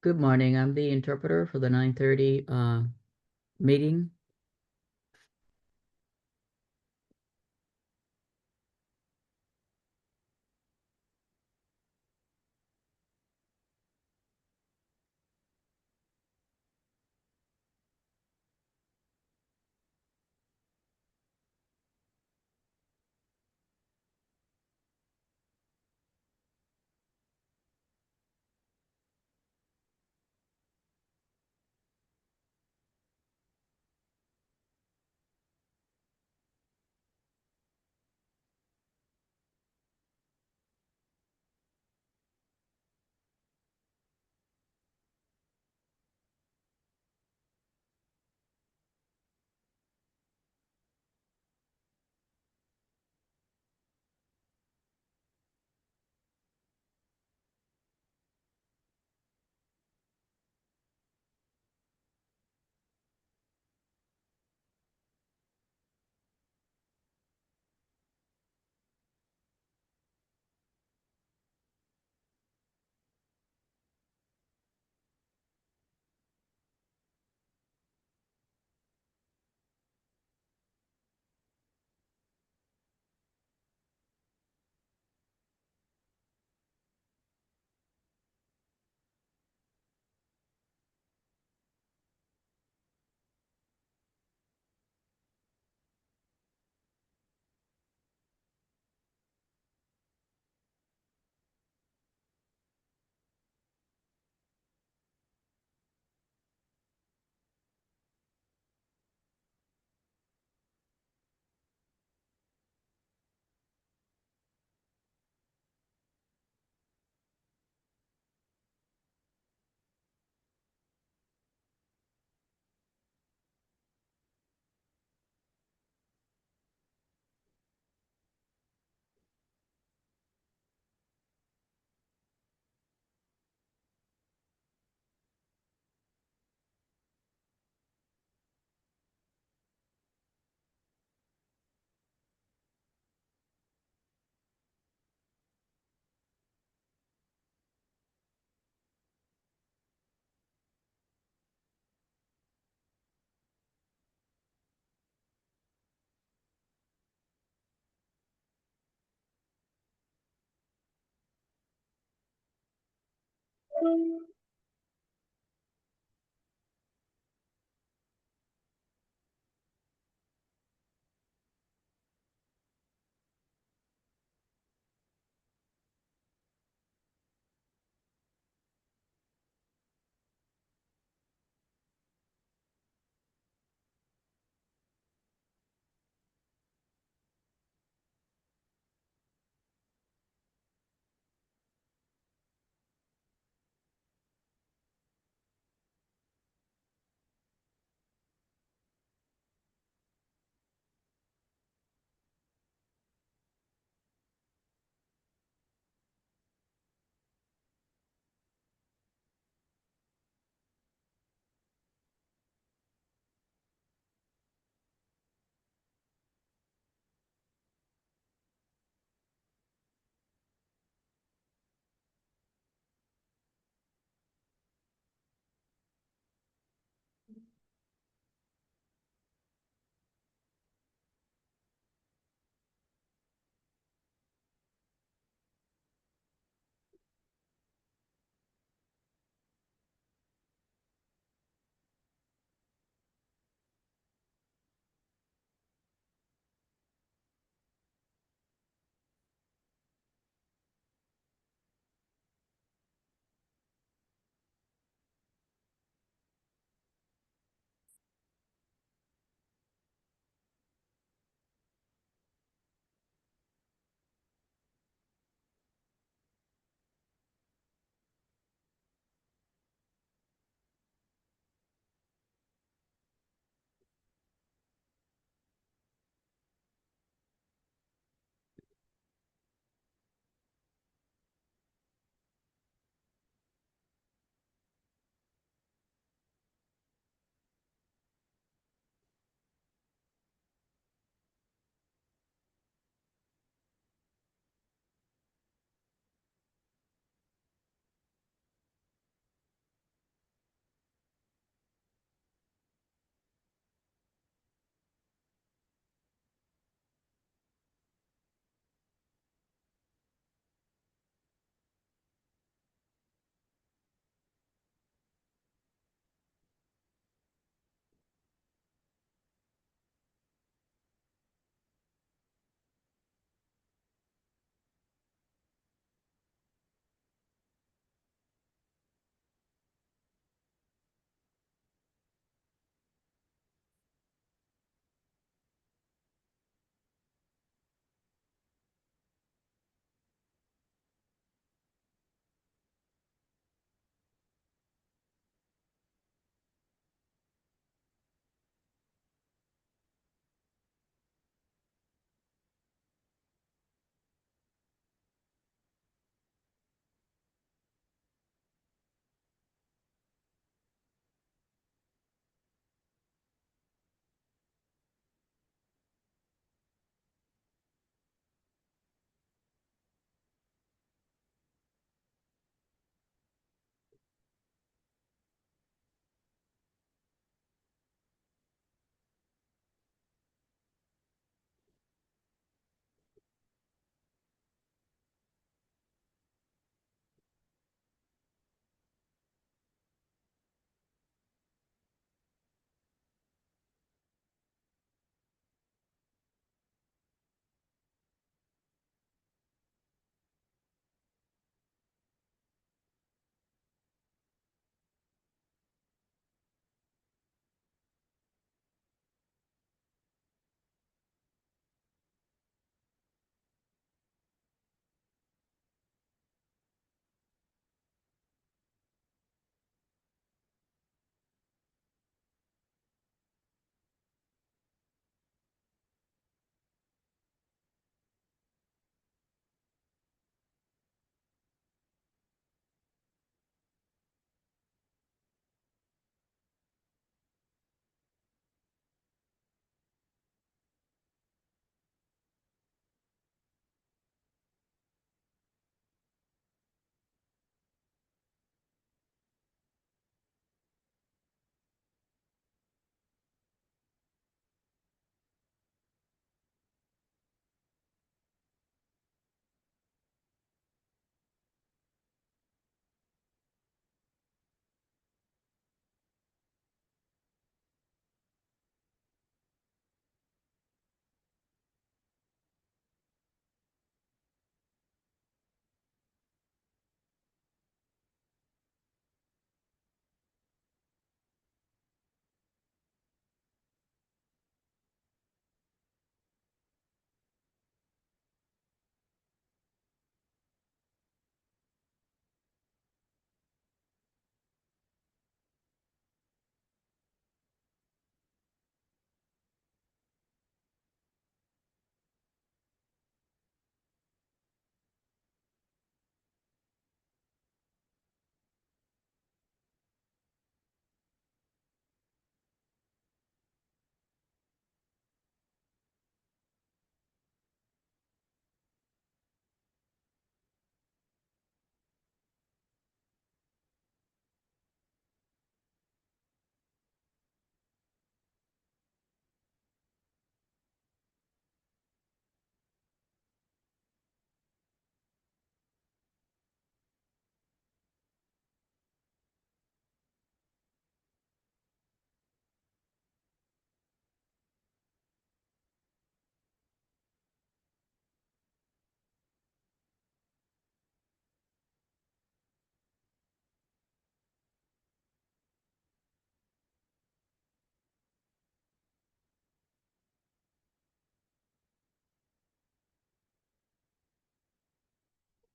Good morning. I'm the interpreter for the 9:30 meeting.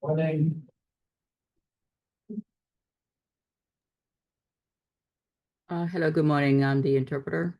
Hello, good morning. I'm the interpreter.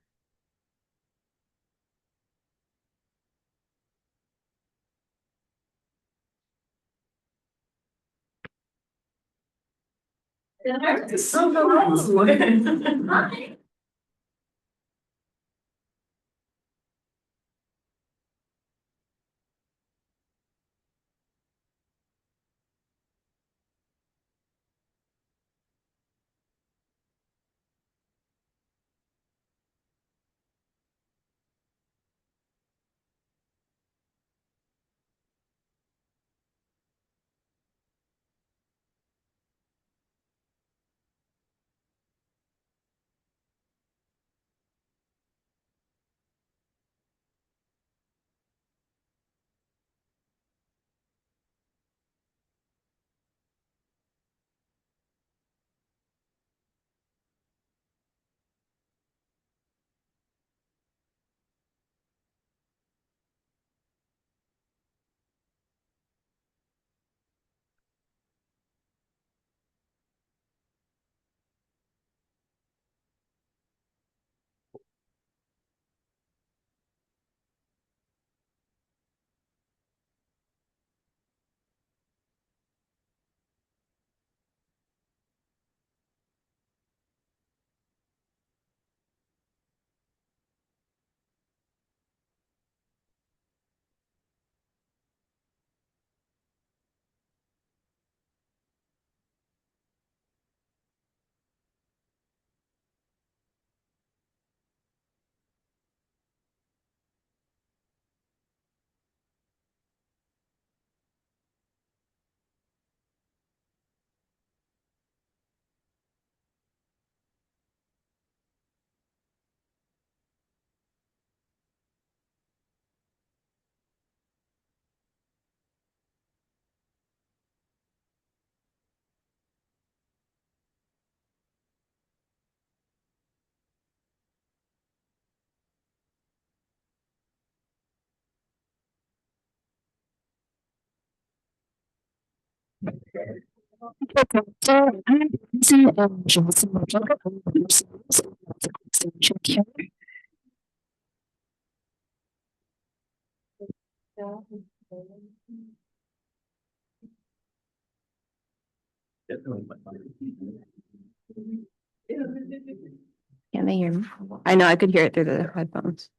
Can they hear me? I know I could hear it through the headphones.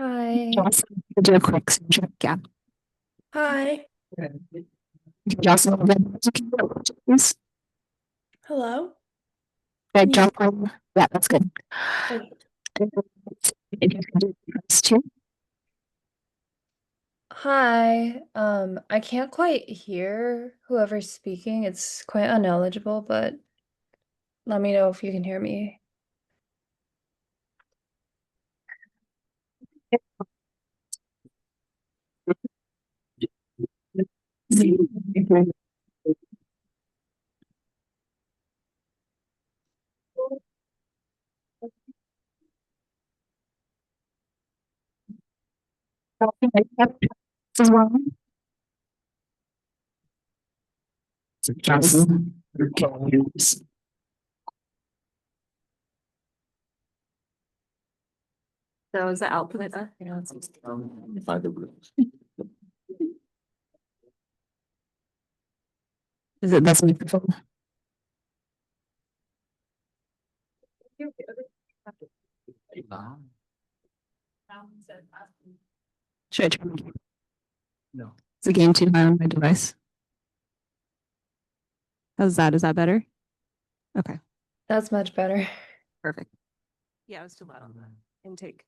Hi. Yes, we'll do a quick sound check. Yeah. Hi. Jocelyn, please. Hello. Jocelyn. Yeah, that's good. Okay. If you can do this too. Hi. I can't quite hear whoever's speaking. It's quite unintelligible, but let me know if you can hear me. This is one. Jocelyn. So is the output Is it this microphone? Should I turn it? No. Is the gain too high on my device? How's that? Is that better? Okay, That's much better. perfect. Yeah, it was too loud on the intake.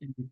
Mhm.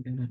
Got it.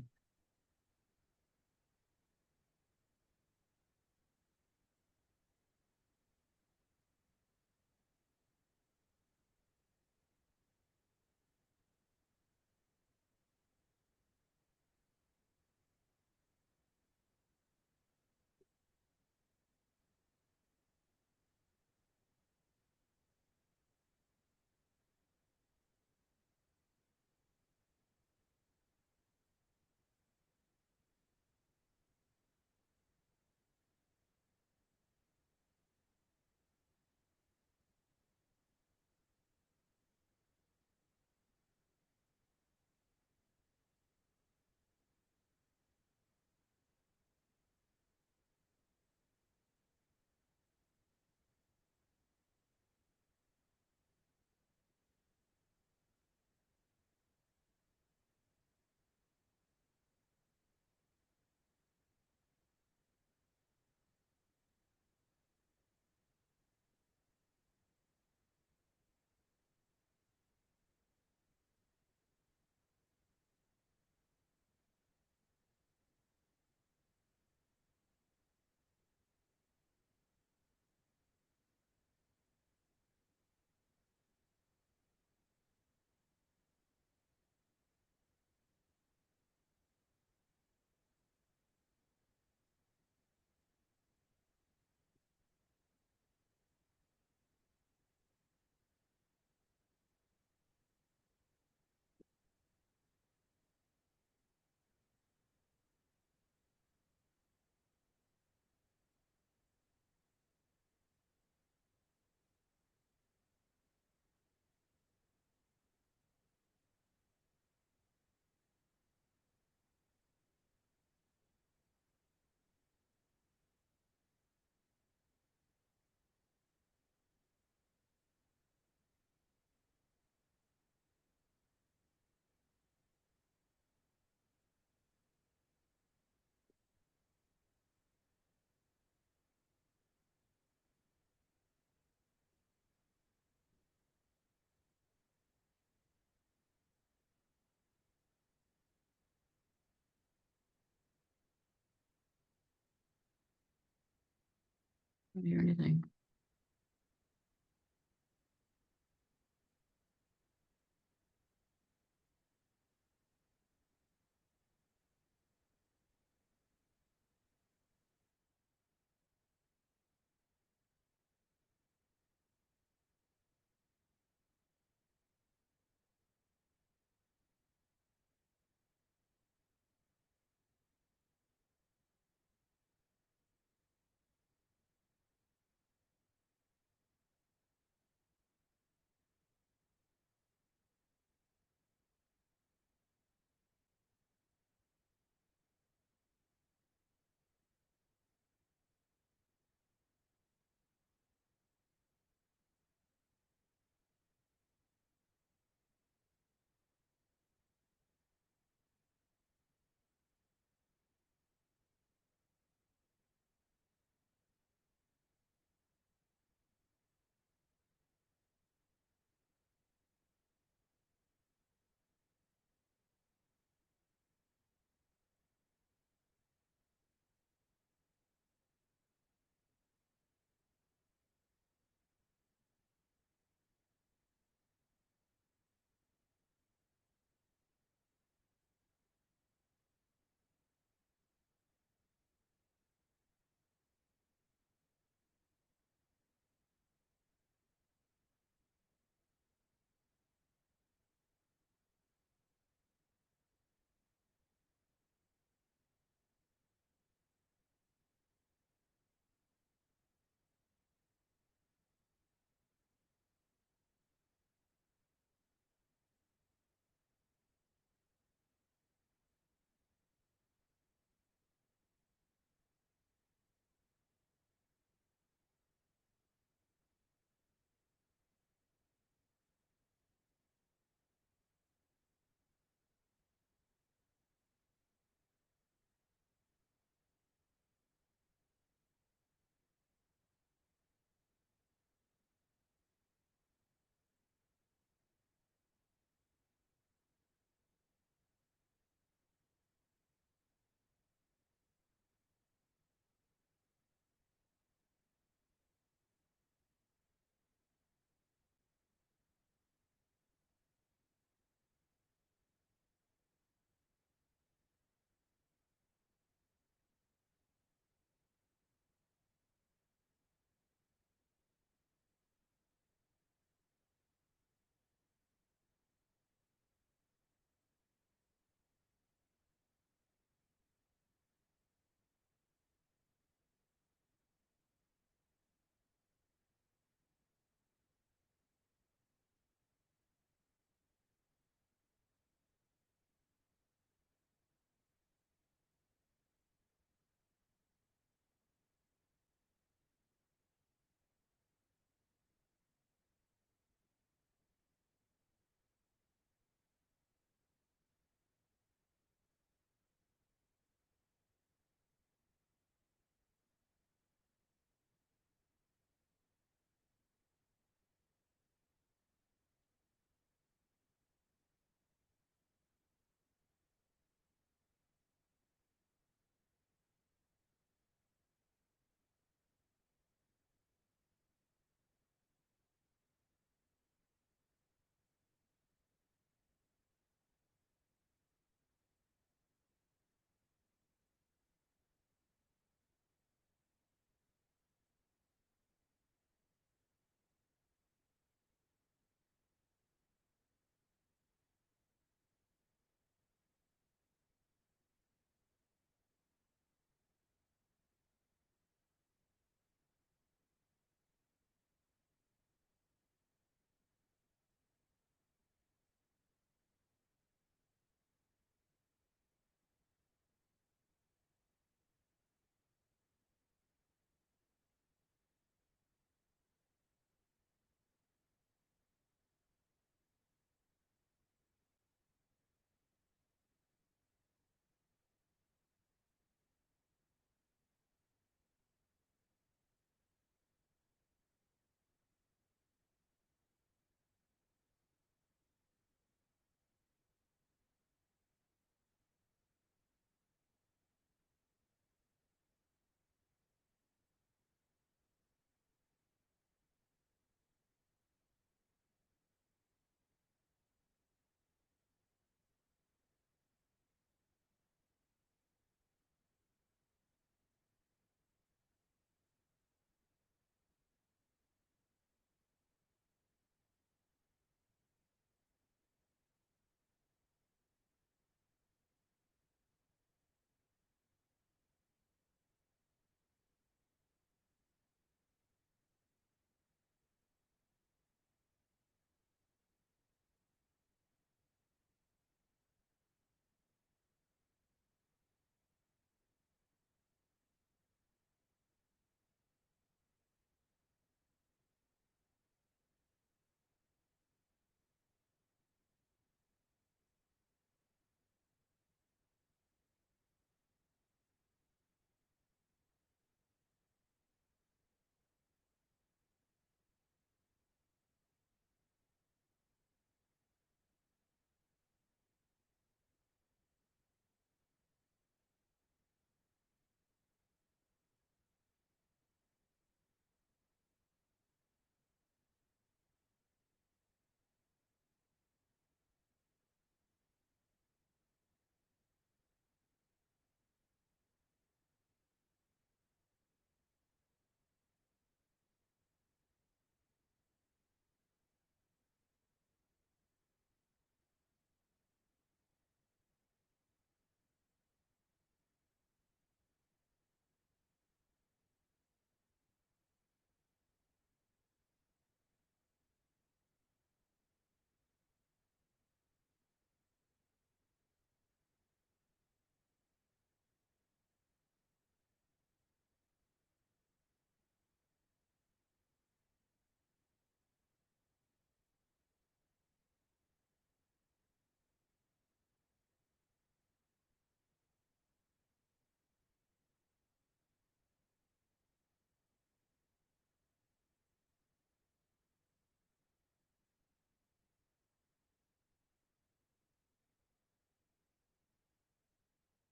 Don't hear anything.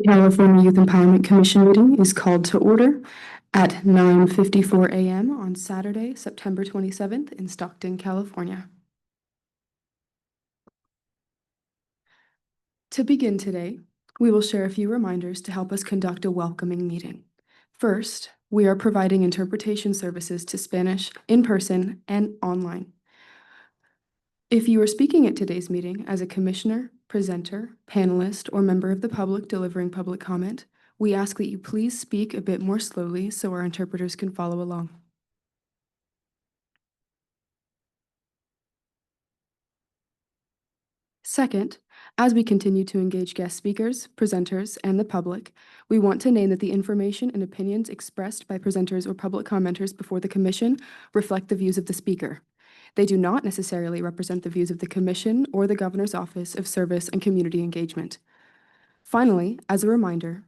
California Youth Empowerment Commission meeting is called to order at 9:54 a.m. on Saturday, September 27th in Stockton, California. To begin today, we will share a few reminders to help us conduct a welcoming meeting. First, we are providing interpretation services to Spanish in person and online. If you are speaking at today's meeting as a commissioner, presenter, panelist, or member of the public delivering public comment, we ask that you please speak a bit more slowly so our interpreters can follow along. Second, as we continue to engage guest speakers, presenters, and the public, we want to name that the information and opinions expressed by presenters or public commenters before the commission reflect the views of the speaker. They do not necessarily represent the views of the commission or the governor's office of service and community engagement. Finally, as a reminder,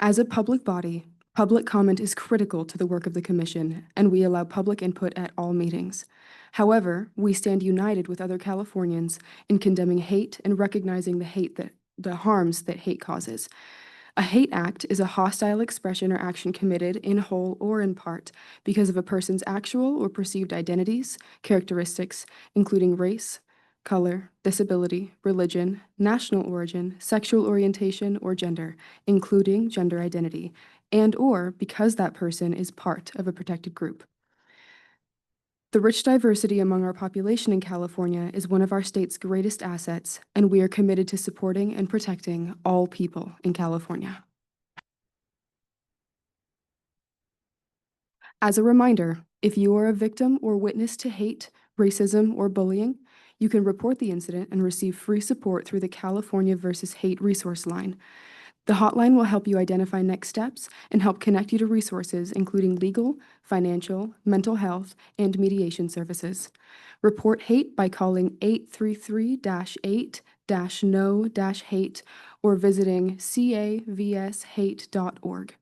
as a public body, public comment is critical to the work of the commission, and we allow public input at all meetings. However, we stand united with other Californians in condemning hate and recognizing the harms that hate causes. A hate act is a hostile expression or action committed in whole or in part because of a person's actual or perceived identities, characteristics, including race, color, disability, religion, national origin, sexual orientation, or gender, including gender identity, and/or because that person is part of a protected group. The rich diversity among our population in California is one of our state's greatest assets, and we are committed to supporting and protecting all people in California. As a reminder, if you are a victim or witness to hate, racism, or bullying, you can report the incident and receive free support through the California versus Hate resource line. The hotline will help you identify next steps and help connect you to resources including legal, financial, mental health, and mediation services. Report hate by calling 833-8-no-hate or visiting cavshate.org.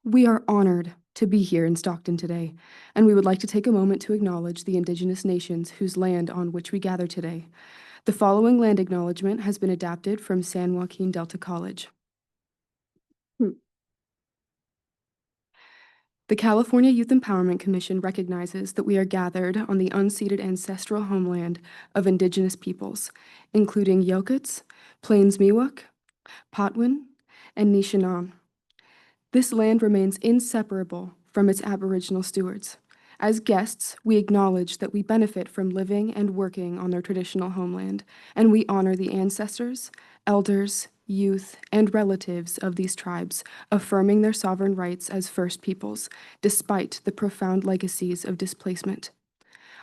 We are honored to be here in Stockton today, and we would like to take a moment to acknowledge the Indigenous nations whose land on which we gather today. The following land acknowledgement has been adapted from San Joaquin Delta College. The California Youth Empowerment Commission recognizes that we are gathered on the unceded ancestral homeland of Indigenous peoples, including Yokuts, Plains Miwok, Patwin, and Nishnawbe. This land remains inseparable from its Aboriginal stewards. As guests, we acknowledge that we benefit from living and working on their traditional homeland, and we honor the ancestors, elders, youth, and relatives of these tribes, affirming their sovereign rights as First Peoples, despite the profound legacies of displacement.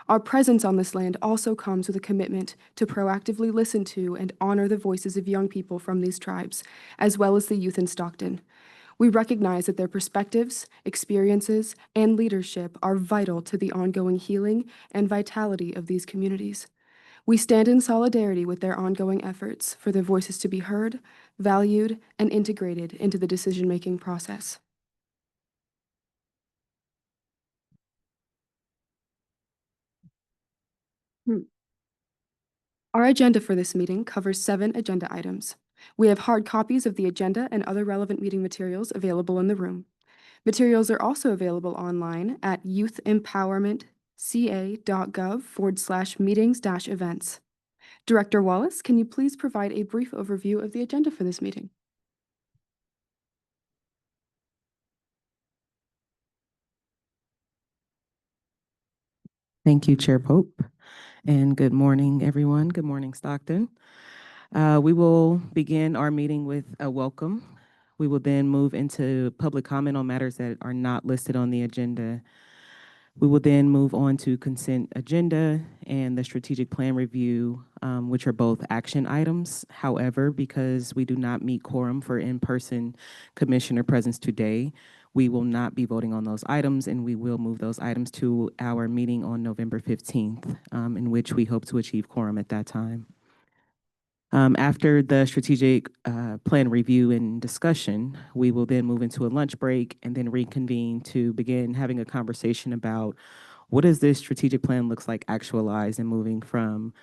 Our presence on this land also comes with a commitment to proactively listen to and honor the voices of young people from these tribes, as well as the youth in Stockton. We recognize that their perspectives, experiences, and leadership are vital to the ongoing healing and vitality of these communities. We stand in solidarity with their ongoing efforts for their voices to be heard, valued, and integrated into the decision-making process. Our agenda for this meeting covers 7 agenda items. We have hard copies of the agenda and other relevant meeting materials available in the room. Materials are also available online at youthempowermentca.gov/meetings-events. Director Wallace, can you please provide a brief overview of the agenda for this meeting? Thank you, Chair Pope, and good morning, everyone. Good morning, Stockton. We will begin our meeting with a welcome. We will then move into public comment on matters that are not listed on the agenda. We will then move on to consent agenda and the strategic plan review, which are both action items. However, because we do not meet quorum for in-person commissioner presence today, we will not be voting on those items, and we will move those items to our meeting on November 15th, in which we hope to achieve quorum at that time. After the strategic plan review and discussion, we will then move into a lunch break and then reconvene to begin having a conversation about what does this strategic plan looks like actualized and moving from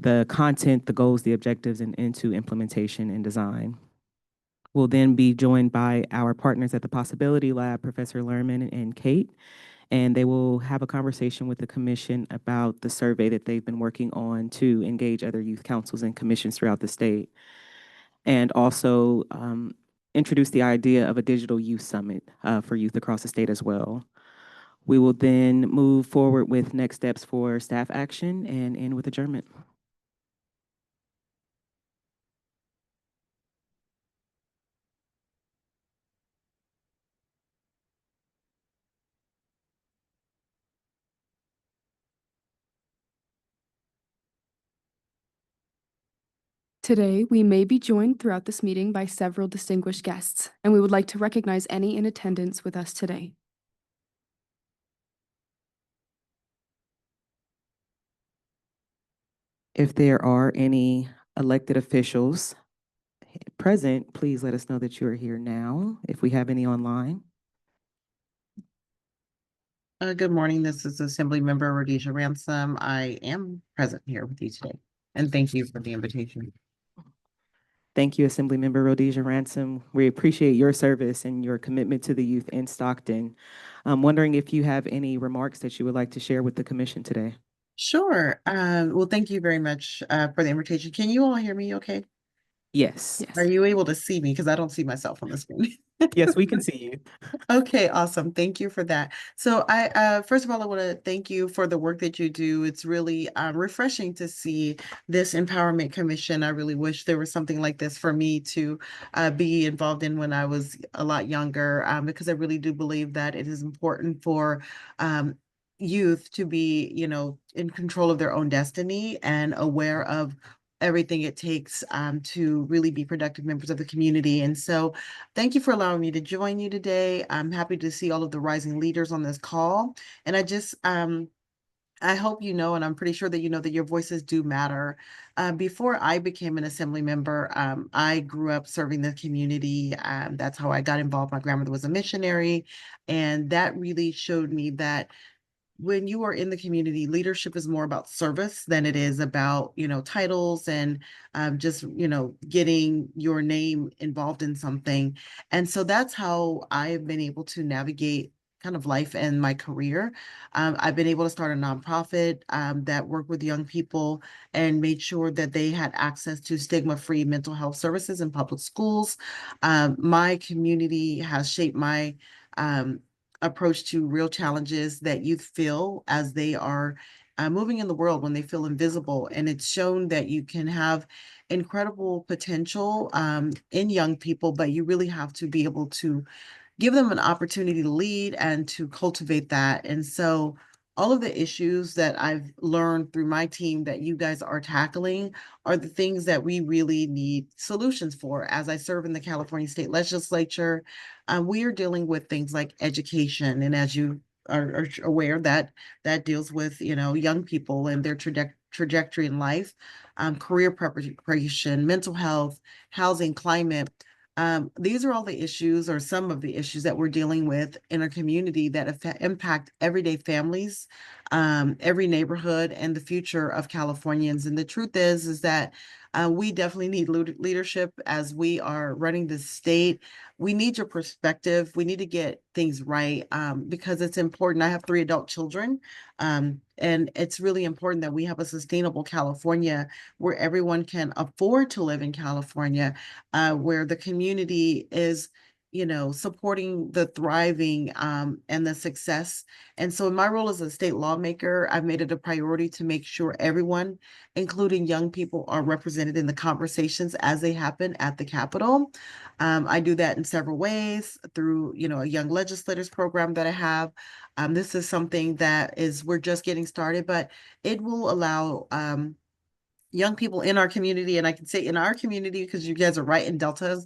the content, the goals, the objectives, and into implementation and design. We'll then be joined by our partners at the Possibility Lab, Professor Lerman and Kate, and they will have a conversation with the commission about the survey that they've been working on to engage other youth councils and commissions throughout the state, and also introduce the idea of a digital youth summit for youth across the state as well. We will then move forward with next steps for staff action and end with adjournment. Today, we may be joined throughout this meeting by several distinguished guests, and we would like to recognize any in attendance with us today. If there are any elected officials present, please let us know that you are here now, if we have any online. Good morning. This is Assembly Member Rhodesia Ransom. I am present here with you today, and thank you for the invitation. Thank you, Assemblymember Rhodesia Ransom. We appreciate your service and your commitment to the youth in Stockton. I'm wondering if you have any remarks that you would like to share with the commission today. Sure. Well, thank you very much for the invitation. Can you all hear me okay? Yes. Are you able to see me? Because I don't see myself on the screen. Yes, we can see you. Okay, awesome. Thank you for that. So first of all, I want to thank you for the work that you do. It's really refreshing to see this Empowerment Commission. I really wish there was something like this for me to be involved in when I was a lot younger, because I really do believe that it is important for youth to be, in control of their own destiny and aware of everything it takes to really be productive members of the community. And so thank you for allowing me to join you today. I'm happy to see all of the rising leaders on this call. And I hope you know, and I'm pretty sure that you know that your voices do matter. Before I became an assembly member, I grew up serving the community. That's how I got involved. My grandmother was a missionary, and that really showed me that when you are in the community, leadership is more about service than it is about, titles and just, getting your name involved in something. And so that's how I've been able to navigate kind of life and my career. I've been able to start a nonprofit that worked with young people and made sure that they had access to stigma-free mental health services in public schools. My community has shaped my approach to real challenges that youth feel as they are moving in the world, when they feel invisible. And it's shown that you can have incredible potential in young people, but you really have to be able to give them an opportunity to lead and to cultivate that. And so all of the issues that I've learned through my team that you guys are tackling are the things that we really need solutions for. As I serve in the California State Legislature, we are dealing with things like education. And as you are aware, that deals with, young people and their trajectory in life, career preparation, mental health, housing, climate. These are all the issues, or some of the issues, that we're dealing with in our community that impact everyday families, every neighborhood, and the future of Californians. And the truth is that we definitely need leadership as we are running the state. We need your perspective. We need to get things right because it's important. I have 3 adult children, and it's really important that we have a sustainable California where everyone can afford to live in California, where the community is, supporting the thriving and the success. And so in my role as a state lawmaker, I've made it a priority to make sure everyone, including young people, are represented in the conversations as they happen at the Capitol. I do that in several ways through, a young legislators program that I have. This is something that we're just getting started, but it will allow young people in our community, and I can say in our community because you guys are right in Delta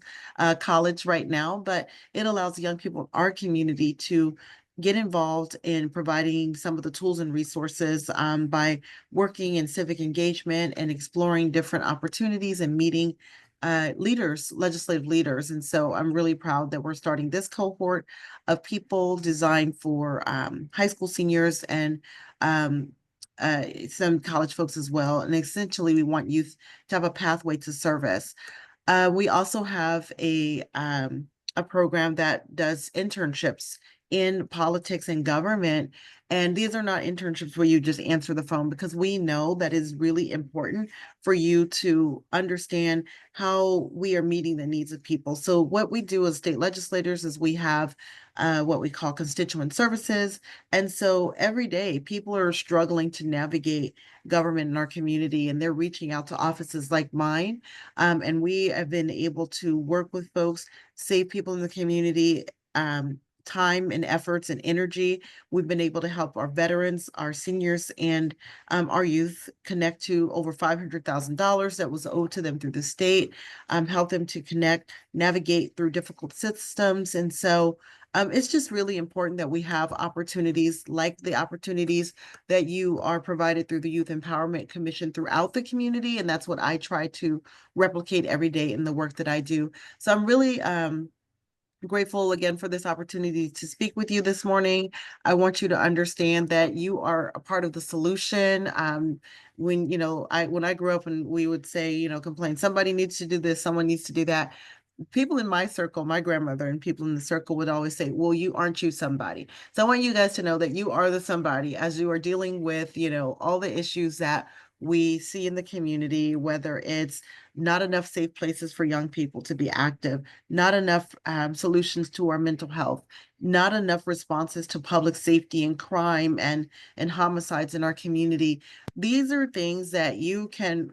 College right now, but it allows young people in our community to get involved in providing some of the tools and resources by working in civic engagement and exploring different opportunities and meeting leaders, legislative leaders. And so I'm really proud that we're starting this cohort of people designed for high school seniors and some college folks as well. And essentially, we want youth to have a pathway to service. We also have a program that does internships in politics and government. And these are not internships where you just answer the phone, because we know that is really important for you to understand how we are meeting the needs of people. So what we do as state legislators is we have what we call constituent services. And so every day people are struggling to navigate government in our community, and they're reaching out to offices like mine. And we have been able to work with folks, save people in the community, time and efforts and energy. We've been able to help our veterans, our seniors, and our youth connect to over $500,000 that was owed to them through the state, help them to connect, navigate through difficult systems. And so it's just really important that we have opportunities like the opportunities that you are provided through the Youth Empowerment Commission throughout the community. And that's what I try to replicate every day in the work that I do. So I'm really grateful again for this opportunity to speak with you this morning. I want you to understand that you are a part of the solution. When, when I grew up and we would say, complain, somebody needs to do this, someone needs to do that. People in my circle, my grandmother and people in the circle would always say, well, aren't you somebody? So I want you guys to know that you are the somebody as you are dealing with, all the issues that we see in the community, whether it's not enough safe places for young people to be active, not enough solutions to our mental health, not enough responses to public safety and crime and homicides in our community. These are things that you can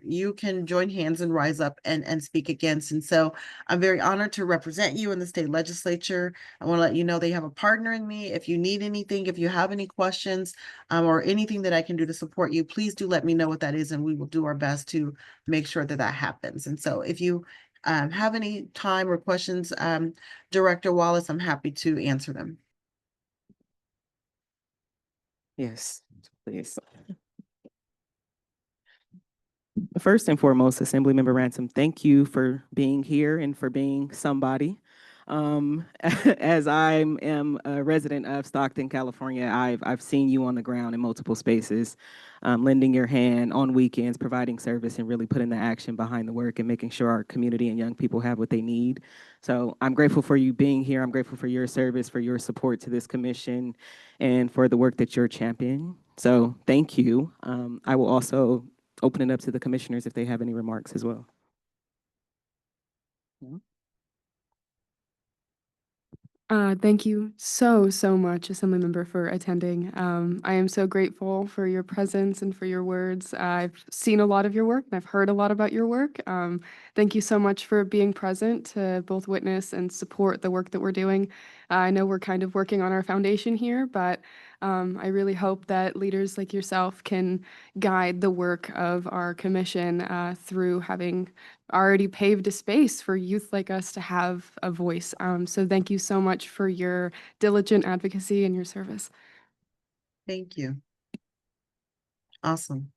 join hands and rise up and speak against. And so I'm very honored to represent you in the state legislature. I want to let you know they have a partner in me. If you need anything, if you have any questions, or anything that I can do to support you, please do let me know what that is, and we will do our best to make sure that that happens. And so if you have any time or questions, Director Wallace, I'm happy to answer them. Yes, please. First and foremost, Assemblymember Ransom, thank you for being here and for being somebody. As I am a resident of Stockton, California, I've seen you on the ground in multiple spaces, lending your hand on weekends, providing service, and really putting the action behind the work and making sure our community and young people have what they need. So I'm grateful for you being here. I'm grateful for your service, for your support to this commission, and for the work that you're championing. So thank you. I will also open it up to the commissioners if they have any remarks as well. Thank you so much, Assemblymember, for attending. I am so grateful for your presence and for your words. I've seen a lot of your work and I've heard a lot about your work. Thank you so much for being present to both witness and support the work that we're doing. I know we're kind of working on our foundation here, but I really hope that leaders like yourself can guide the work of our commission through having already paved a space for youth like us to have a voice. So thank you so much for your diligent advocacy and your service. Thank you. Awesome.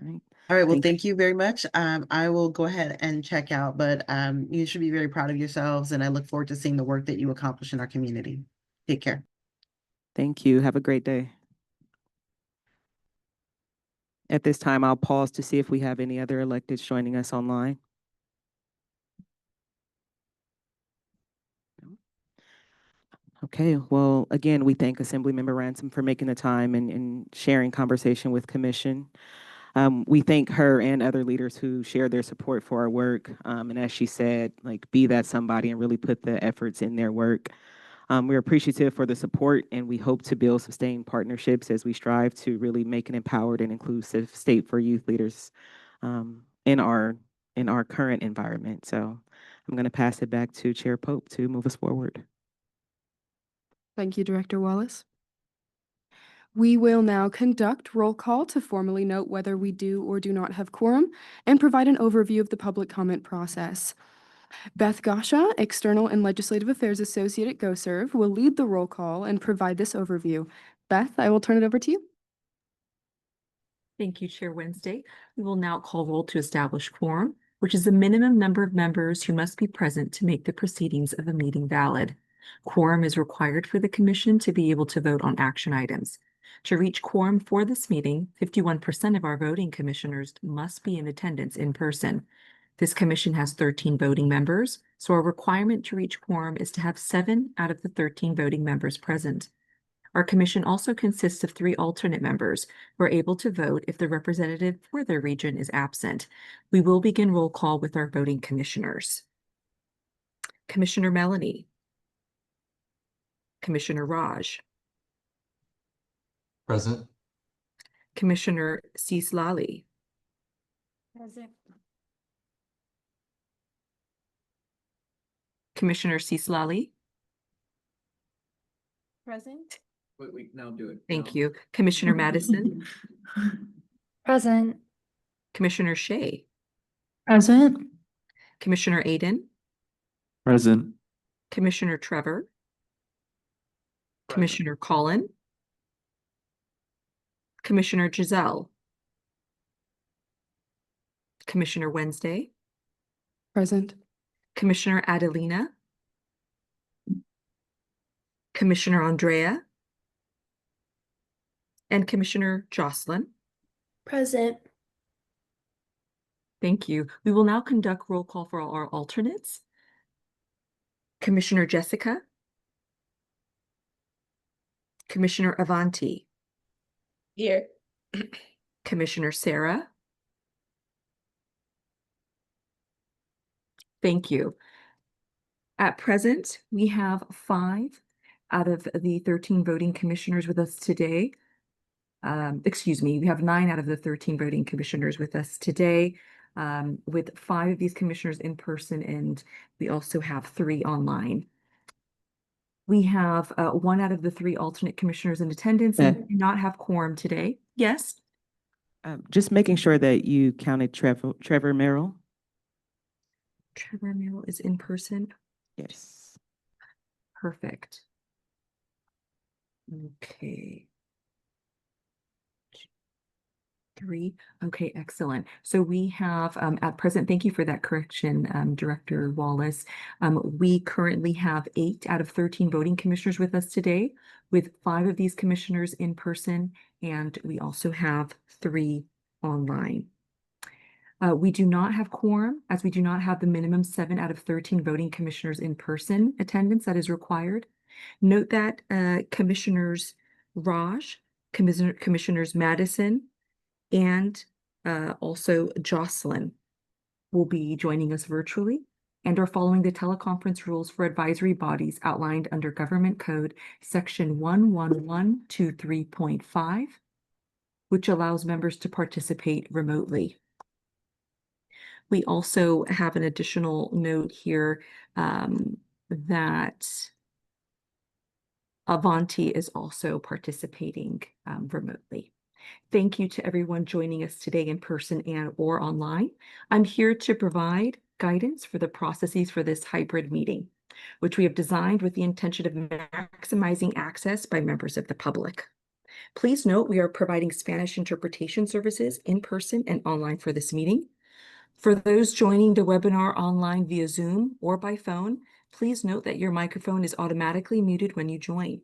All right. All right. Well, thank you very much. I will go ahead and check out, but you should be very proud of yourselves, and I look forward to seeing the work that you accomplish in our community. Take care. Thank you. Have a great day. At this time, I'll pause to see if we have any other electeds joining us online. Okay, well, again, we thank Assemblymember Ransom for making the time and sharing conversation with Commission. We thank her and other leaders who share their support for our work. And as she said, like, be that somebody and really put the efforts in their work. We're appreciative for the support, and we hope to build sustained partnerships as we strive to really make an empowered and inclusive state for youth leaders in our current environment. So I'm going to pass it back to Chair Pope to move us forward. Thank you, Director Wallace. We will now conduct roll call to formally note whether we do or do not have quorum and provide an overview of the public comment process. Beth Gasha, External and Legislative Affairs Associate at GoServe, will lead the roll call and provide this overview. Beth, I will turn it over to you. Thank you, Chair Wednesday. We will now call roll to establish quorum, which is the minimum number of members who must be present to make the proceedings of a meeting valid. Quorum is required for the commission to be able to vote on action items. To reach quorum for this meeting, 51% of our voting commissioners must be in attendance in person. This commission has 13 voting members, so our requirement to reach quorum is to have 7 out of the 13 voting members present. Our commission also consists of 3 alternate members who are able to vote if the representative for their region is absent. We will begin roll call with our voting commissioners. Commissioner Melanie. Commissioner Raj. Present. Commissioner Cislali. Present. Commissioner Cislali. Present. We now do it. Thank now. you. Commissioner Madison. Present. Commissioner Shea. Present. Commissioner Aiden. Present. Commissioner Trevor. Commissioner Collin. Commissioner Giselle. Commissioner Wednesday. Present. Commissioner Adelina. Commissioner Andrea. And Commissioner Jocelyn. Present. Thank you. We will now conduct roll call for our alternates. Commissioner Jessica. Commissioner Avanti. Here. Commissioner Sarah. Thank you. At present, we have 5 out of the 13 voting commissioners with us today. Excuse me, we have 9 out of the 13 voting commissioners with us today, with 5 of these commissioners in person, and we also have 3 online. We have 1 out of the 3 alternate commissioners in attendance and do not have quorum today. Yes? Just making sure that you counted Trevor Merrill. Trevor Merrill is in person. Yes. Perfect. Okay. 3. Okay, excellent. So we have at present, thank you for that correction, Director Wallace. We currently have 8 out of 13 voting commissioners with us today, with 5 of these commissioners in person, and we also have 3 online. We do not have quorum, as we do not have the minimum 7 out of 13 voting commissioners in person attendance that is required. Note that Commissioners Raj, Commissioners Madison, and also Jocelyn will be joining us virtually and are following the teleconference rules for advisory bodies outlined under Government Code Section 11123.5, which allows members to participate remotely. We also have an additional note here that Avanti is also participating remotely. Thank you to everyone joining us today in person and or online. I'm here to provide guidance for the processes for this hybrid meeting, which we have designed with the intention of maximizing access by members of the public. Please note we are providing Spanish interpretation services in person and online for this meeting. For those joining the webinar online via Zoom or by phone, please note that your microphone is automatically muted when you join.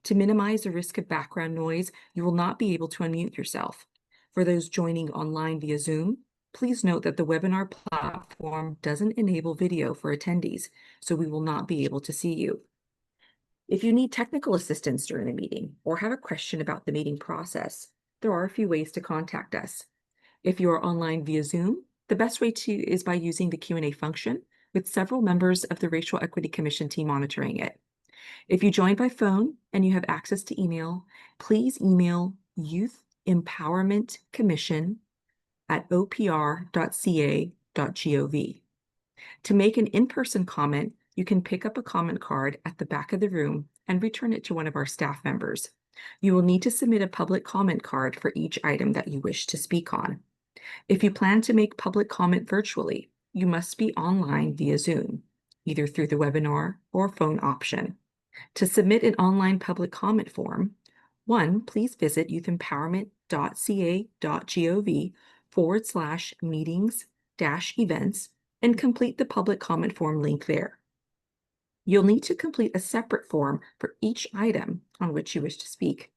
To minimize the risk of background noise, you will not be able to unmute yourself. For those joining online via Zoom, please note that the webinar platform doesn't enable video for attendees, so we will not be able to see you. If you need technical assistance during the meeting or have a question about the meeting process, there are a few ways to contact us. If you are online via Zoom, the best way is by using the Q&A function, with several members of the Racial Equity Commission team monitoring it. If you joined by phone and you have access to email, please email youthempowermentcommission@opr.ca.gov. To make an in-person comment, you can pick up a comment card at the back of the room and return it to one of our staff members. You will need to submit a public comment card for each item that you wish to speak on. If you plan to make public comment virtually, you must be online via Zoom, either through the webinar or phone option. To submit an online public comment form, 1, please visit youthempowerment.ca.gov/meetings-events and complete the public comment form link there. You'll need to complete a separate form for each item on which you wish to speak.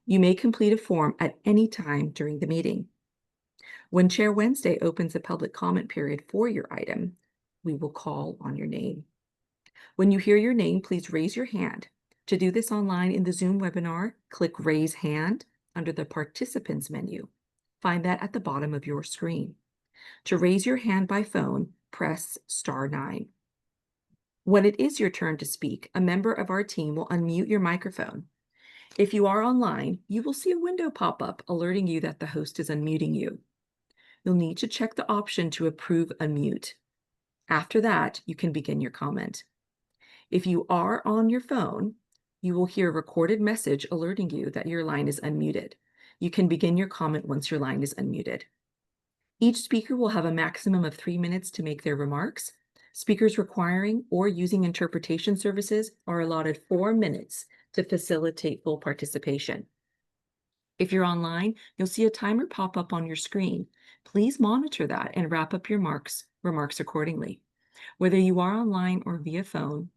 You may complete a form at any time during the meeting. When Chair Wednesday opens a public comment period for your item, we will call on your name. When you hear your name, please raise your hand. To do this online in the Zoom webinar, click Raise Hand under the Participants menu. Find that at the bottom of your screen. To raise your hand by phone, press *9. When it is your turn to speak, a member of our team will unmute your microphone. If you are online, you will see a window pop up alerting you that the host is unmuting you. You'll need to check the option to approve unmute. After that, you can begin your comment. If you are on your phone, you will hear a recorded message alerting you that your line is unmuted. You can begin your comment once your line is unmuted. Each speaker will have a maximum of 3 minutes to make their remarks. Speakers requiring or using interpretation services are allotted 4 minutes to facilitate full participation. If you're online, you'll see a timer pop up on your screen. Please monitor that and wrap up your remarks accordingly. Whether you are online or via phone,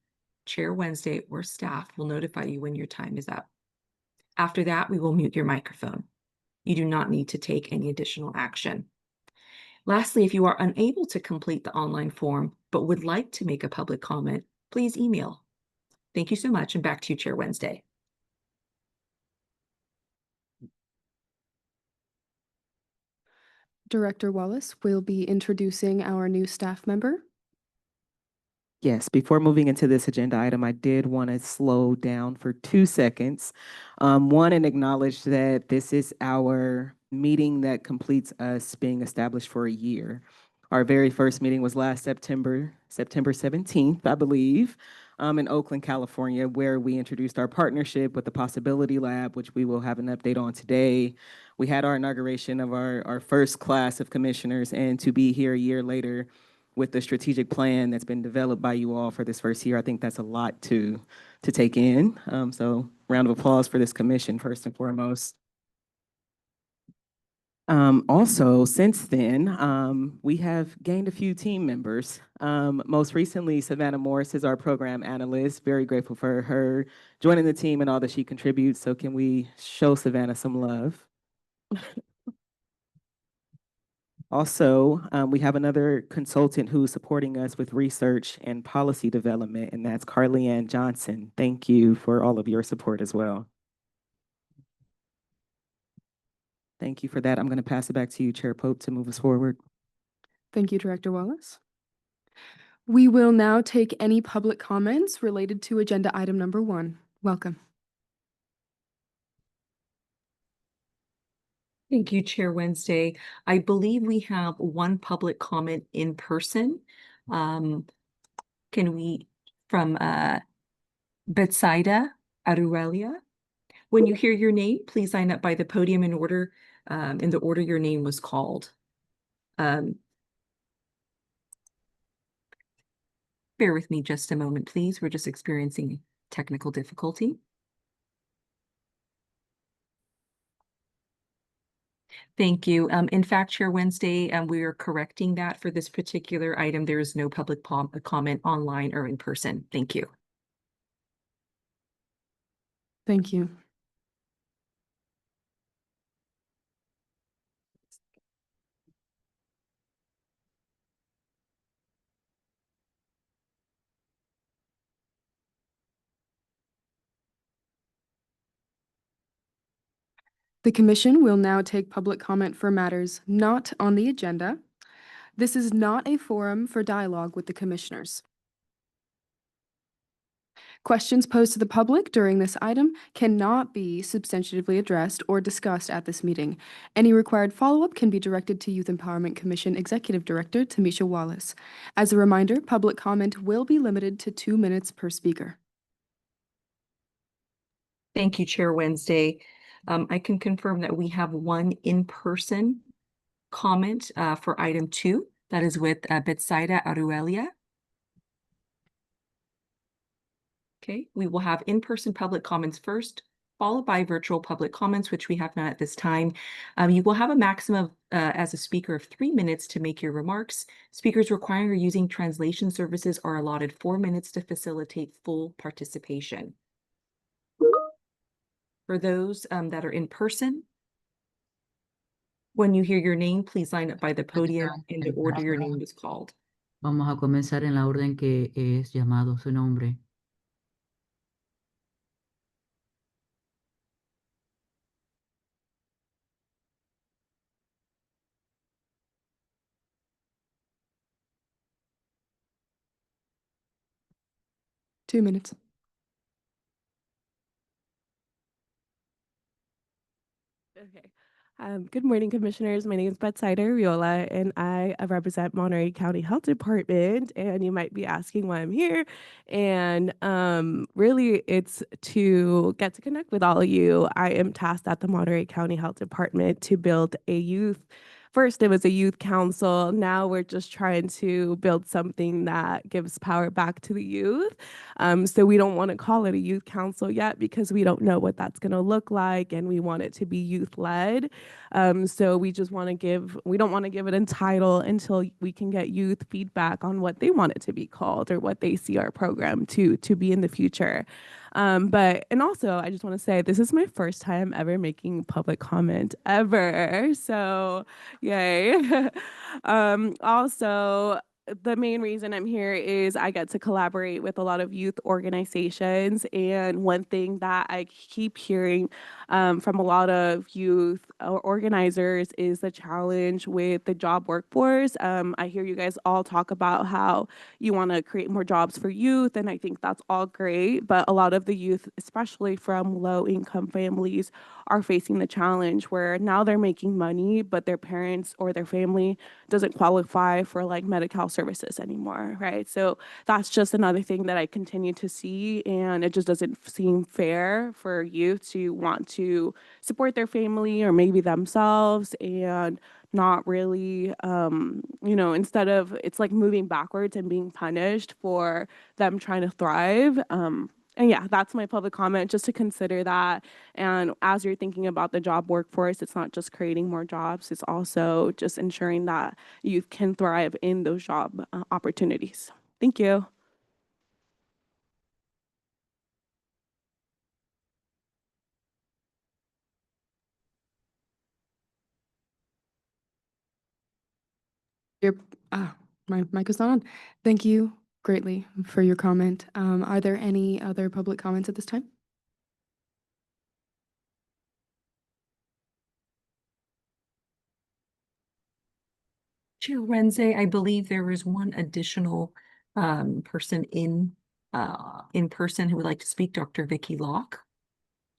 Chair Wednesday or staff will notify you when your time is up. After that, we will mute your microphone. You do not need to take any additional action. Lastly, if you are unable to complete the online form but would like to make a public comment, please email. Thank you so much, and back to you, Chair Wednesday. Director Wallace will be introducing our new staff member. Yes, before moving into this agenda item, I did want to slow down for 2 seconds. One, and acknowledge that this is our meeting that completes us being established for a year. Our very first meeting was last September 17th, I believe, in Oakland, California, where we introduced our partnership with the Possibility Lab, which we will have an update on today. We had our inauguration of our first class of commissioners, and to be here a year later with the strategic plan that's been developed by you all for this first year, I think that's a lot to take in. So round of applause for this commission, first and foremost. Also, since then, we have gained a few team members. Most recently, Savannah Morris is our program analyst. Very grateful for her joining the team and all that she contributes. So can we show Savannah some love? Also, we have another consultant who's supporting us with research and policy development, and that's Carly Ann Johnson. Thank you for all of your support as well. Thank you for that. I'm going to pass it back to you, Chair Pope, to move us forward. Thank you, Director Wallace. We will now take any public comments related to agenda item number 1. Welcome. Thank you, Chair Wednesday. I believe we have one public comment in person. Can we, from Betsaida Aruelia? When you hear your name, please sign up by the podium in the order your name was called. Bear with me just a moment, please. We're just experiencing technical difficulty. Thank you. In fact, Chair Wednesday, we are correcting that for this particular item. There is no public comment online or in person. Thank you. Thank you. The Commission will now take public comment for matters not on the agenda. This is not a forum for dialogue with the Commissioners. Questions posed to the public during this item cannot be substantively addressed or discussed at this meeting. Any required follow-up can be directed to Youth Empowerment Commission Executive Director Tamisha Wallace. As a reminder, public comment will be limited to 2 minutes per speaker. Thank you, Chair Wednesday. I can confirm that we have one in-person comment for item 2. That is with Betsaida Aruelia. Okay, we will have in-person public comments first, followed by virtual public comments, which we have none at this time. You will have a maximum as a speaker of 3 minutes to make your remarks. Speakers requiring or using translation services are allotted 4 minutes to facilitate full participation. For those that are in person, when you hear your name, please line up by the podium in the order your name is called. Vamos a comenzar en la orden que es llamado su nombre. Two minutes. Okay. Good morning, commissioners. My name is Betsaida Riola, and I represent Monterey County Health Department. And you might be asking why I'm here. And really, it's to get to connect with all of you. I am tasked at the Monterey County Health Department to build a youth. First, it was a youth council. Now we're just trying to build something that gives power back to the youth. So we don't want to call it a youth council yet because we don't know what that's going to look like, and we want it to be youth led. So we just want to we don't want to give it a title until we can get youth feedback on what they want it to be called or what they see our program to be in the future. And also I just want to say this is my first time ever making public comment ever. So yay. Also, the main reason I'm here is I get to collaborate with a lot of youth organizations. And one thing that I keep hearing from a lot of youth organizers is the challenge with the job workforce. I hear you guys all talk about how you want to create more jobs for youth, and I think that's all great. But a lot of the youth, especially from low income families, are facing the challenge where now they're making money, but their parents or their family doesn't qualify for like Medi-Cal services anymore, right? So that's just another thing that I continue to see, and it just doesn't seem fair for youth to want to support their family or maybe themselves and not really, instead of it's like moving backwards and being punished for them trying to thrive. And yeah, that's my public comment, just to consider that. And as you're thinking about the job workforce, it's not just creating more jobs, it's also just ensuring that youth can thrive in those job opportunities. Thank you. Your, my mic is not on. Thank you greatly for your comment. Are there any other public comments at this time? Chair Wednesday, I believe there is one additional person in person who would like to speak, Dr. Vicky Locke,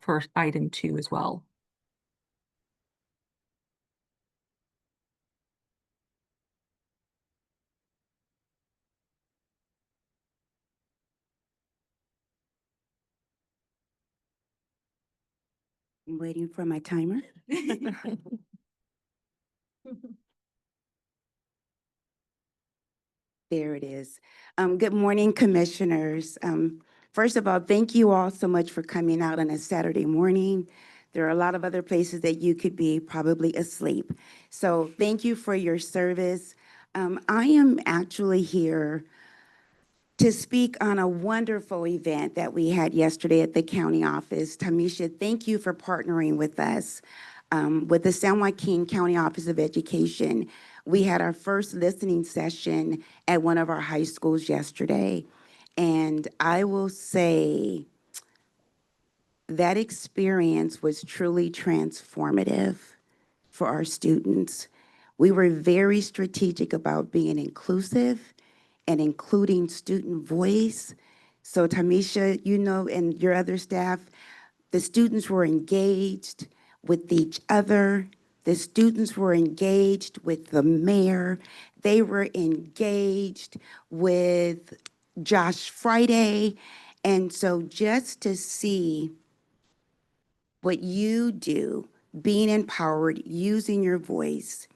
for item 2 as well. I'm waiting for my timer. There it is. Good morning, commissioners. First of all, thank you all so much for coming out on a Saturday morning. There are a lot of other places that you could be probably asleep. So thank you for your service. I am actually here to speak on a wonderful event that we had yesterday at the county office. Tamisha, thank you for partnering with us. With the San Joaquin County Office of Education, we had our first listening session at one of our high schools yesterday. And I will say that experience was truly transformative for our students. We were very strategic about being inclusive and including student voice. So Tamisha, you know, and your other staff, the students were engaged with each other. The students were engaged with the mayor. They were engaged with Josh Friday. And so just to see what you do, being empowered, using your voices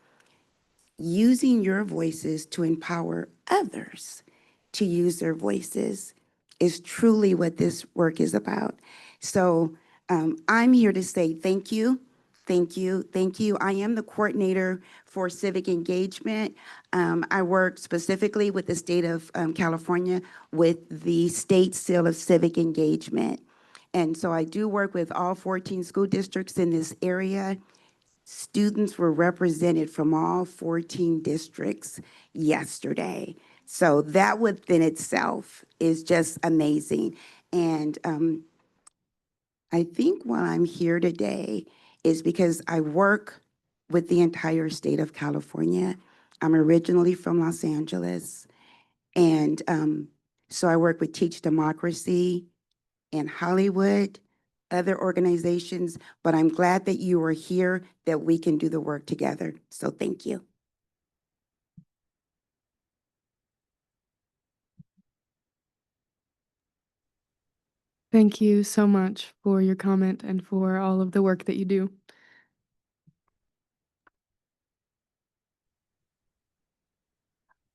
to empower others to use their voices is truly what this work is about. So I'm here to say thank you, thank you, thank you. I am the coordinator for civic engagement. I work specifically with the state of California with the State Seal of Civic Engagement. And so I do work with all 14 school districts in this area. Students were represented from all 14 districts yesterday. So that within itself is just amazing. And I think why I'm here today is because I work with the entire state of California. I'm originally from Los Angeles. And so I work with Teach Democracy in Hollywood, other organizations, but I'm glad that you are here, that we can do the work together. So thank you. Thank you so much for your comment and for all of the work that you do.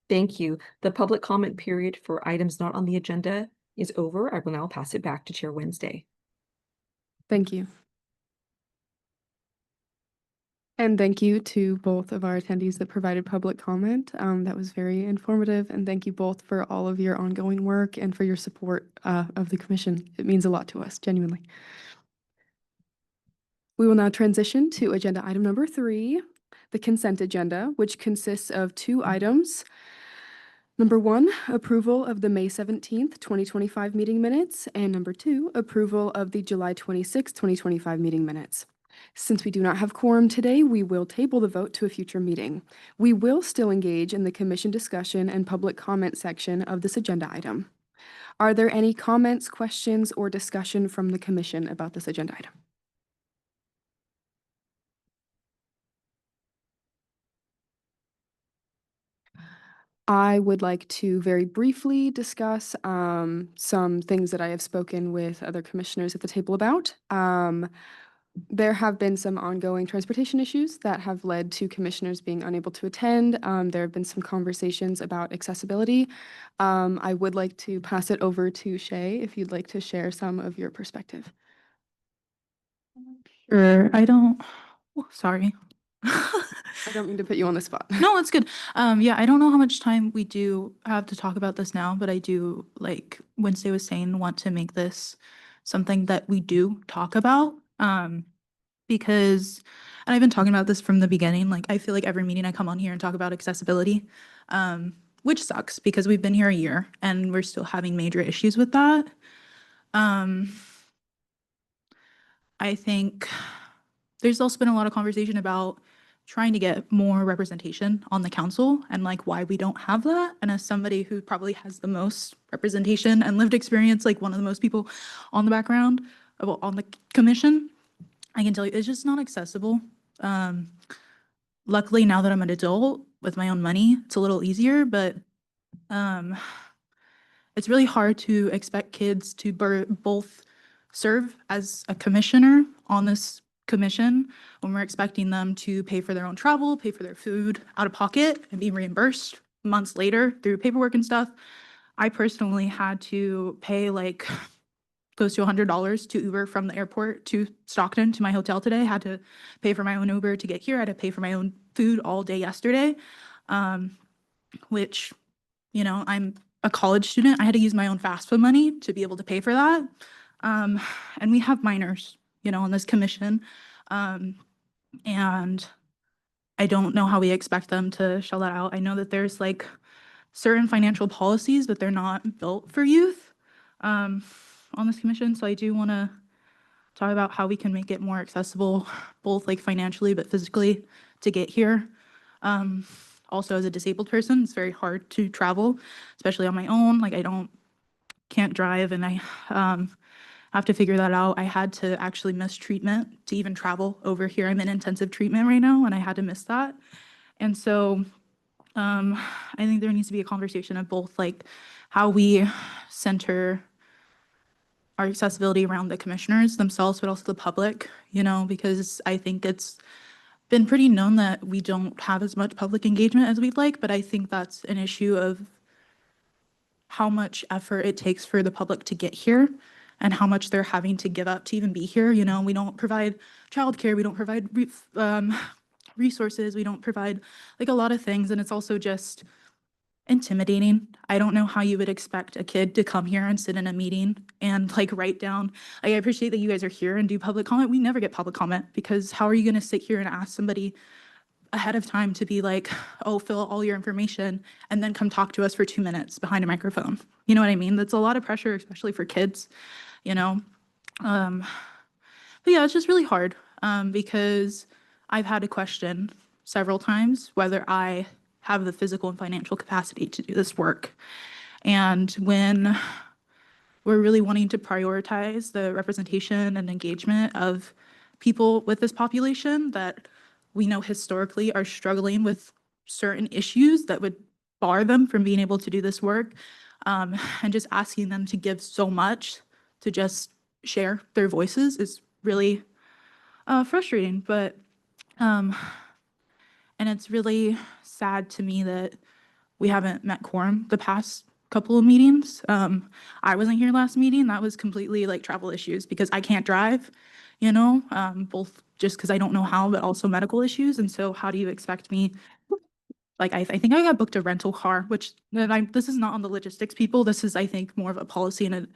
Thank you. The public comment period for items not on the agenda is over. I will now pass it back to Chair Wednesday. Thank you. And thank you to both of our attendees that provided public comment. That was very informative. And thank you both for all of your ongoing work and for your support of the commission. It means a lot to us, genuinely. We will now transition to agenda item number 3, the consent agenda, which consists of 2 items. Number 1, approval of the May 17th, 2025 meeting minutes, and number 2, approval of the July 26th, 2025 meeting minutes. Since we do not have quorum today, we will table the vote to a future meeting. We will still engage in the commission discussion and public comment section of this agenda item. Are there any comments, questions, or discussion from the commission about this agenda item? I would like to very briefly discuss some things that I have spoken with other commissioners at the table about. There have been some ongoing transportation issues that have led to commissioners being unable to attend. There have been some conversations about accessibility. I would like to pass it over to Shay if you'd like to share some of your perspective. Sure. I don't, sorry. I don't mean to put you on the spot. No, it's good. Yeah, I don't know how much time we do have to talk about this now, but I do, like Wednesday was saying, want to make this something that we do talk about. Because, and I've been talking about this from the beginning, like I feel like every meeting I come on here and talk about accessibility, which sucks because we've been here a year and we're still having major issues with that. I think there's also been a lot of conversation about trying to get more representation on the council and like why we don't have that. And as somebody who probably has the most representation and lived experience, like one of the most people on the background, on the commission, I can tell you it's just not accessible. Luckily, now that I'm an adult with my own money, it's a little easier, but it's really hard to expect kids to both serve as a commissioner on this commission when we're expecting them to pay for their own travel, pay for their food out of pocket, and be reimbursed months later through paperwork and stuff. I personally had to pay like close to $100 to Uber from the airport to Stockton to my hotel today. I had to pay for my own Uber to get here. I had to pay for my own food all day yesterday, which, you know, I'm a college student. I had to use my own FAFSA money to be able to pay for that. And we have minors, you know, on this commission. And I don't know how we expect them to shell that out. I know that there's like certain financial policies, but they're not built for youth on this commission. So I do want to talk about how we can make it more accessible, both like financially, but physically to get here. Also as a disabled person, it's very hard to travel, especially on my own. Like can't drive and I have to figure that out. I had to actually miss treatment to even travel over here. I'm in intensive treatment right now and I had to miss that. And so I think there needs to be a conversation of both like how we center our accessibility around the commissioners themselves, but also the public, you know, because I think it's been pretty known that we don't have as much public engagement as we'd like, but I think that's an issue of how much effort it takes for the public to get here and how much they're having to give up to even be here. You know, we don't provide childcare, we don't provide resources, we don't provide like a lot of things. And it's also just intimidating. I don't know how you would expect a kid to come here and sit in a meeting and like write down. I appreciate that you guys are here and do public comment. We never get public comment because how are you going to sit here and ask somebody ahead of time to be like, oh, fill out all your information and then come talk to us for 2 minutes behind a microphone? You know what I mean? That's a lot of pressure, especially for kids, you know? But yeah, it's just really hard because I've had to question several times whether I have the physical and financial capacity to do this work. And when we're really wanting to prioritize the representation and engagement of people with this population that we know historically are struggling with certain issues that would bar them from being able to do this work, and just asking them to give so much to just share their voices is really frustrating. But and it's really sad to me that we haven't met quorum the past couple of meetings. I wasn't here last meeting. That was completely like travel issues because I can't drive, you know, both just because I don't know how, but also medical issues. And so how do you expect me? Like, I think I got booked a rental car, which this is not on the logistics people. This is, I think, more of a policy and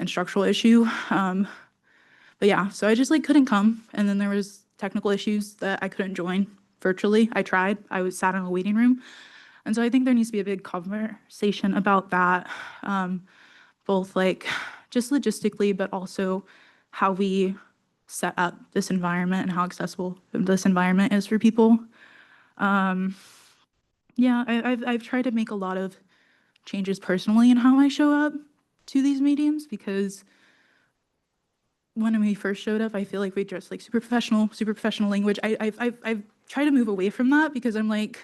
structural issue. But yeah, so I just like couldn't come. And then there was technical issues that I couldn't join virtually. I tried. I was sat in a waiting room. And so I think there needs to be a big conversation about that, both like just logistically, but also how we set up this environment and how accessible this environment is for people. Yeah, I've tried to make a lot of changes personally in how I show up to these meetings because when we first showed up, I feel like we dressed like super professional language. I've tried to move away from that because I'm like,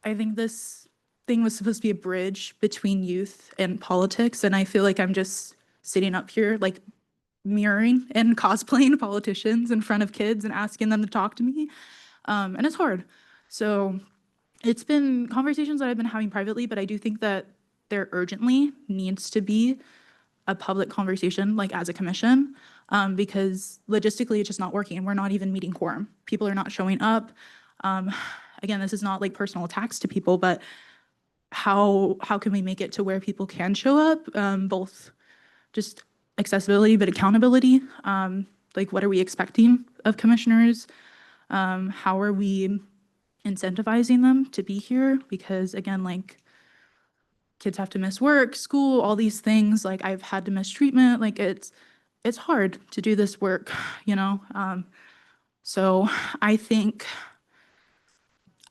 I think this thing was supposed to be a bridge between youth and politics, and I feel like I'm just sitting up here like mirroring and cosplaying politicians in front of kids and asking them to talk to me, and it's hard. So it's been conversations that I've been having privately, but I do think that there urgently needs to be a public conversation, like as a commission, because logistically it's just not working. We're not even meeting quorum. People are not showing up. Again, this is not like personal attacks to people, but how can we make it to where people can show up, both just accessibility, but accountability? Like, what are we expecting of commissioners? How are we incentivizing them to be here? Because again, like, kids have to miss work, school, all these things. Like, I've had to miss treatment. Like, it's hard to do this work, you know? So I think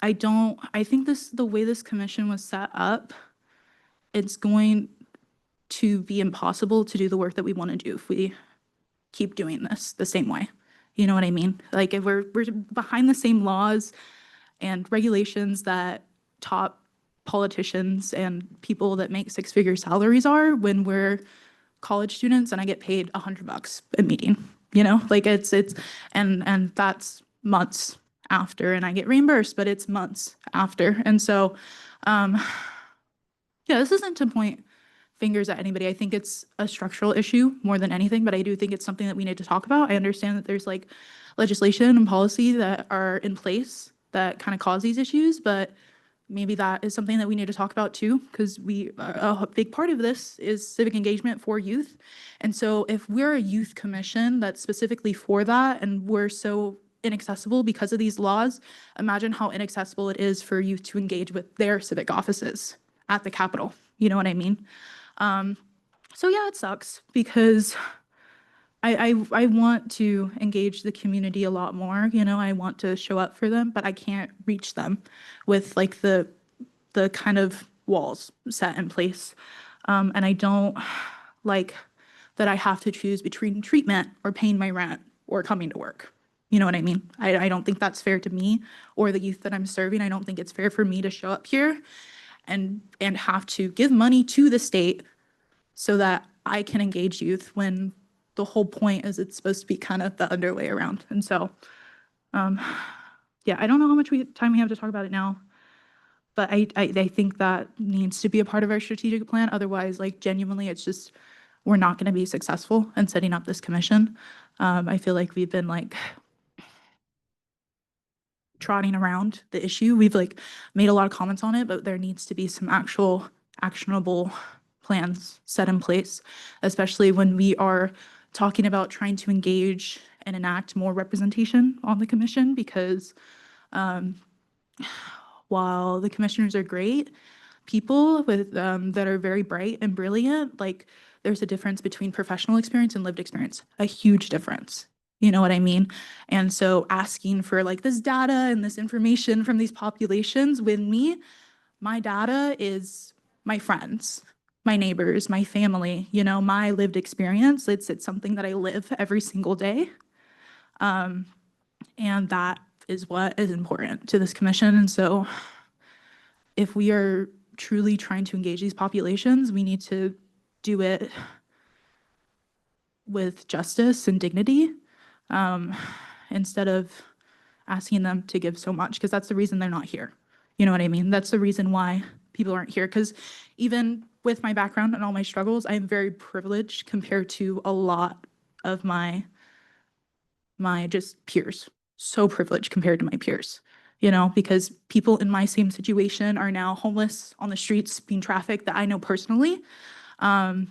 the way this commission was set up, it's going to be impossible to do the work that we want to do if we keep doing this the same way. You know what I mean? Like, if we're behind the same laws and regulations that top politicians and people that make six-figure salaries are when we're college students and I get paid $100 a meeting, you know, like it's and that's months after, and I get reimbursed, but it's months after. And so, yeah, this isn't to point fingers at anybody. I think it's a structural issue more than anything, but I do think it's something that we need to talk about. I understand that there's like legislation and policy that are in place that kind of cause these issues, but maybe that is something that we need to talk about too, because a big part of this is civic engagement for youth. And so if we're a youth commission that's specifically for that and we're so inaccessible because of these laws, imagine how inaccessible it is for youth to engage with their civic offices at the Capitol. You know what I mean? So yeah, it sucks because I want to engage the community a lot more. You know, I want to show up for them, but I can't reach them with like the kind of walls set in place. And I don't like that I have to choose between treatment or paying my rent or coming to work. You know what I mean? I don't think that's fair to me or the youth that I'm serving. I don't think it's fair for me to show up here and have to give money to the state so that I can engage youth when the whole point is it's supposed to be kind of the other way around. And so, yeah, I don't know how much time we have to talk about it now, but I think that needs to be a part of our strategic plan. Otherwise, like, genuinely, it's just, we're not going to be successful in setting up this commission. I feel like we've been like trotting around the issue. We've like made a lot of comments on it, but there needs to be some actual actionable plans set in place, especially when we are talking about trying to engage and enact more representation on the commission, because while the commissioners are great people with that are very bright and brilliant, like there's a difference between professional experience and lived experience, a huge difference. You know what I mean? And so asking for like this data and this information from these populations, my data is my friends, my neighbors, my family, you know, my lived experience. It's something that I live every single day. And that is what is important to this commission. And so if we are truly trying to engage these populations, we need to do it with justice and dignity, instead of asking them to give so much, because that's the reason they're not here. You know what I mean? That's the reason why people aren't here, because even with my background and all my struggles, I am very privileged compared to a lot of my just peers. So privileged compared to my peers, you know, because people in my same situation are now homeless on the streets, being trafficked, that I know personally. And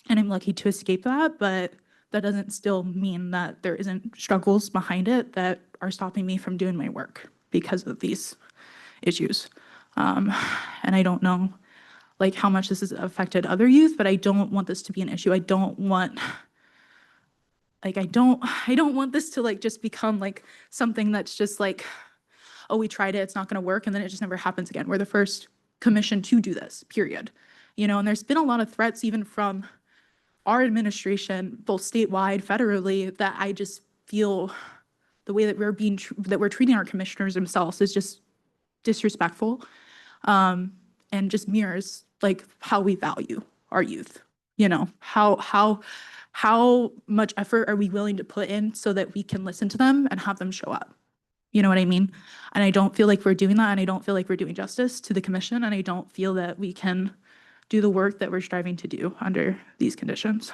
I'm lucky to escape that, but that doesn't still mean that there isn't struggles behind it that are stopping me from doing my work because of these issues. And I don't know like how much this has affected other youth, but I don't want this to be an issue. I don't want this to like just become like something that's just like, oh, we tried it, it's not gonna work, and then it just never happens again. We're the first commission to do this, period. You know, and there's been a lot of threats even from our administration, both statewide, federally, that I just feel the way that we're treating our commissioners themselves is just disrespectful, and just mirrors like how we value our youth. You know, how much effort are we willing to put in so that we can listen to them and have them show up? You know what I mean? And I don't feel like we're doing that, and I don't feel like we're doing justice to the commission, and I don't feel that we can do the work that we're striving to do under these conditions.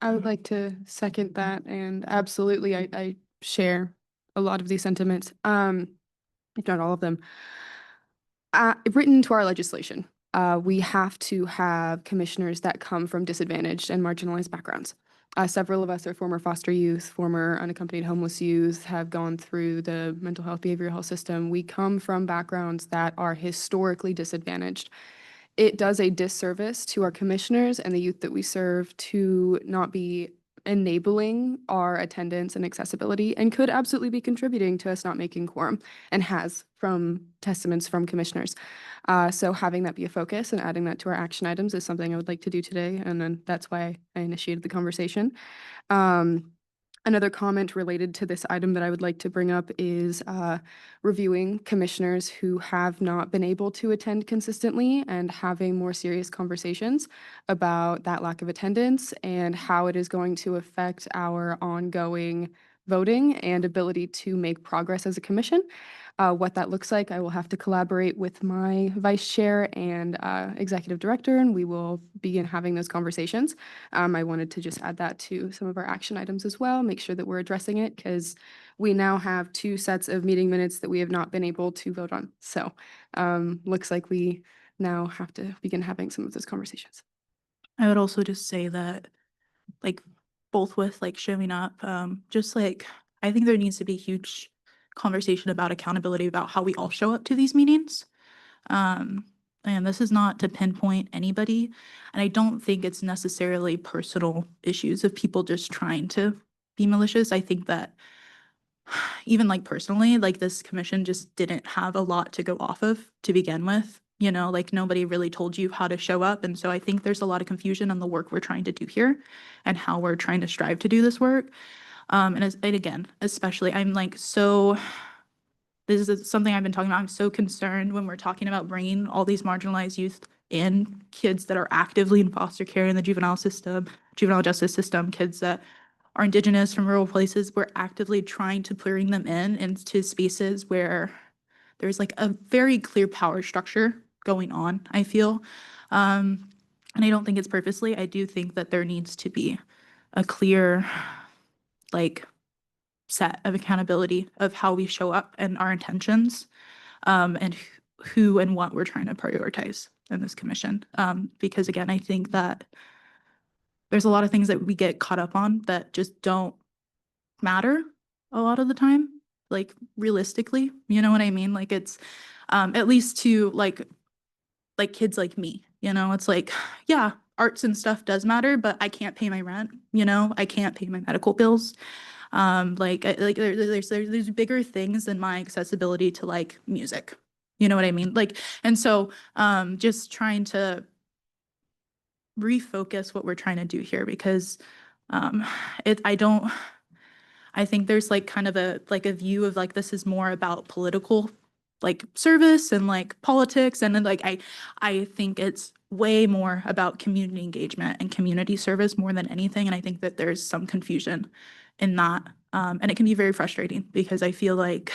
I would like to second that, and absolutely, I share a lot of these sentiments, if not all of them. Written into our legislation, we have to have commissioners that come from disadvantaged and marginalized backgrounds. Several of us are former foster youth, former unaccompanied homeless youth, have gone through the mental health, behavioral health system. We come from backgrounds that are historically disadvantaged. It does a disservice to our commissioners and the youth that we serve to not be enabling our attendance and accessibility, and could absolutely be contributing to us not making quorum, and has from testaments from commissioners. So having that be a focus and adding that to our action items is something I would like to do today, and then that's why I initiated the conversation. Another comment related to this item that I would like to bring up is reviewing commissioners who have not been able to attend consistently and having more serious conversations about that lack of attendance and how it is going to affect our ongoing voting and ability to make progress as a commission. What that looks like, I will have to collaborate with my vice chair and executive director, and we will begin having those conversations. I wanted to just add that to some of our action items as well, make sure that we're addressing it, because we now have 2 sets of meeting minutes that we have not been able to vote on. So looks like we now have to begin having some of those conversations. I would also just say that, like, both with like showing up, just like, I think there needs to be a huge conversation about accountability, about how we all show up to these meetings. And this is not to pinpoint anybody, and I don't think it's necessarily personal issues of people just trying to be malicious. I think that even like personally, like this commission just didn't have a lot to go off of to begin with. You know, like nobody really told you how to show up. And so I think there's a lot of confusion on the work we're trying to do here and how we're trying to strive to do this work. And again, especially, I'm like, so this is something I've been talking about. I'm so concerned when we're talking about bringing all these marginalized youth in, kids that are actively in foster care in the juvenile system, juvenile justice system, kids that are indigenous from rural places. We're actively trying to bring them into spaces where there's like a very clear power structure going on, I feel. And I don't think it's purposely. I do think that there needs to be a clear, like, set of accountability of how we show up and our intentions, and who and what we're trying to prioritize in this commission. Because again, I think that there's a lot of things that we get caught up on that just don't matter a lot of the time, like realistically, you know what I mean? Like it's, at least to like kids like me, you know, it's like, yeah, arts and stuff does matter, but I can't pay my rent, you know, I can't pay my medical bills. There's bigger things than my accessibility to like music, you know what I mean? Like, and so, just trying to refocus what we're trying to do here because, I think there's like kind of a view of like this is more about political like service and like politics, and then like I think it's way more about community engagement and community service more than anything, and I think that there's some confusion in that, and it can be very frustrating because I feel like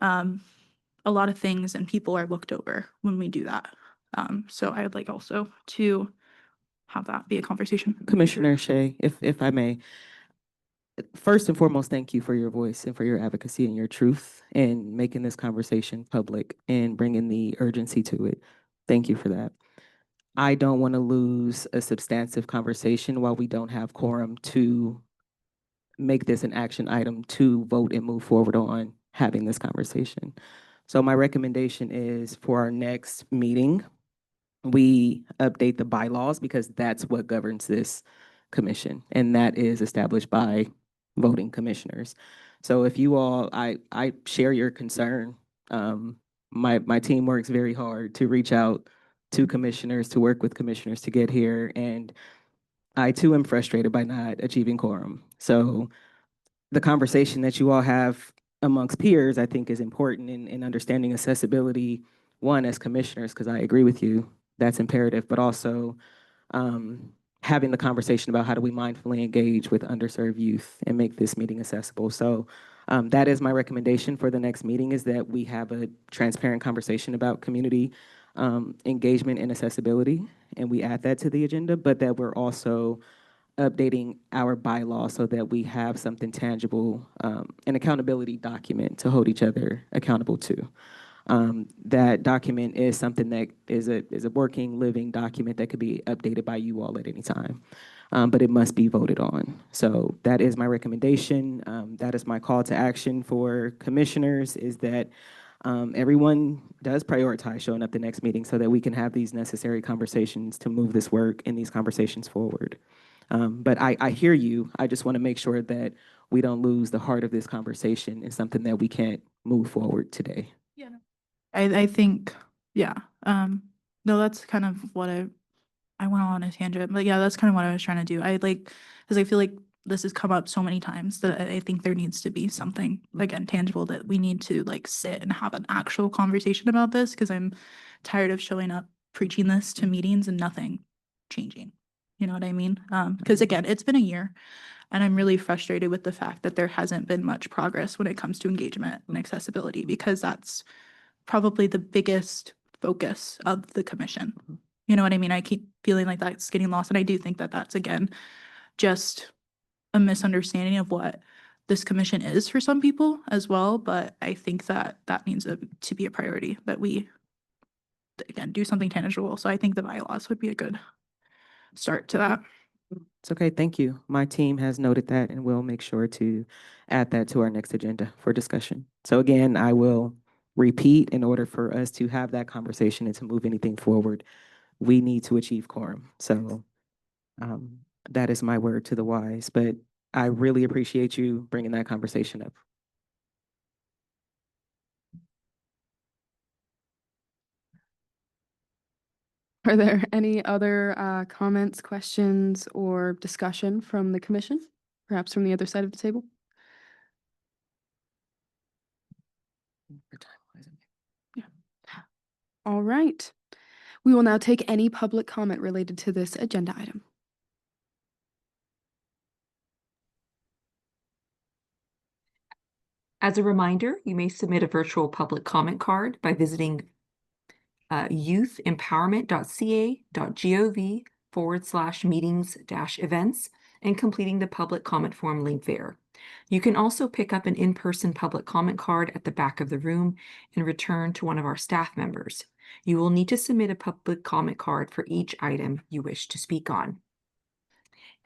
a lot of things and people are looked over when we do that. So I would like also to have that be a conversation. Commissioner Shea, if I may, first and foremost, thank you for your voice and for your advocacy and your truth and making this conversation public and bringing the urgency to it. Thank you for that. I don't want to lose a substantive conversation while we don't have quorum to make this an action item to vote and move forward on having this conversation. So my recommendation is for our next meeting, we update the bylaws because that's what governs this commission, and that is established by voting commissioners. So if you all, I share your concern. My team works very hard to reach out to commissioners, to work with commissioners to get here, and I too am frustrated by not achieving quorum. So the conversation that you all have amongst peers, I think, is important in understanding accessibility, one, as commissioners, because I agree with you, that's imperative, but also having the conversation about how do we mindfully engage with underserved youth and make this meeting accessible. So that is my recommendation for the next meeting, is that we have a transparent conversation about community engagement and accessibility, and we add that to the agenda, but that we're also updating our bylaw so that we have something tangible, an accountability document to hold each other accountable to. That document is something that is a working, living document that could be updated by you all at any time, but it must be voted on. So that is my recommendation. That is my call to action for commissioners, is that everyone does prioritize showing up the next meeting so that we can have these necessary conversations to move this work and these conversations forward. But I hear you. I just want to make sure that we don't lose the heart of this conversation in something that we can't move forward today. Yeah, no. I think, yeah. No, that's kind of what I went on a tangent, but yeah, that's kind of what I was trying to do. Because I feel like this has come up so many times that I think there needs to be something, again, tangible, that we need to like sit and have an actual conversation about this, because I'm tired of showing up preaching this to meetings and nothing changing. You know what I mean? Because again, it's been a year and I'm really frustrated with the fact that there hasn't been much progress when it comes to engagement and accessibility, because that's probably the biggest focus of the commission. You know what I mean? I keep feeling like that's getting lost. And I do think that that's, again, just a misunderstanding of what this commission is for some people as well. But I think that that needs to be a priority, that we, again, do something tangible. So I think the bylaws would be a good start to that. It's okay, thank you. My team has noted that and we'll make sure to add that to our next agenda for discussion. So again, I will repeat, in order for us to have that conversation and to move anything forward, we need to achieve quorum. So that is my word to the wise, but I really appreciate you bringing that conversation up. Are there any other comments, questions, or discussion from the commission? Perhaps from the other side of the table? Yeah. All right. We will now take any public comment related to this agenda item. As a reminder, you may submit a virtual public comment card by visiting youthempowerment.ca.gov/meetings-events and completing the public comment form link there. You can also pick up an in-person public comment card at the back of the room and return to one of our staff members. You will need to submit a public comment card for each item you wish to speak on.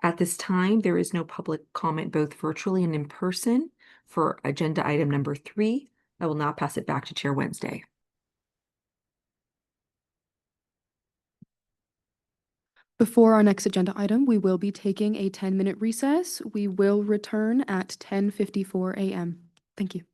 At this time, there is no public comment both virtually and in person for agenda item number 3. I will now pass it back to Chair Wednesday. Before our next agenda item, we will be taking a 10-minute recess. We will return at 10:54 a.m. Thank you.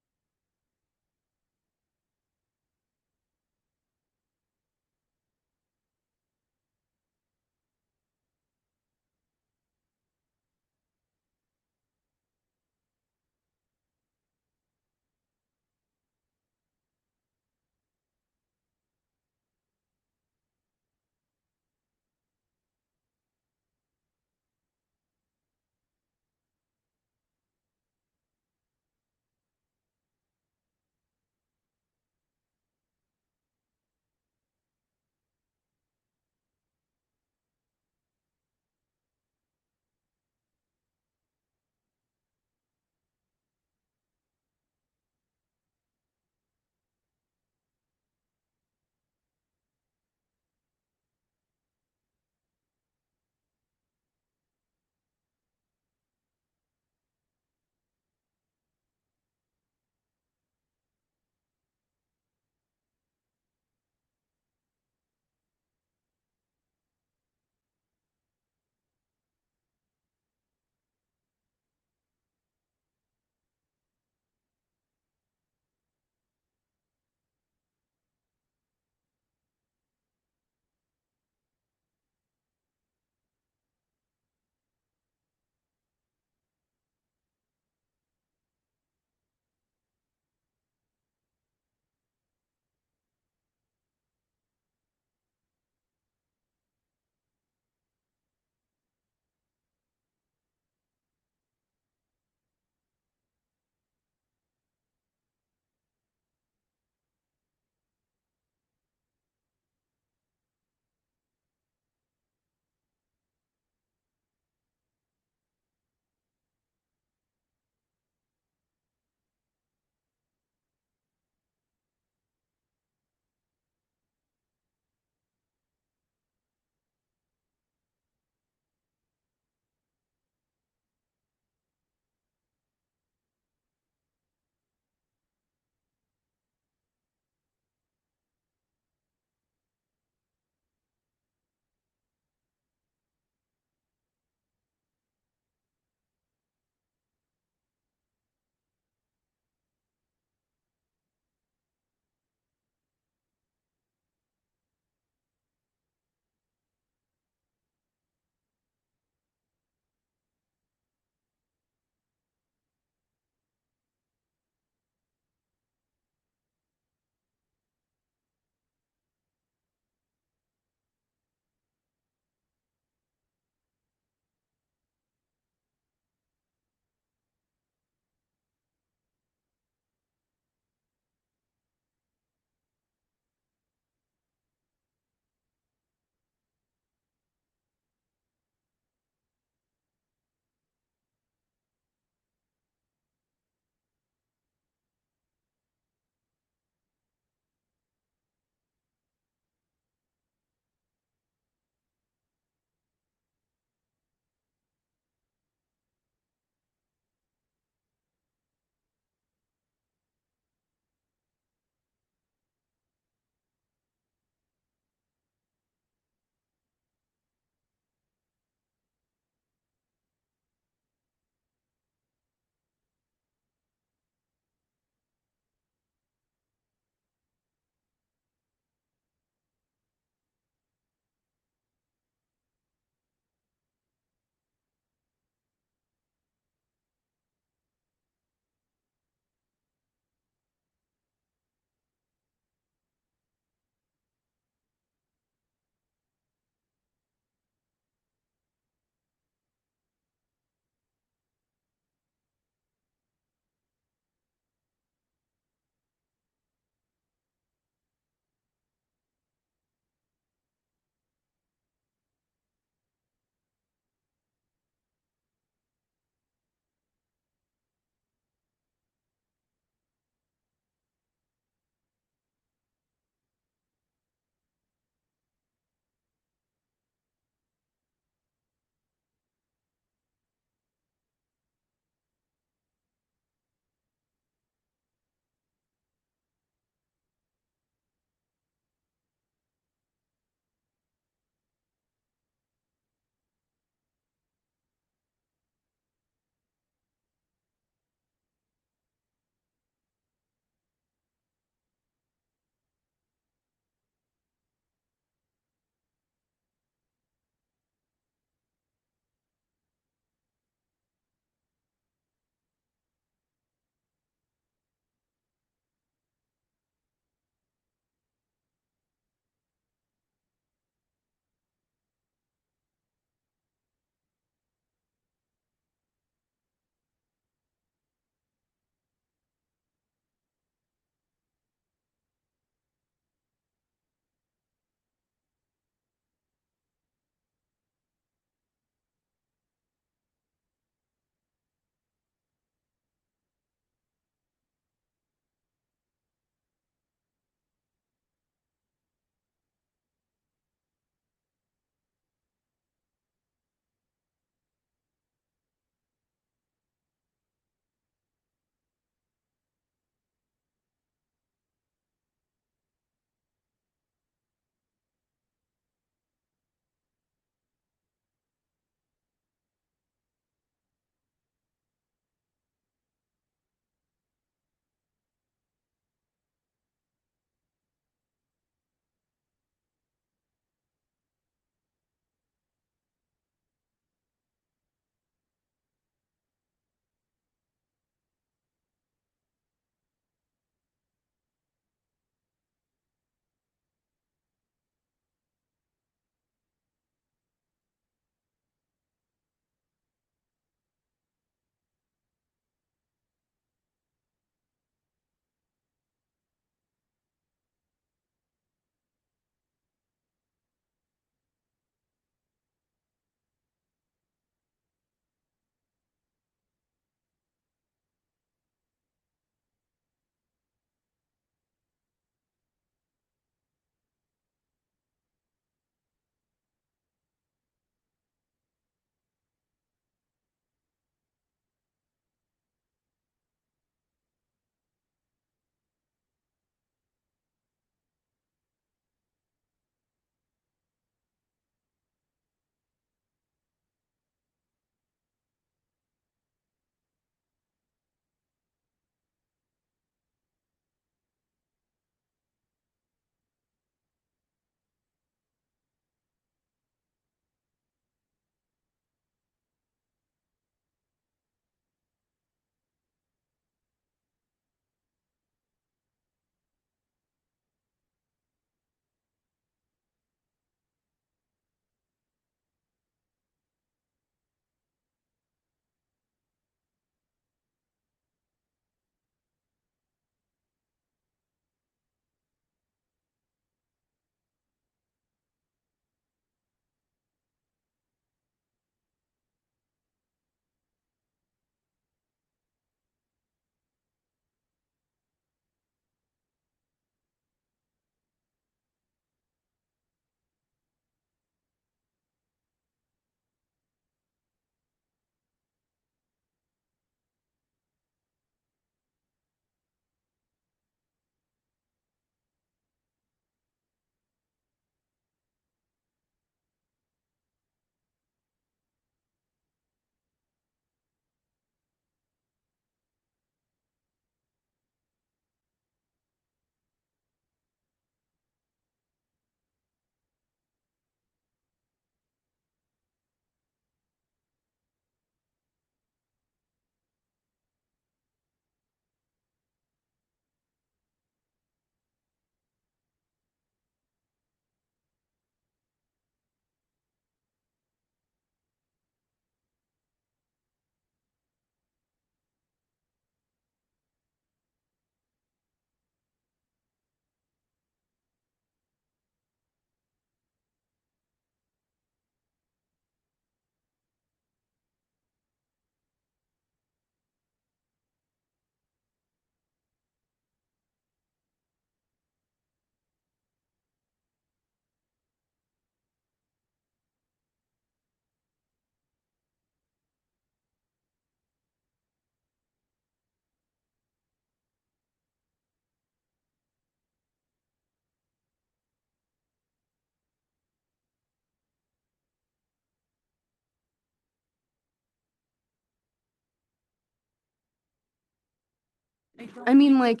I mean, like,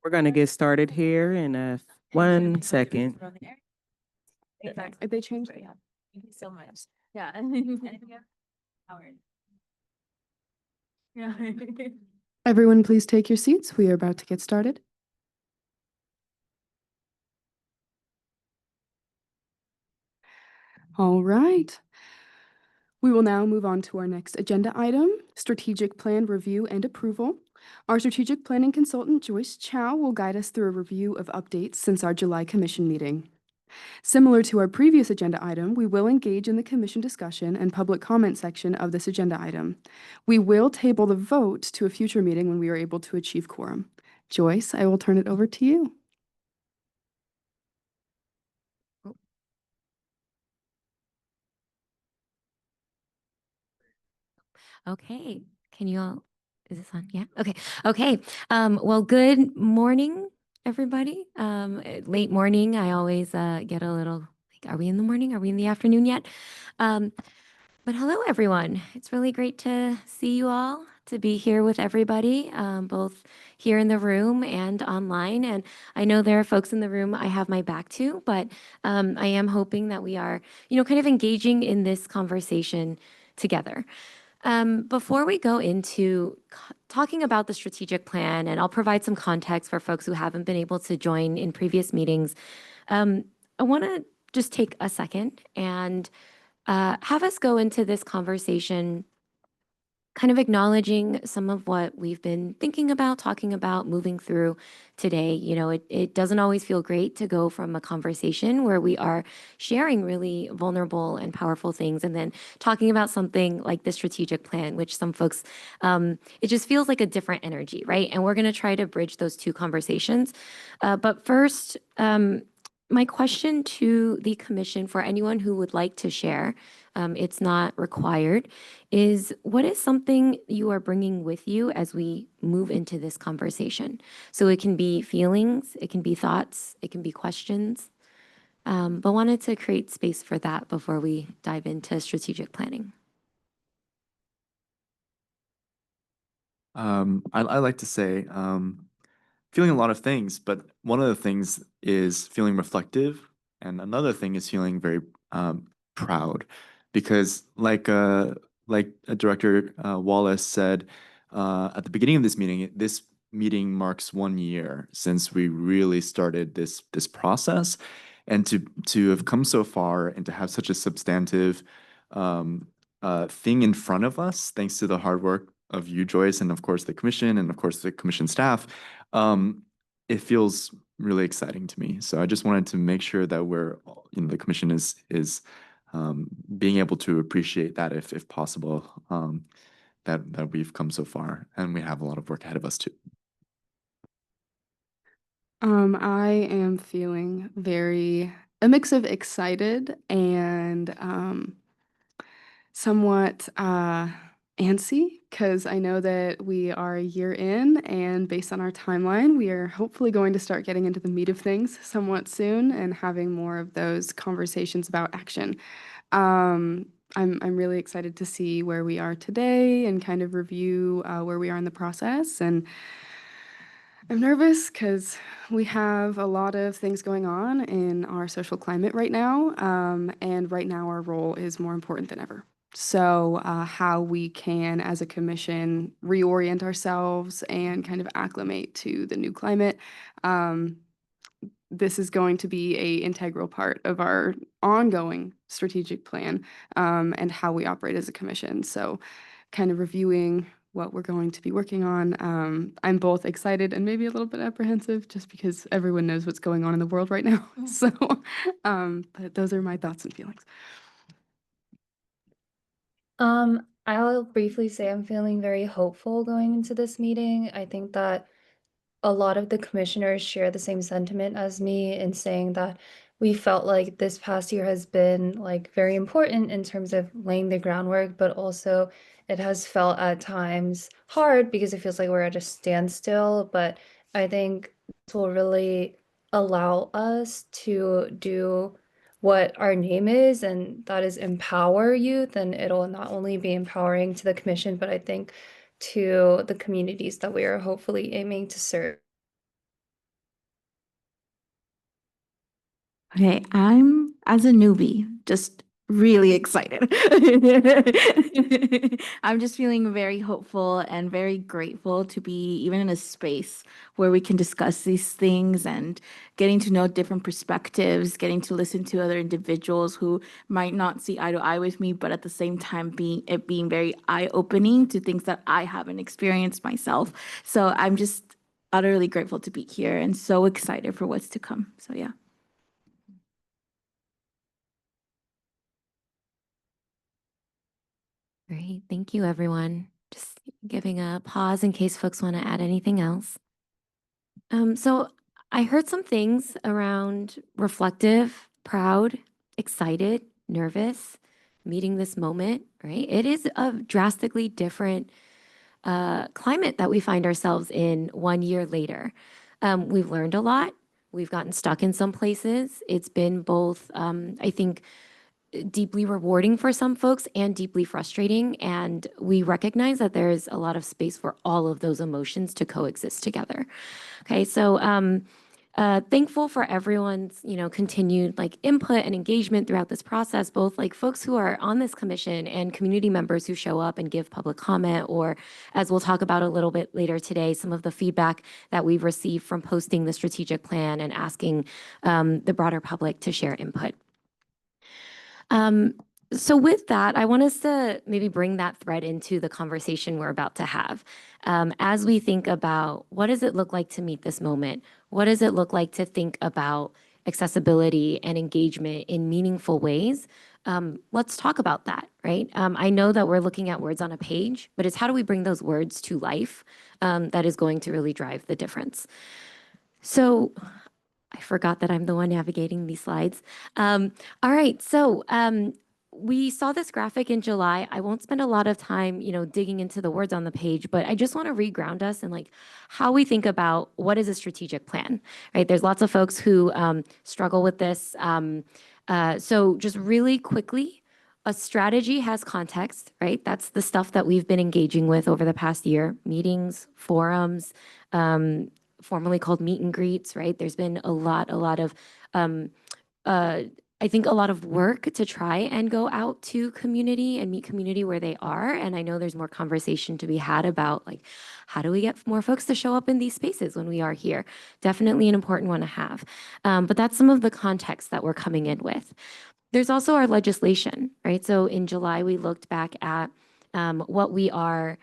We're going to get started here in 1 second. if they changed it. Thank you so much. Yeah. Howard. Yeah. Everyone, please take your seats. We are about to get started. All right. We will now move on to our next agenda item, strategic plan review and approval. Our strategic planning consultant, Joyce Chow, will guide us through a review of updates since our July commission meeting. Similar to our previous agenda item, we will engage in the commission discussion and public comment section of this agenda item. We will table the vote to a future meeting when we are able to achieve quorum. Joyce, I will turn it over to you. Okay, can you all, is this on? Yeah, okay. Okay, well, good morning, everybody. Late morning, I always get a little, like, are we in the morning? Are we in the afternoon yet? But hello, everyone. It's really great to see you all, to be here with everybody, both here in the room and online. And I know there are folks in the room I have my back to, but I am hoping that we are, kind of engaging in this conversation together. Before we go into talking about the strategic plan, and I'll provide some context for folks who haven't been able to join in previous meetings, I want to just take a second and have us go into this conversation kind of acknowledging some of what we've been thinking about, talking about, moving through today. You know, it doesn't always feel great to go from a conversation where we are sharing really vulnerable and powerful things and then talking about something like the strategic plan, which some folks, it just feels like a different energy, right? And we're going to try to bridge those two conversations. But first, my question to the commission for anyone who would like to share, it's not required, is what is something you are bringing with you as we move into this conversation? So it can be feelings, it can be thoughts, it can be questions, but wanted to create space for that before we dive into strategic planning. I like to say, feeling a lot of things, but one of the things is feeling reflective, and another thing is feeling very proud, because like Director Wallace said at the beginning of this meeting marks 1 year since we really started this process, and to have come so far and to have such a substantive thing in front of us, thanks to the hard work of you, Joyce, and of course the commission, and of course the commission staff. It feels really exciting to me. So I just wanted to make sure that the commission is being able to appreciate that if possible, that we've come so far, and we have a lot of work ahead of us too. I am feeling a mix of excited and somewhat antsy, because I know that we are a year in, and based on our timeline, we are hopefully going to start getting into the meat of things somewhat soon and having more of those conversations about action. I'm really excited to see where we are today and kind of review where we are in the process. And I'm nervous because we have a lot of things going on in our social climate right now. And right now our role is more important than ever. So how we can, as a commission, reorient ourselves and kind of acclimate to the new climate. This is going to be an integral part of our ongoing strategic plan and how we operate as a commission. So kind of reviewing what we're going to be working on. I'm both excited and maybe a little bit apprehensive just because everyone knows what's going on in the world right now. So, but those are my thoughts and feelings. I'll briefly say I'm feeling very hopeful going into this meeting. I think that a lot of the commissioners share the same sentiment as me in saying that we felt like this past year has been like very important in terms of laying the groundwork, but also it has felt at times hard because it feels like we're at a standstill. But I think this will really allow us to do what our name is, and that is empower youth. And it'll not only be empowering to the commission, but I think to the communities that we are hopefully aiming to serve. Okay, I'm, as a newbie, just really excited. I'm just feeling very hopeful and very grateful to be even in a space where we can discuss these things and getting to know different perspectives, getting to listen to other individuals who might not see eye to eye with me, but at the same time being very eye-opening to things that I haven't experienced myself. So I'm just utterly grateful to be here and so excited for what's to come. So yeah. Great. Thank you, everyone. Just giving a pause in case folks want to add anything else. So I heard some things around reflective, proud, excited, nervous, meeting this moment, right? It is a drastically different climate that we find ourselves in 1 year later. We've learned a lot. We've gotten stuck in some places. It's been both, I think, deeply rewarding for some folks and deeply frustrating. And we recognize that there's a lot of space for all of those emotions to coexist together. Okay, so thankful for everyone's, continued like input and engagement throughout this process, both like folks who are on this commission and community members who show up and give public comment, or as we'll talk about a little bit later today, some of the feedback that we've received from posting the strategic plan and asking the broader public to share input. So with that, I want us to maybe bring that thread into the conversation we're about to have. As we think about what does it look like to meet this moment? What does it look like to think about accessibility and engagement in meaningful ways? Let's talk about that, right? I know that we're looking at words on a page, but it's how do we bring those words to life that is going to really drive the difference. So I forgot that I'm the one navigating these slides. All right, so we saw this graphic in July. I won't spend a lot of time, digging into the words on the page, but I just want to reground us in like how we think about what is a strategic plan, right? There's lots of folks who struggle with this. So just really quickly, a strategy has context, right? That's the stuff that we've been engaging with over the past year, meetings, forums, formerly called meet and greets, right? There's been a lot of, I think a lot of work to try and go out to community and meet community where they are. And I know there's more conversation to be had about like, how do we get more folks to show up in these spaces when we are here? Definitely an important one to have. But that's some of the context that we're coming in with. There's also our legislation, right? So in July, we looked back at what we are,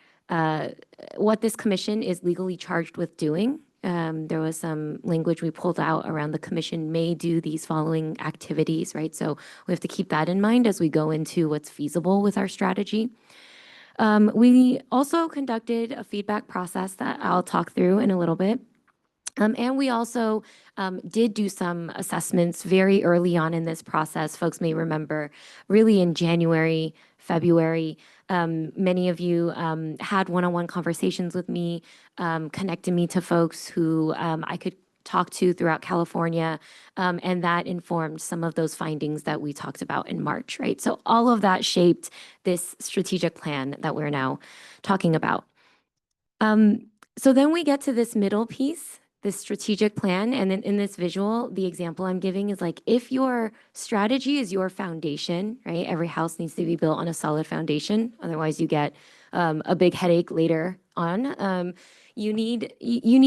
what this commission is legally charged with doing. There was some language we pulled out around the commission may do these following activities, right? So we have to keep that in mind as we go into what's feasible with our strategy. We also conducted a feedback process that I'll talk through in a little bit. And we also did do some assessments very early on in this process. Folks may remember really in January, February, many of you had one-on-one conversations with me, connected me to folks who I could talk to throughout California, and that informed some of those findings that we talked about in March, right? So all of that shaped this strategic plan that we're now talking about. So then we get to this middle piece, this strategic plan. And then in this visual, the example I'm giving is like, if your strategy is your foundation, right? Every house needs to be built on a solid foundation. Otherwise you get a big headache later on. You need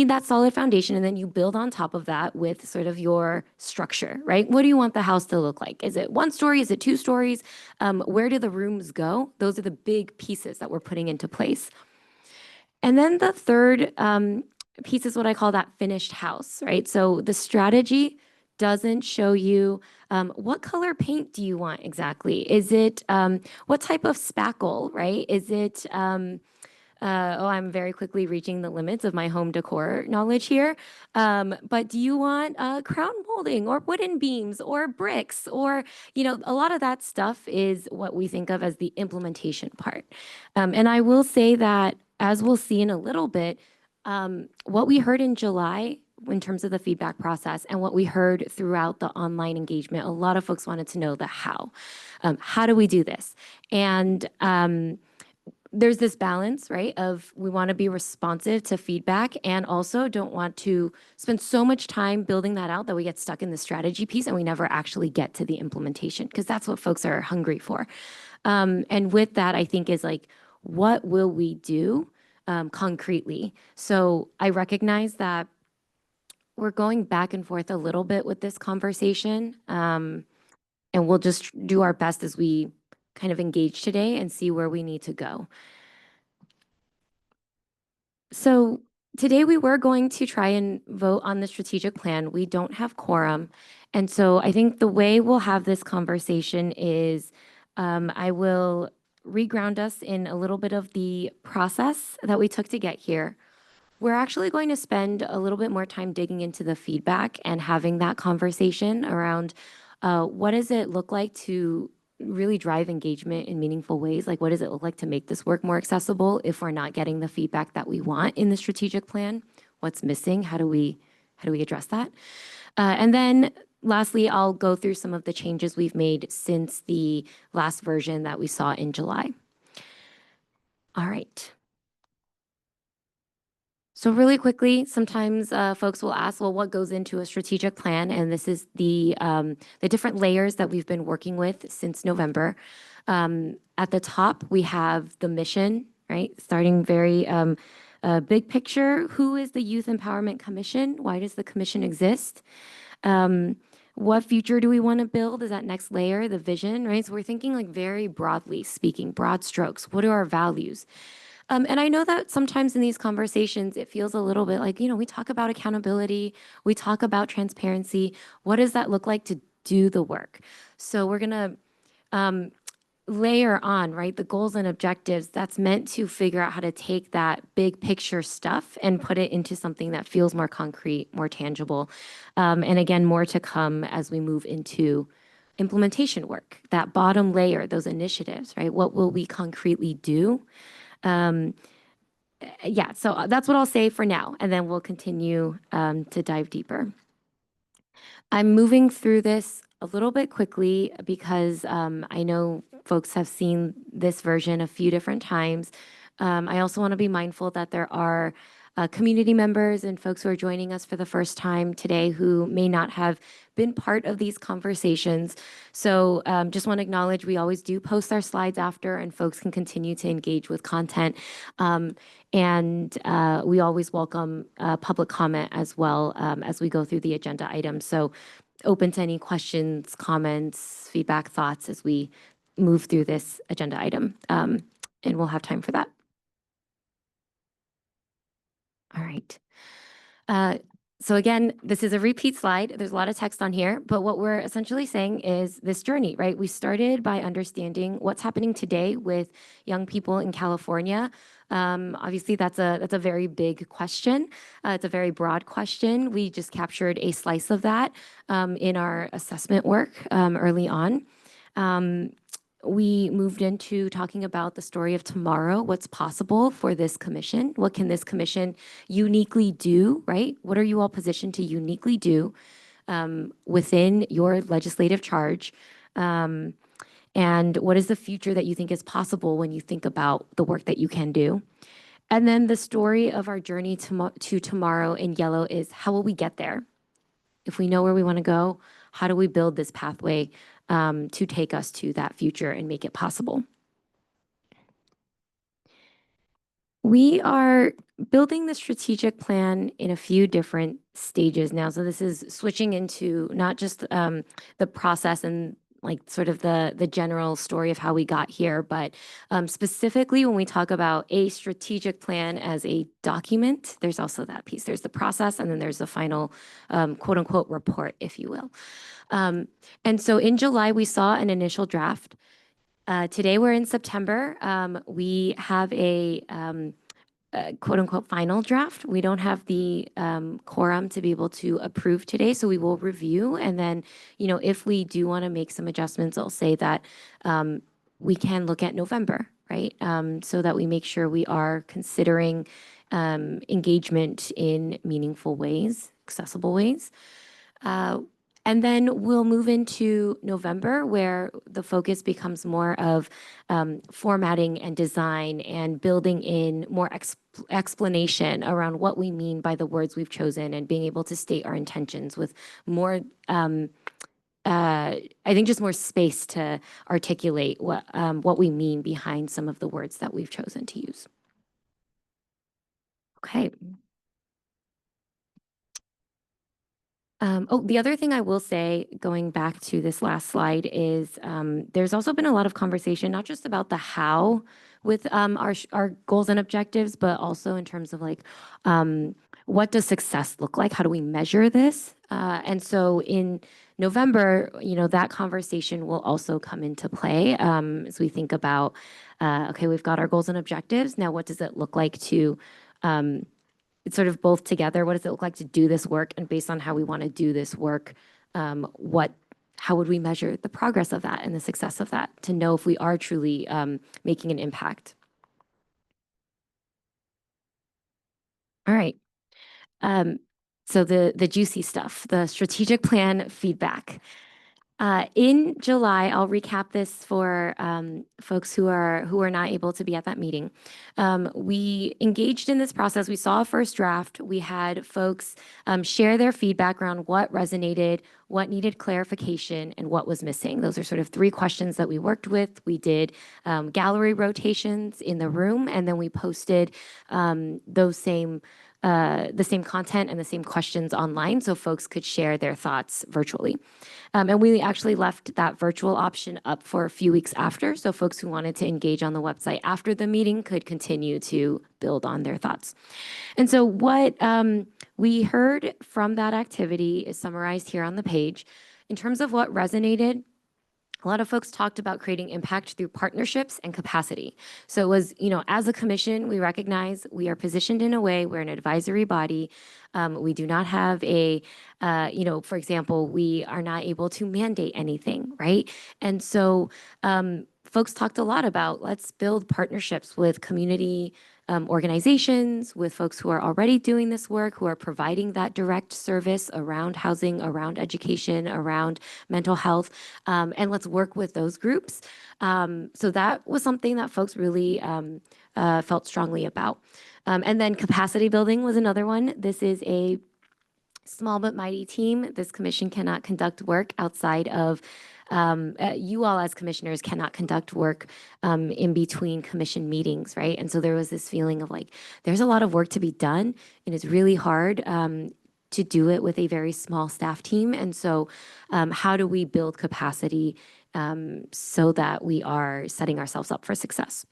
that solid foundation, and then you build on top of that with sort of your structure, right? What do you want the house to look like? Is it 1 story? Is it 2 stories? Where do the rooms go? Those are the big pieces that we're putting into place. And then the third piece is what I call that finished house, right? So the strategy doesn't show you what color paint do you want exactly? Is it what type of spackle, right? Is it I'm very quickly reaching the limits of my home decor knowledge here. But do you want crown molding or wooden beams or bricks or, a lot of that stuff is what we think of as the implementation part. And I will say that, as we'll see in a little bit, what we heard in July in terms of the feedback process and what we heard throughout the online engagement, a lot of folks wanted to know the how. How do we do this? And there's this balance, right, of we want to be responsive to feedback and also don't want to spend so much time building that out that we get stuck in the strategy piece and we never actually get to the implementation, because that's what folks are hungry for. And with that, I think is like, what will we do concretely? So I recognize that we're going back and forth a little bit with this conversation, and we'll just do our best as we kind of engage today and see where we need to go. So today we were going to try and vote on the strategic plan. We don't have quorum. And so I think the way we'll have this conversation is I will reground us in a little bit of the process that we took to get here. We're actually going to spend a little bit more time digging into the feedback and having that conversation around what does it look like to really drive engagement in meaningful ways? Like, what does it look like to make this work more accessible if we're not getting the feedback that we want in the strategic plan? What's missing? How do we address that? And then lastly, I'll go through some of the changes we've made since the last version that we saw in July. All right. So really quickly, sometimes folks will ask, well, what goes into a strategic plan? And this is the different layers that we've been working with since November. At the top, we have the mission, right? Starting very big picture. Who is the Youth Empowerment Commission? Why does the commission exist? What future do we want to build? Is that next layer, the vision, right? So we're thinking like very broadly speaking, broad strokes. What are our values? And I know that sometimes in these conversations, it feels a little bit like, we talk about accountability, we talk about transparency. What does that look like to do the work? So we're going to layer on, right, the goals and objectives. That's meant to figure out how to take that big picture stuff and put it into something that feels more concrete, more tangible. And again, more to come as we move into implementation work, that bottom layer, those initiatives, right? What will we concretely do? Yeah, so that's what I'll say for now, and then we'll continue to dive deeper. I'm moving through this a little bit quickly because I know folks have seen this version a few different times. I also want to be mindful that there are community members and folks who are joining us for the first time today who may not have been part of these conversations. So just want to acknowledge we always do post our slides after, and folks can continue to engage with content. And we always welcome public comment as well as we go through the agenda items. So open to any questions, comments, feedback, thoughts as we move through this agenda item. And we'll have time for that. All right. So again, this is a repeat slide. There's a lot of text on here, but what we're essentially saying is this journey, right? We started by understanding what's happening today with young people in California. Obviously, that's a very big question. It's a very broad question. We just captured a slice of that in our assessment work early on. We moved into talking about the story of tomorrow, what's possible for this commission. What can this commission uniquely do, right? What are you all positioned to uniquely do within your legislative charge? And what is the future that you think is possible when you think about the work that you can do? And then the story of our journey to tomorrow in yellow is how will we get there? If we know where we want to go, how do we build this pathway to take us to that future and make it possible? We are building the strategic plan in a few different stages now. So this is switching into not just the process and like sort of the general story of how we got here, but specifically when we talk about a strategic plan as a document, there's also that piece. There's the process, and then there's the final quote unquote report, if you will. And so in July, we saw an initial draft. Today we're in September. We have a quote unquote final draft. We don't have the quorum to be able to approve today, so we will review. And then, if we do want to make some adjustments, I'll say that we can look at November, right? So that we make sure we are considering engagement in meaningful ways, accessible ways. And then we'll move into November, where the focus becomes more of formatting and design and building in more explanation around what we mean by the words we've chosen and being able to state our intentions with more, I think, just more space to articulate what we mean behind some of the words that we've chosen to use. Okay. The other thing I will say, going back to this last slide, is there's also been a lot of conversation, not just about the how with our goals and objectives, but also in terms of like, what does success look like? How do we measure this? And so in November, that conversation will also come into play as we think about, okay, we've got our goals and objectives. Now, what does it look like to it's sort of both together. What does it look like to do this work? And based on how we want to do this work, how would we measure the progress of that and the success of that to know if we are truly making an impact? All right. So the juicy stuff, the strategic plan feedback. In July, I'll recap this for folks who are not able to be at that meeting. We engaged in this process. We saw a first draft. We had folks share their feedback around what resonated, what needed clarification, and what was missing. Those are sort of 3 questions that we worked with. We did gallery rotations in the room, and then we posted those same the same content and the same questions online so folks could share their thoughts virtually. And we actually left that virtual option up for a few weeks after, so folks who wanted to engage on the website after the meeting could continue to build on their thoughts. And so what we heard from that activity is summarized here on the page. In terms of what resonated, a lot of folks talked about creating impact through partnerships and capacity. So it was, as a commission, we recognize we are positioned in a way, we're an advisory body. We do not have for example, we are not able to mandate anything, right? And so folks talked a lot about let's build partnerships with community organizations, with folks who are already doing this work, who are providing that direct service around housing, around education, around mental health, and let's work with those groups. So that was something that folks really felt strongly about. And then capacity building was another one. This is a small but mighty team. This commission cannot conduct work outside of you all as commissioners cannot conduct work in between commission meetings, right? And so there was this feeling of like, there's a lot of work to be done, and it's really hard to do it with a very small staff team. And so how do we build capacity so that we are setting ourselves up for success?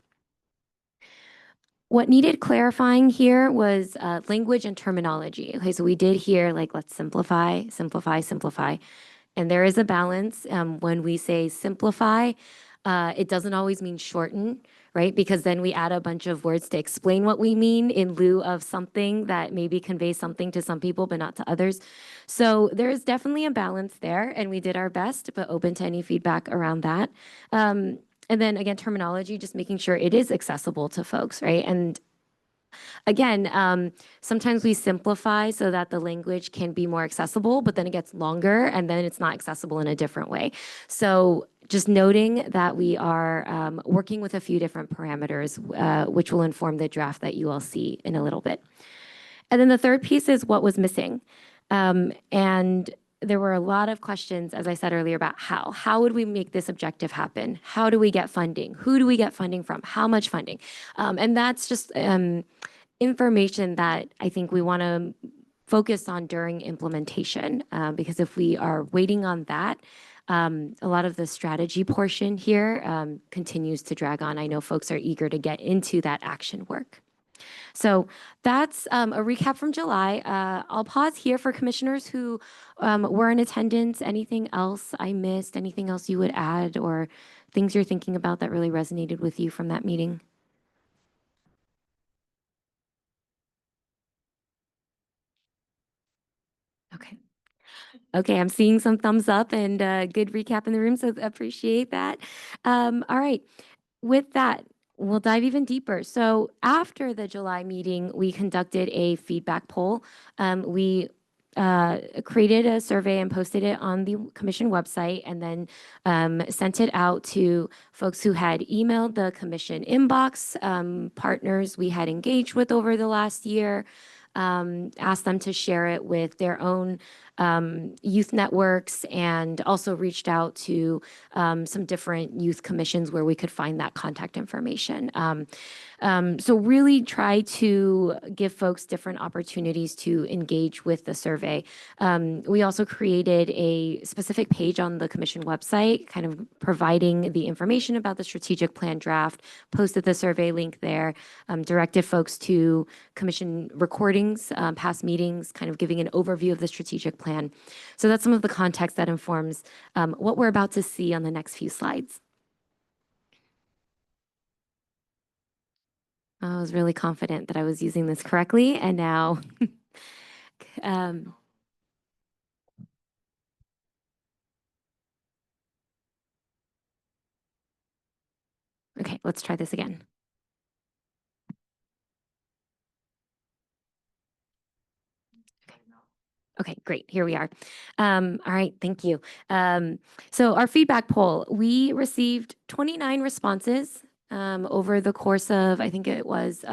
What needed clarifying here was language and terminology. Okay, so we did hear like, let's simplify, simplify, simplify. And there is a balance. When we say simplify, it doesn't always mean shorten, right? Because then we add a bunch of words to explain what we mean in lieu of something that maybe conveys something to some people, but not to others. So there is definitely a balance there, and we did our best, but open to any feedback around that. And then again, terminology, just making sure it is accessible to folks, right? And again, sometimes we simplify so that the language can be more accessible, but then it gets longer and then it's not accessible in a different way. So just noting that we are working with a few different parameters, which will inform the draft that you all see in a little bit. And then the third piece is what was missing. And there were a lot of questions, as I said earlier, about how. How would we make this objective happen? How do we get funding? Who do we get funding from? How much funding? And that's just information that I think we want to focus on during implementation, because if we are waiting on that, a lot of the strategy portion here continues to drag on. I know folks are eager to get into that action work. So that's a recap from July. I'll pause here for commissioners who were in attendance. Anything else I missed? Anything else you would add, or things you're thinking about that really resonated with you from that meeting? Okay. Okay, I'm seeing some thumbs up and good recap in the room, so appreciate that. All right, with that, we'll dive even deeper. So after the July meeting, we conducted a feedback poll. We created a survey and posted it on the commission website, and then sent it out to folks who had emailed the commission inbox, partners we had engaged with over the last year, asked them to share it with their own youth networks, and also reached out to some different youth commissions where we could find that contact information. So really try to give folks different opportunities to engage with the survey. We also created a specific page on the commission website, kind of providing the information about the strategic plan draft, posted the survey link there, directed folks to commission recordings, past meetings, kind of giving an overview of the strategic plan. So that's some of the context that informs what we're about to see on the next few slides. I was really confident that I was using this correctly, and now okay, let's try this again. Okay, great. Here we are. All right, thank you. So our feedback poll, we received 29 responses over the course of, I think it was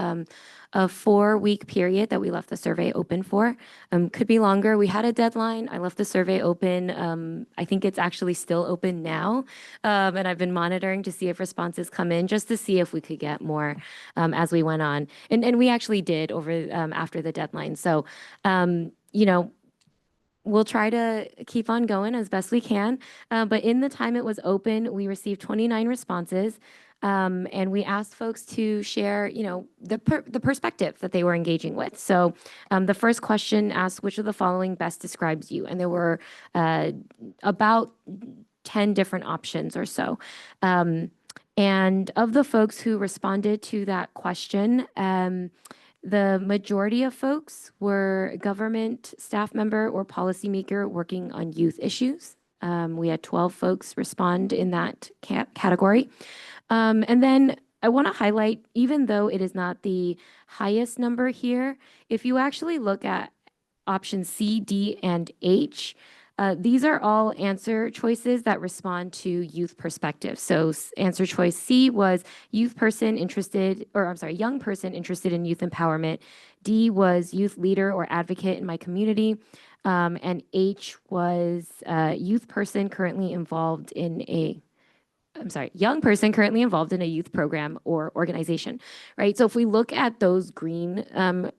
a 4-week period that we left the survey open for. Could be longer. We had a deadline. I left the survey open. I think it's actually still open now. And I've been monitoring to see if responses come in, just to see if we could get more as we went on. And we actually did over after the deadline. So, you know, we'll try to keep on going as best we can. But in the time it was open, we received 29 responses. And we asked folks to share, you know, the perspective that they were engaging with. So the first question asked, which of the following best describes you? And there were about 10 different options or so. And of the folks who responded to that question, the majority of folks were government staff member or policymaker working on youth issues. We had 12 folks respond in that category. And then I want to highlight, even though it is not the highest number here, if you actually look at options C, D, and H, these are all answer choices that respond to youth perspective. So answer choice C was young person interested in youth empowerment. D was youth leader or advocate in my community. And H was young person currently involved in a youth program or organization, right? So if we look at those green, the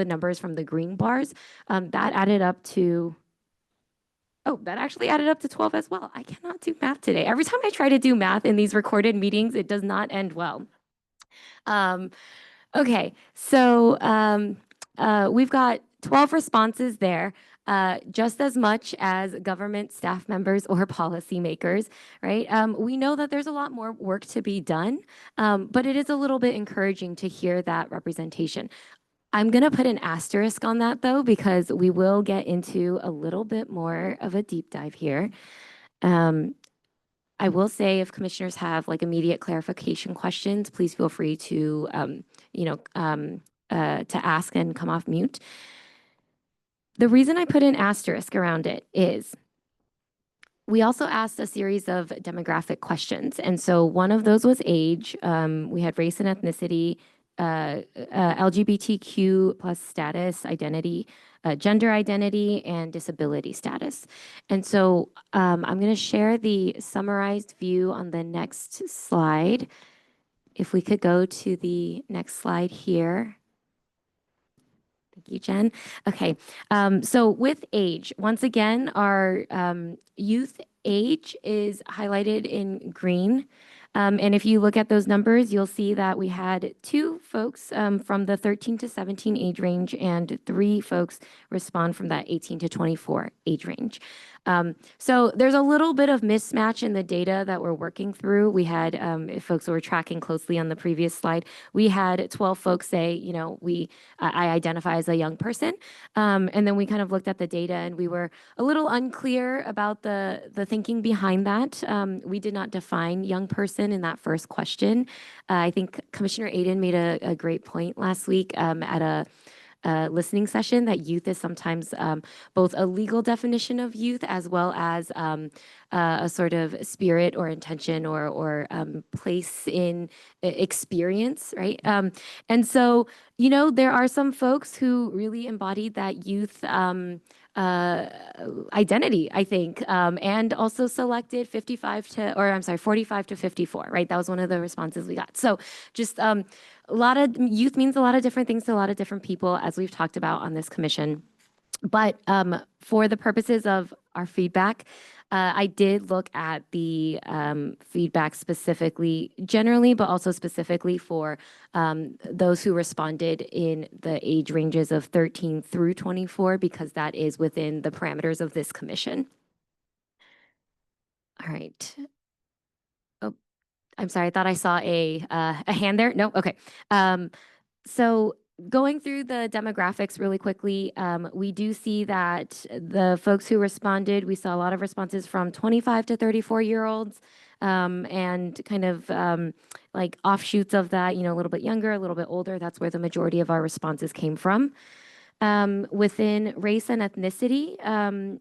numbers from the green bars, that actually added up to 12 as well. I cannot do math today. Every time I try to do math in these recorded meetings, it does not end well. Okay, so we've got 12 responses there, just as much as government staff members or policymakers, right? We know that there's a lot more work to be done, but it is a little bit encouraging to hear that representation. I'm going to put an asterisk on that, though, because we will get into a little bit more of a deep dive here. I will say if commissioners have like immediate clarification questions, please feel free to, to ask and come off mute. The reason I put an asterisk around it is we also asked a series of demographic questions. And so one of those was age. We had race and ethnicity, LGBTQ plus status, identity, gender identity, and disability status. And so I'm going to share the summarized view on the next slide. If we could go to the next slide here. Thank you, Jen. Okay, so with age, once again, our youth age is highlighted in green. And if you look at those numbers, you'll see that we had 2 folks from the 13 to 17 age range and 3 folks respond from that 18 to 24 age range. So there's a little bit of mismatch in the data that we're working through. We had, if folks were tracking closely on the previous slide, we had 12 folks say, you know, I identify as a young person. And then we kind of looked at the data and we were a little unclear about the thinking behind that. We did not define young person in that first question. I think Commissioner Aden made a great point last week at a listening session that youth is sometimes both a legal definition of youth as well as a sort of spirit or intention or place in experience, right? And so, you know, there are some folks who really embodied that youth identity, I think, and also selected 45 to 54, right? That was one of the responses we got. So just a lot of youth means a lot of different things to a lot of different people, as we've talked about on this commission. But for the purposes of our feedback, I did look at the feedback specifically, generally, but also specifically for those who responded in the age ranges of 13 through 24, because that is within the parameters of this commission. All right. Oh, I'm sorry. I thought I saw a hand there. No. Okay. So going through the demographics really quickly, we do see that the folks who responded, we saw a lot of responses from 25 to 34-year-olds, and kind of like offshoots of that, you know, a little bit younger, a little bit older. That's where the majority of our responses came from. Within race and ethnicity,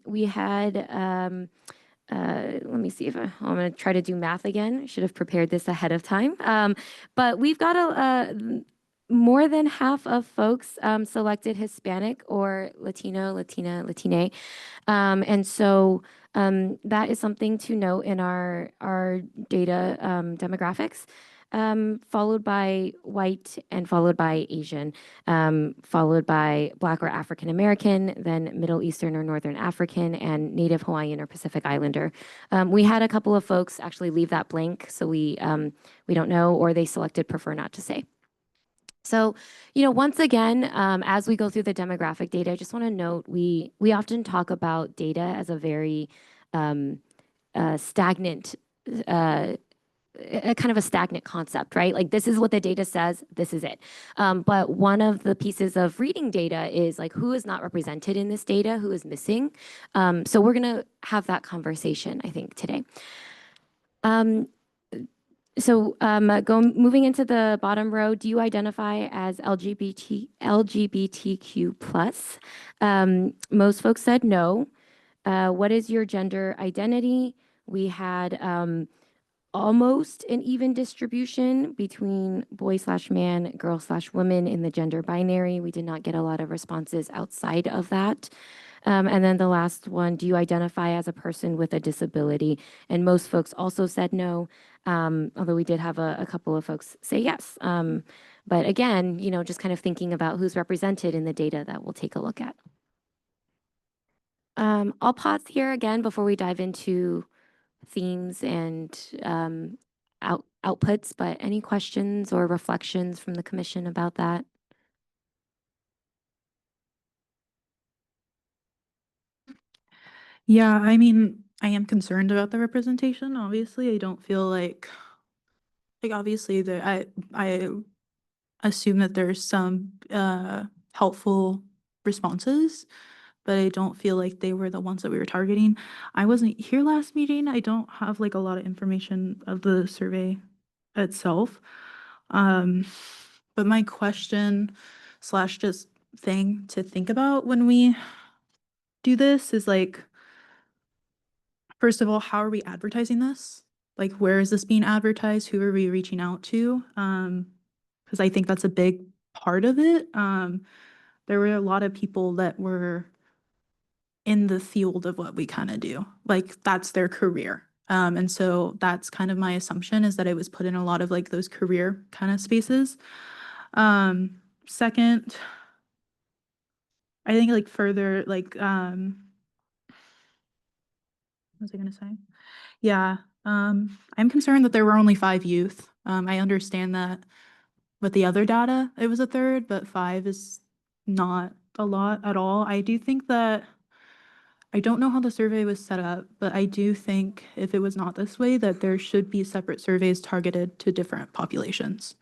we had let me see if I'm going to try to do math again. I should have prepared this ahead of time. But we've got more than half of folks selected Hispanic or Latino, Latina, Latine. And so that is something to note in our data demographics. Followed by white and followed by Asian, followed by Black or African American, then Middle Eastern or Northern African, and Native Hawaiian or Pacific Islander. We had a couple of folks actually leave that blank, so we don't know, or they selected prefer not to say. So, once again, as we go through the demographic data, I just want to note we often talk about data as a very stagnant a kind of a stagnant concept, right? Like this is what the data says, this is it. But one of the pieces of reading data is like who is not represented in this data, who is missing. So we're gonna have that conversation, I think, today. Moving into the bottom row, do you identify as LGBTQ plus? Most folks said no. What is your gender identity? We had almost an even distribution between boy/man, girl/woman in the gender binary. We did not get a lot of responses outside of that. And then the last one, do you identify as a person with a disability? And most folks also said no, although we did have a couple of folks say yes. But again, just kind of thinking about who's represented in the data that we'll take a look at. I'll pause here again before we dive into themes and outputs, but any questions or reflections from the commission about that? Yeah, I mean, I am concerned about the representation. Obviously, I don't feel like obviously that I assume that there's some helpful responses, but I don't feel like they were the ones that we were targeting. I wasn't here last meeting. I don't have like a lot of information of the survey itself. But my question slash just thing to think about when we do this is like, first of all, how are we advertising this? Like, where is this being advertised? Who are we reaching out to? Because I think that's a big part of it. There were a lot of people that were in the field of what we kind of do. Like, that's their career. And so that's kind of my assumption, is that it was put in a lot of like those career kind of spaces. Second, I think like further, like, what was I gonna say? Yeah, I'm concerned that there were only 5 youth. I understand that with the other data, it was a third, but 5 is not a lot at all. I do think that, I don't know how the survey was set up, but I do think if it was not this way, that there should be separate surveys targeted to different populations.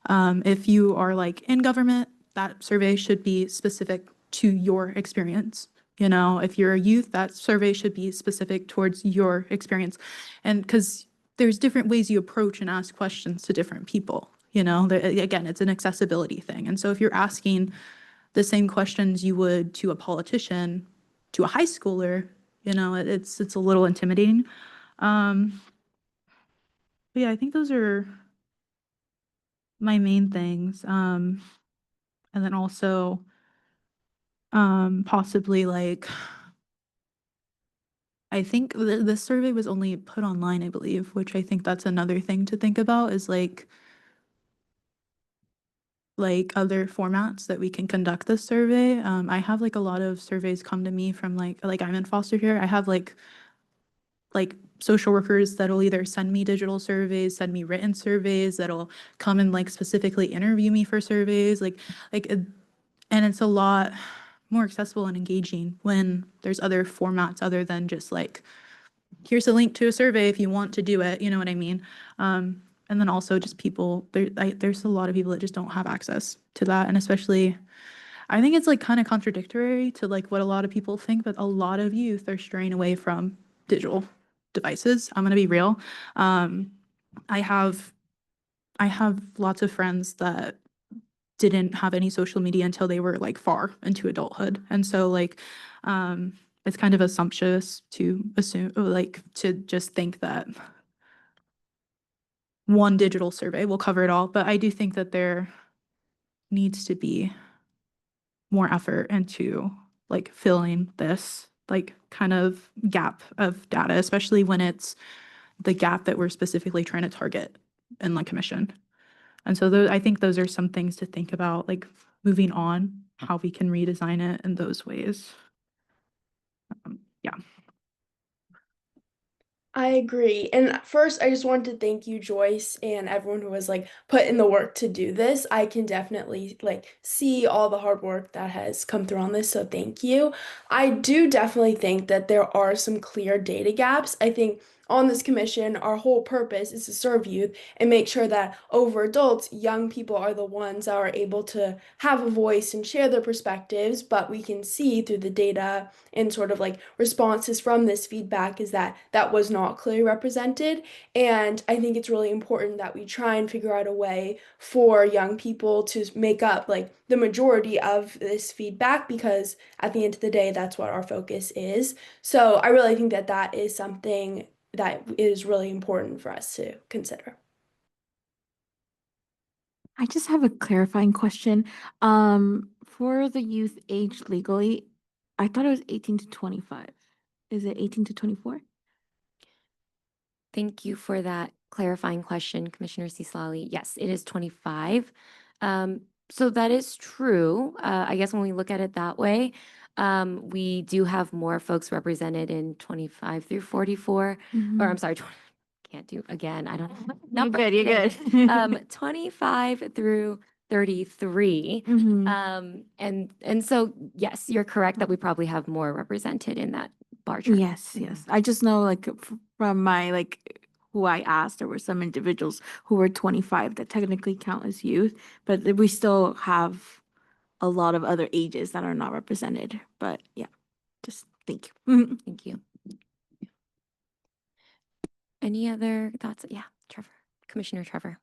If you are like in government, that survey should be specific to your experience. If you're a youth, that survey should be specific towards your experience. And because there's different ways you approach and ask questions to different people, again, it's an accessibility thing. And so if you're asking the same questions you would to a politician, to a high schooler, it's a little intimidating. But yeah, I think those are my main things. And then also possibly like, I think this survey was only put online, I believe, which I think that's another thing to think about, is like other formats that we can conduct this survey. I have like a lot of surveys come to me from like I'm in foster care. I have like social workers that'll either send me digital surveys, send me written surveys, that'll come and like specifically interview me for surveys, and it's a lot more accessible and engaging when there's other formats other than just like, here's a link to a survey if you want to do it, you know what I mean? And then also just people, there's a lot of people that just don't have access to that. And especially, I think it's like kind of contradictory to like what a lot of people think, but a lot of youth are straying away from digital devices. I'm gonna be real. I have lots of friends that didn't have any social media until they were like far into adulthood. And so like, it's kind of assumptuous to assume, like, to just think that one digital survey will cover it all. But I do think that there needs to be more effort into like filling this like kind of gap of data, especially when it's the gap that we're specifically trying to target in the commission. And so I think those are some things to think about, like moving on, how we can redesign it in those ways. Yeah. I agree. And first, I just wanted to thank you, Joyce, and everyone who has like put in the work to do this. I can definitely like see all the hard work that has come through on this, so thank you. I do definitely think that there are some clear data gaps. I think on this commission, our whole purpose is to serve youth and make sure that over adults, young people are the ones that are able to have a voice and share their perspectives, but we can see through the data and sort of like responses from this feedback is that that was not clearly represented. And I think it's really important that we try and figure out a way for young people to make up like the majority of this feedback, because at the end of the day, that's what our focus is. So I really think that that is something that is really important for us to consider. I just have a clarifying question. For the youth age legally, I thought it was 18 to 25. Is it 18 to 24? Thank you for that clarifying question, Commissioner Cislali. Yes, it is 25. So that is true. I guess when we look at it that way, we do have more folks represented in 25 through 44, or I'm sorry, can't do again. I don't know. what You're number good, you're it is. good. 25 through 33. And so yes, you're correct that we probably have more represented in that bar chart. Yes, yes. I just know like from my like who I asked, there were some individuals who were 25 that technically count as youth, but we still have a lot of other ages that are not represented. But yeah, just thank you. Thank you. Any other thoughts? Yeah, Trevor, Commissioner Trevor.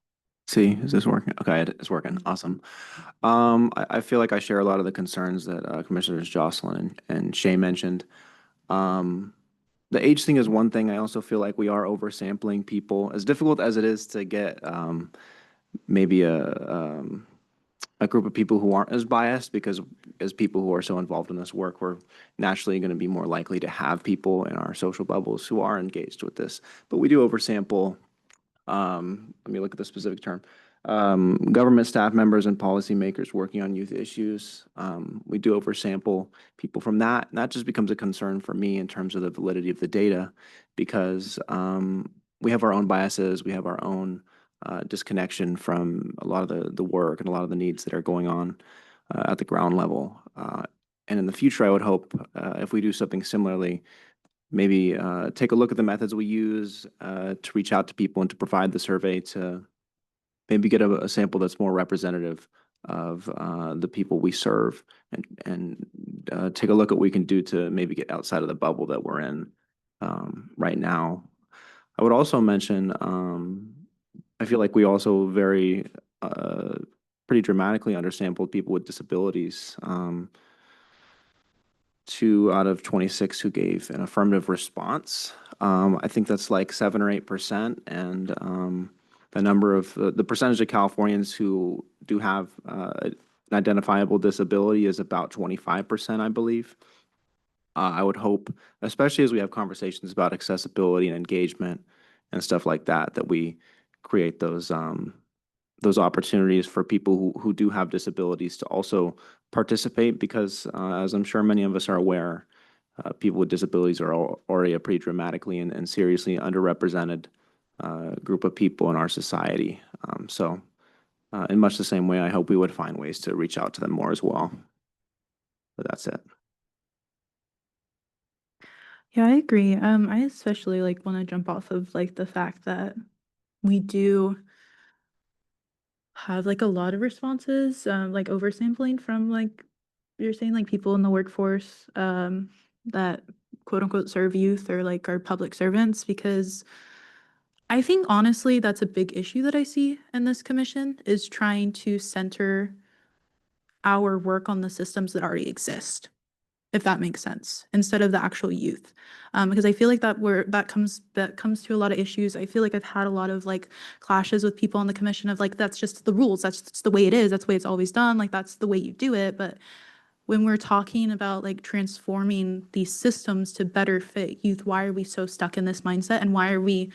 See, is this working? Okay, it's working. Awesome. I feel like I share a lot of the concerns that Commissioners Jocelyn and Shay mentioned. The age thing is one thing. I also feel like we are oversampling people. As difficult as it is to get maybe a group of people who aren't as biased, because as people who are so involved in this work, we're naturally going to be more likely to have people in our social bubbles who are engaged with this. But we do oversample. Let me look at the specific term. Government staff members and policymakers working on youth issues. We do oversample people from that. And that just becomes a concern for me in terms of the validity of the data, because we have our own biases, we have our own disconnection from a lot of the work and a lot of the needs that are going on at the ground level. And in the future, I would hope if we do something similarly, maybe take a look at the methods we use to reach out to people and to provide the survey to maybe get a sample that's more representative of the people we serve, and take a look at what we can do to maybe get outside of the bubble that we're in right now. I would also mention, I feel like we also pretty dramatically undersampled people with disabilities. 2 out of 26 who gave an affirmative response. I think that's like 7 or 8%, and the number of the percentage of Californians who do have an identifiable disability is about 25%, I believe. I would hope, especially as we have conversations about accessibility and engagement and stuff like that, that we create those opportunities for people who do have disabilities to also participate, because as I'm sure many of us are aware, people with disabilities are already a pretty dramatically and seriously underrepresented group of people in our society. So in much the same way, I hope we would find ways to reach out to them more as well. But that's it. Yeah, I agree. I especially like want to jump off of like the fact that we do have like a lot of responses, like oversampling from like you're saying like people in the workforce that quote unquote serve youth or like are public servants, because I think honestly that's a big issue that I see in this commission is trying to center our work on the systems that already exist. if that makes sense, instead of the actual youth. Because I feel like that comes to a lot of issues. I feel like I've had a lot of like clashes with people on the commission of like, that's just the rules. That's just the way it is. That's the way it's always done. Like, that's the way you do it. But when we're talking about like transforming these systems to better fit youth, why are we so stuck in this mindset? And why are we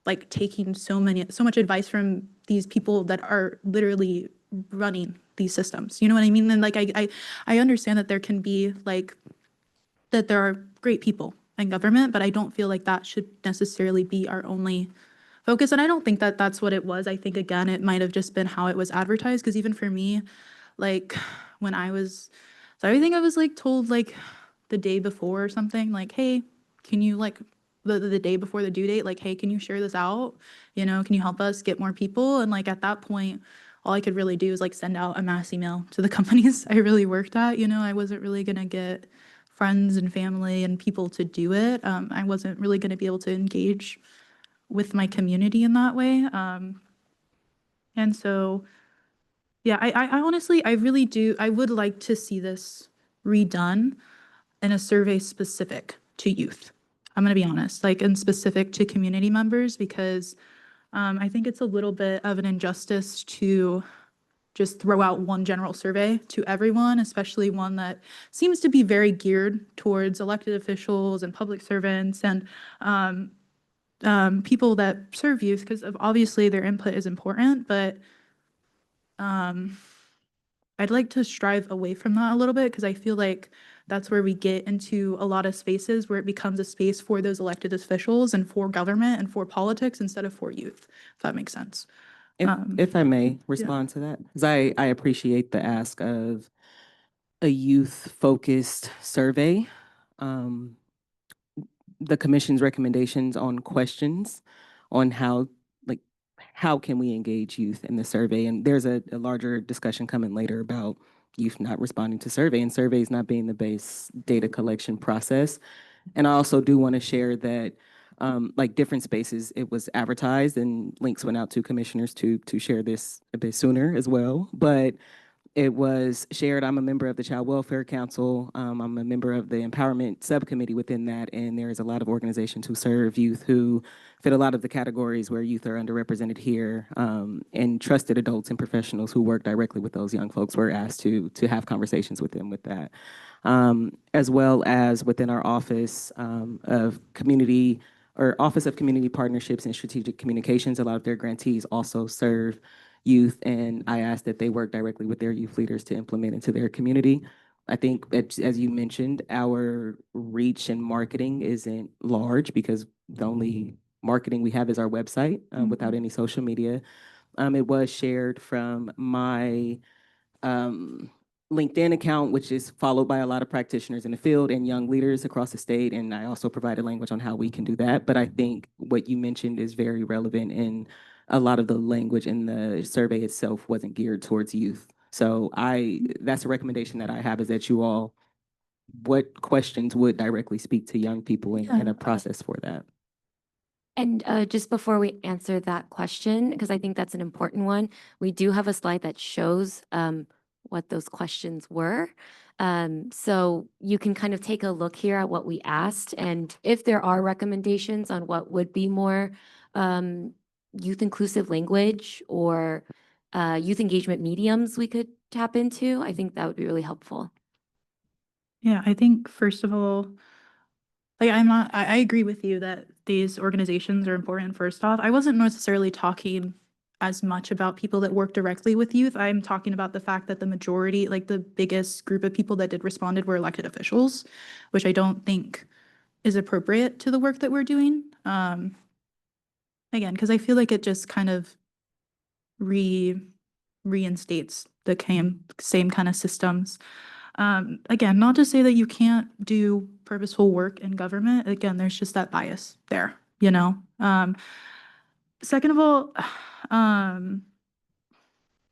like taking so much advice from these people that are literally running these systems? You know what I mean? And like, I understand that there can be like, that there are great people in government, but I don't feel like that should necessarily be our only focus. And I don't think that that's what it was. I think, again, it might have just been how it was advertised. Because even for me, like when I think I was like told like the day before or something, like, hey, can you like the day before the due date, like, hey, can you share this out? You know, can you help us get more people? And like at that point, all I could really do is like send out a mass email to the companies I really worked at. You know, I wasn't really gonna get friends and family and people to do it. I wasn't really gonna be able to engage with my community in that way. And so, yeah, I honestly, I really do, I would like to see this redone in a survey specific to youth. I'm gonna be honest, like, and specific to community members, because I think it's a little bit of an injustice to just throw out one general survey to everyone, especially one that seems to be very geared towards elected officials and public servants and people that serve youth, because obviously their input is important, but I'd like to strive away from that a little bit, because I feel like that's where we get into a lot of spaces where it becomes a space for those elected officials and for government and for politics instead of for youth, if that makes sense. If I may respond to that, because I appreciate the ask of a youth-focused survey. Um, the commission's recommendations on questions on like, how can we engage youth in the survey? And there's a larger discussion coming later about youth not responding to survey and surveys not being the base data collection process. And I also do want to share that like different spaces, it was advertised and links went out to commissioners to share this a bit sooner as well. But it was shared. I'm a member of the Child Welfare Council. I'm a member of the Empowerment Subcommittee within that, and there's a lot of organizations who serve youth who fit a lot of the categories where youth are underrepresented here, and trusted adults and professionals who work directly with those young folks were asked to have conversations with them with that. As well as within our office of community or Office of Community Partnerships and Strategic Communications, a lot of their grantees also serve youth, and I asked that they work directly with their youth leaders to implement into their community. I think that, as you mentioned, our reach and marketing isn't large because the only marketing we have is our website without any social media. It was shared from my LinkedIn account, which is followed by a lot of practitioners in the field and young leaders across the state. And I also provided language on how we can do that. But I think what you mentioned is very relevant, and a lot of the language in the survey itself wasn't geared towards youth. So that's a recommendation that I have, is that you all, what questions would directly speak to young people and a process for that? And just before we answer that question, because I think that's an important one, we do have a slide that shows what those questions were. So you can kind of take a look here at what we asked, and if there are recommendations on what would be more youth inclusive language or youth engagement mediums we could tap into, I think that would be really helpful. Yeah, I think first of all, like I agree with you that these organizations are important first off. I wasn't necessarily talking as much about people that work directly with youth. I'm talking about the fact that the majority, like the biggest group of people that did responded were elected officials, which I don't think is appropriate to the work that we're doing. Again, because I feel like it just kind of reinstates the same kind of systems. Again, not to say that you can't do purposeful work in government. Again, there's just that bias there, you know? Second of all,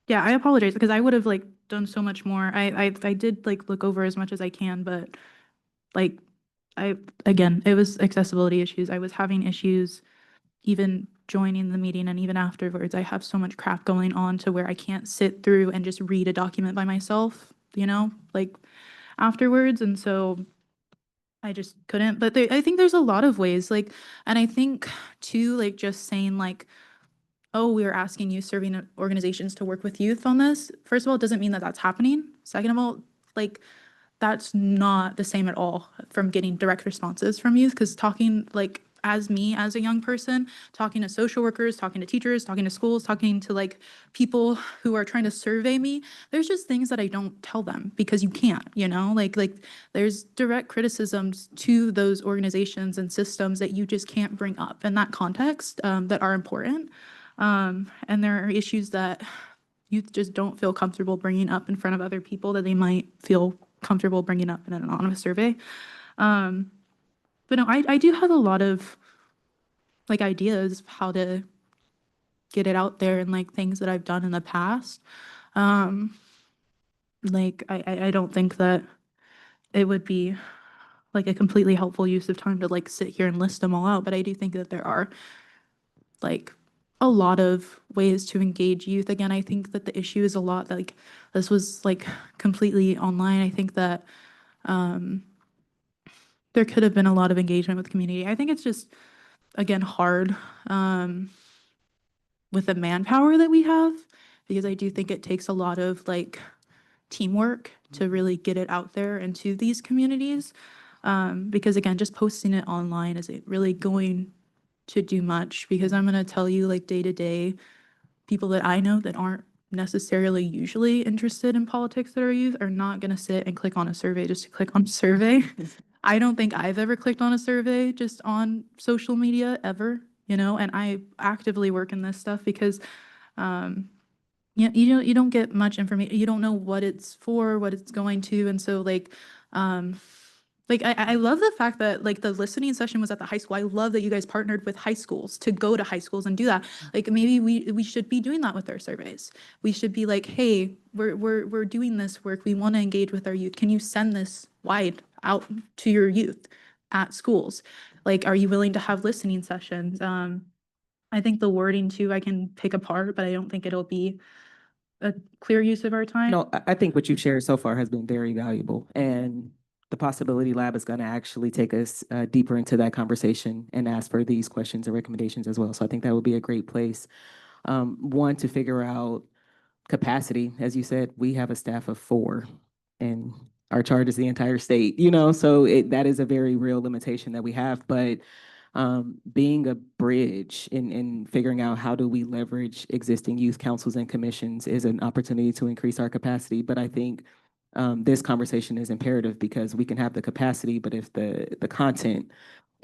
yeah, I apologize because I would have like done so much more. I did like look over as much as I can, but like again, it was accessibility issues. I was having issues even joining the meeting, and even afterwards, I have so much crap going on to where I can't sit through and just read a document by myself, you know? Like, afterwards. And so I just couldn't. But I think there's a lot of ways, like, and I think too, like just saying like, oh, we're asking youth serving organizations to work with youth on this. First of all, it doesn't mean that that's happening. Second of all, like, that's not the same at all from getting direct responses from youth, because talking like as me as a young person, talking to social workers, talking to teachers, talking to schools, talking to like people who are trying to survey me, there's just things that I don't tell them because you can't, you know, like there's direct criticisms to those organizations and systems that you just can't bring up in that context, that are important. And there are issues that youth just don't feel comfortable bringing up in front of other people that they might feel comfortable bringing up in an anonymous survey. But no, I do have a lot of like ideas of how to get it out there and like things that I've done in the past. Like I don't think that it would be like a completely helpful use of time to like sit here and list them all out, but I do think that there are like a lot of ways to engage youth. Again, I think that the issue is a lot like this was like completely online. I think that there could have been a lot of engagement with the community. I think it's just again hard with the manpower that we have, because I do think it takes a lot of like teamwork to really get it out there into these communities. Because again, just posting it online isn't really going to do much, because I'm going to tell you like day to day, people that I know that aren't necessarily usually interested in politics that are youth are not going to sit and click on a survey just to click on a survey. I don't think I've ever clicked on a survey just on social media ever, you know, and I actively work in this stuff because you don't get much information. You don't know what it's for, what it's going to. And so like I love the fact that like the listening session was at the high school. I love that you guys partnered with high schools to go to high schools and do that. Like maybe we should be doing that with our surveys. We should be like, hey, we're doing this work. We want to engage with our youth. Can you send this wide out to your youth at schools? Like, are you willing to have listening sessions? I think the wording too, I can pick apart, but I don't think it'll be a clear use of our time. No, I think what you've shared so far has been very valuable, and the Possibility Lab is going to actually take us deeper into that conversation and ask for these questions and recommendations as well. So I think that would be a great place. One, to figure out capacity. As you said, we have a staff of 4, and our charge is the entire state, you know, so that is a very real limitation that we have. But being a bridge in figuring out how do we leverage existing youth councils and commissions is an opportunity to increase our capacity. But I think this conversation is imperative because we can have the capacity, but if the content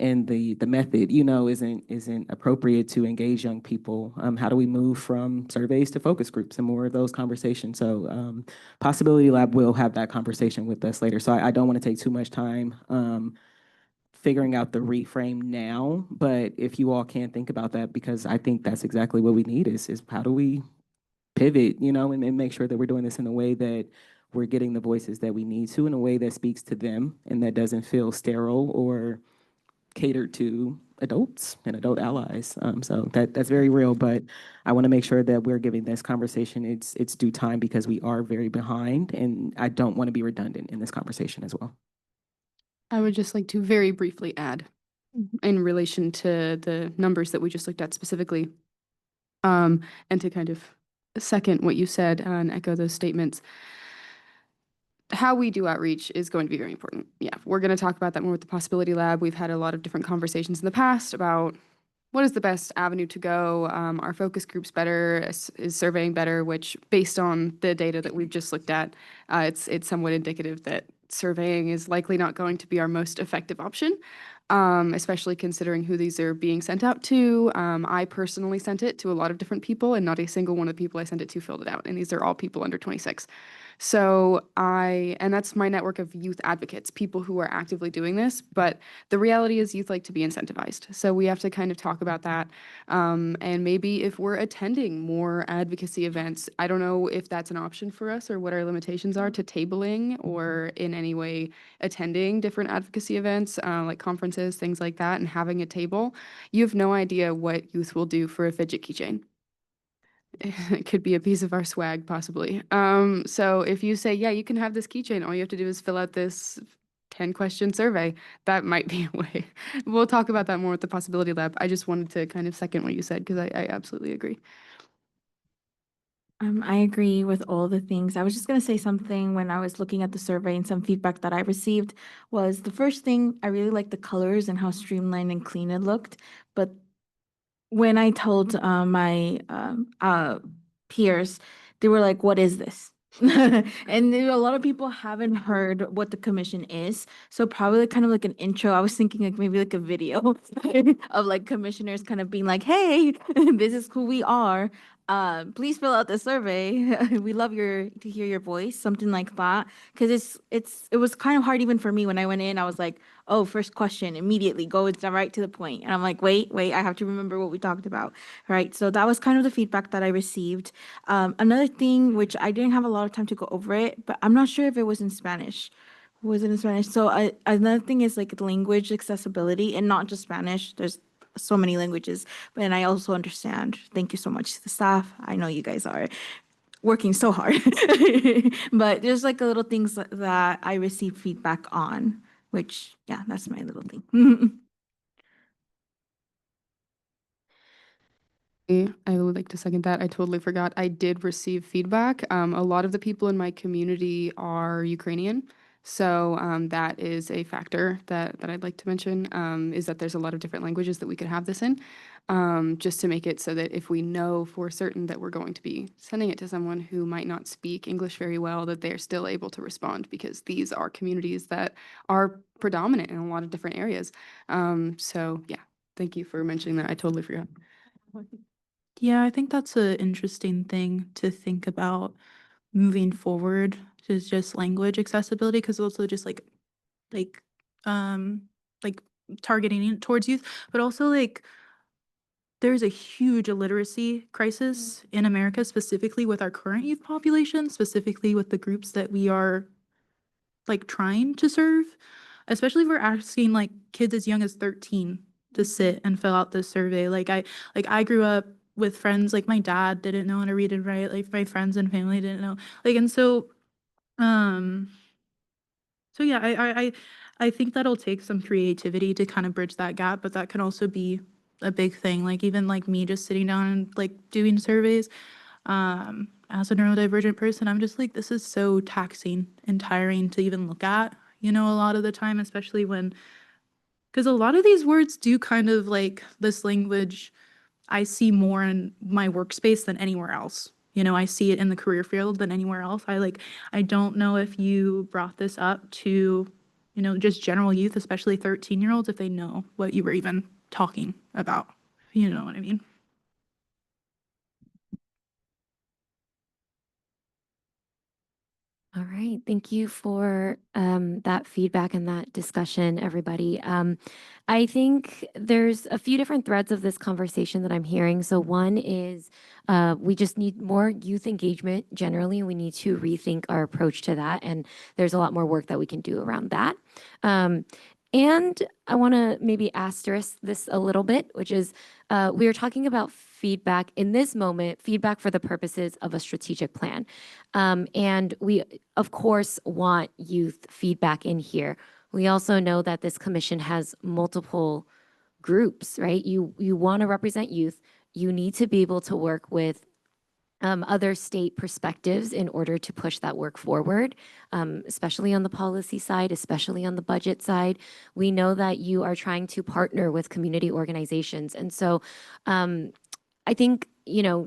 and the method, you know, isn't appropriate to engage young people, how do we move from surveys to focus groups and more of those conversations? So Possibility Lab will have that conversation with us later. So I don't want to take too much time figuring out the reframe now, but if you all can think about that, because I think that's exactly what we need is how do we pivot, you know, and make sure that we're doing this in a way that we're getting the voices that we need to in a way that speaks to them and that doesn't feel sterile or catered to adults and adult allies. So that's very real, but I want to make sure that we're giving this conversation its due time because we are very behind, and I don't want to be redundant in this conversation as well. I would just like to very briefly add in relation to the numbers that we just looked at specifically, and to kind of second what you said and echo those statements. How we do outreach is going to be very important. Yeah, we're going to talk about that more with the Possibility Lab. We've had a lot of different conversations in the past about what is the best avenue to go. Our focus group's better, is surveying better, which based on the data that we've just looked at, it's somewhat indicative that surveying is likely not going to be our most effective option, especially considering who these are being sent out to. I personally sent it to a lot of different people, and not a single one of the people I sent it to filled it out, and these are all people under 26. So and that's my network of youth advocates, people who are actively doing this, but the reality is youth like to be incentivized. So we have to kind of talk about that. And maybe if we're attending more advocacy events, I don't know if that's an option for us or what our limitations are to tabling or in any way attending different advocacy events, like conferences, things like that, and having a table. You have no idea what youth will do for a fidget keychain. It could be a piece of our swag, possibly. So if you say, yeah, you can have this keychain, all you have to do is fill out this 10-question survey. That might be a way. We'll talk about that more with the Possibility Lab. I just wanted to kind of second what you said because I absolutely agree. I agree with all the things. I was just going to say something when I was looking at the survey, and some feedback that I received was the first thing, I really liked the colors and how streamlined and clean it looked. But when I told my peers, they were like, "What is this?" And a lot of people haven't heard what the commission is. So probably kind of like an intro. I was thinking like maybe like a video of like commissioners kind of being like, "Hey, this is who we are. Please fill out the survey. We love to hear your voice," something like that. Because it was kind of hard even for me when I went in. I was like, "Oh, first question, immediately go right to the point." And I'm like, wait, I have to remember what we talked about, right? So that was kind of the feedback that I received. Another thing, which I didn't have a lot of time to go over it, but I'm not sure if it was in Spanish. Was it in Spanish? So another thing is like language accessibility, and not just Spanish. There's so many languages, but and I also understand. Thank you so much to the staff. I know you guys are working so hard, but there's like a little things that I received feedback on, which yeah, that's my little thing. I would like to second that. I totally forgot. I did receive feedback. A lot of the people in my community are Ukrainian. So that is a factor that I'd like to mention, is that there's a lot of different languages that we could have this in, just to make it so that if we know for certain that we're going to be sending it to someone who might not speak English very well, that they're still able to respond, because these are communities that are predominant in a lot of different areas. So yeah, thank you for mentioning that. I totally forgot. Yeah, I think that's an interesting thing to think about moving forward, is just language accessibility, because also just like um like targeting it towards youth, but also like there's a huge illiteracy crisis in America, specifically with our current youth population, specifically with the groups that we are like trying to serve, especially if we're asking like kids as young as 13 to sit and fill out this survey. I grew up with friends, like my dad didn't know how to read and write, like my friends and family didn't know. And um so yeah, I think that'll take some creativity to kind of bridge that gap, but that can also be a big thing. Like even like me just sitting down and like doing surveys, as a neurodivergent person, I'm just like, this is so taxing and tiring to even look at, a lot of the time, especially because a lot of these words do kind of like this language I see more in my workspace than anywhere else. I see it in the career field than anywhere else. I don't know if you brought this up to, just general youth, especially 13-year-olds, if they know what you were even talking about. You know what I mean? All right. Thank you for that feedback and that discussion, everybody. I think there's a few different threads of this conversation that I'm hearing. So one is we just need more youth engagement generally. We need to rethink our approach to that. And there's a lot more work that we can do around that. And I want to maybe asterisk this a little bit, which is we are talking about feedback in this moment, feedback for the purposes of a strategic plan. And we, of course, want youth feedback in here. We also know that this commission has multiple groups, right? You want to represent youth. You need to be able to work with other state perspectives in order to push that work forward, especially on the policy side, especially on the budget side. We know that you are trying to partner with community organizations. And so I think,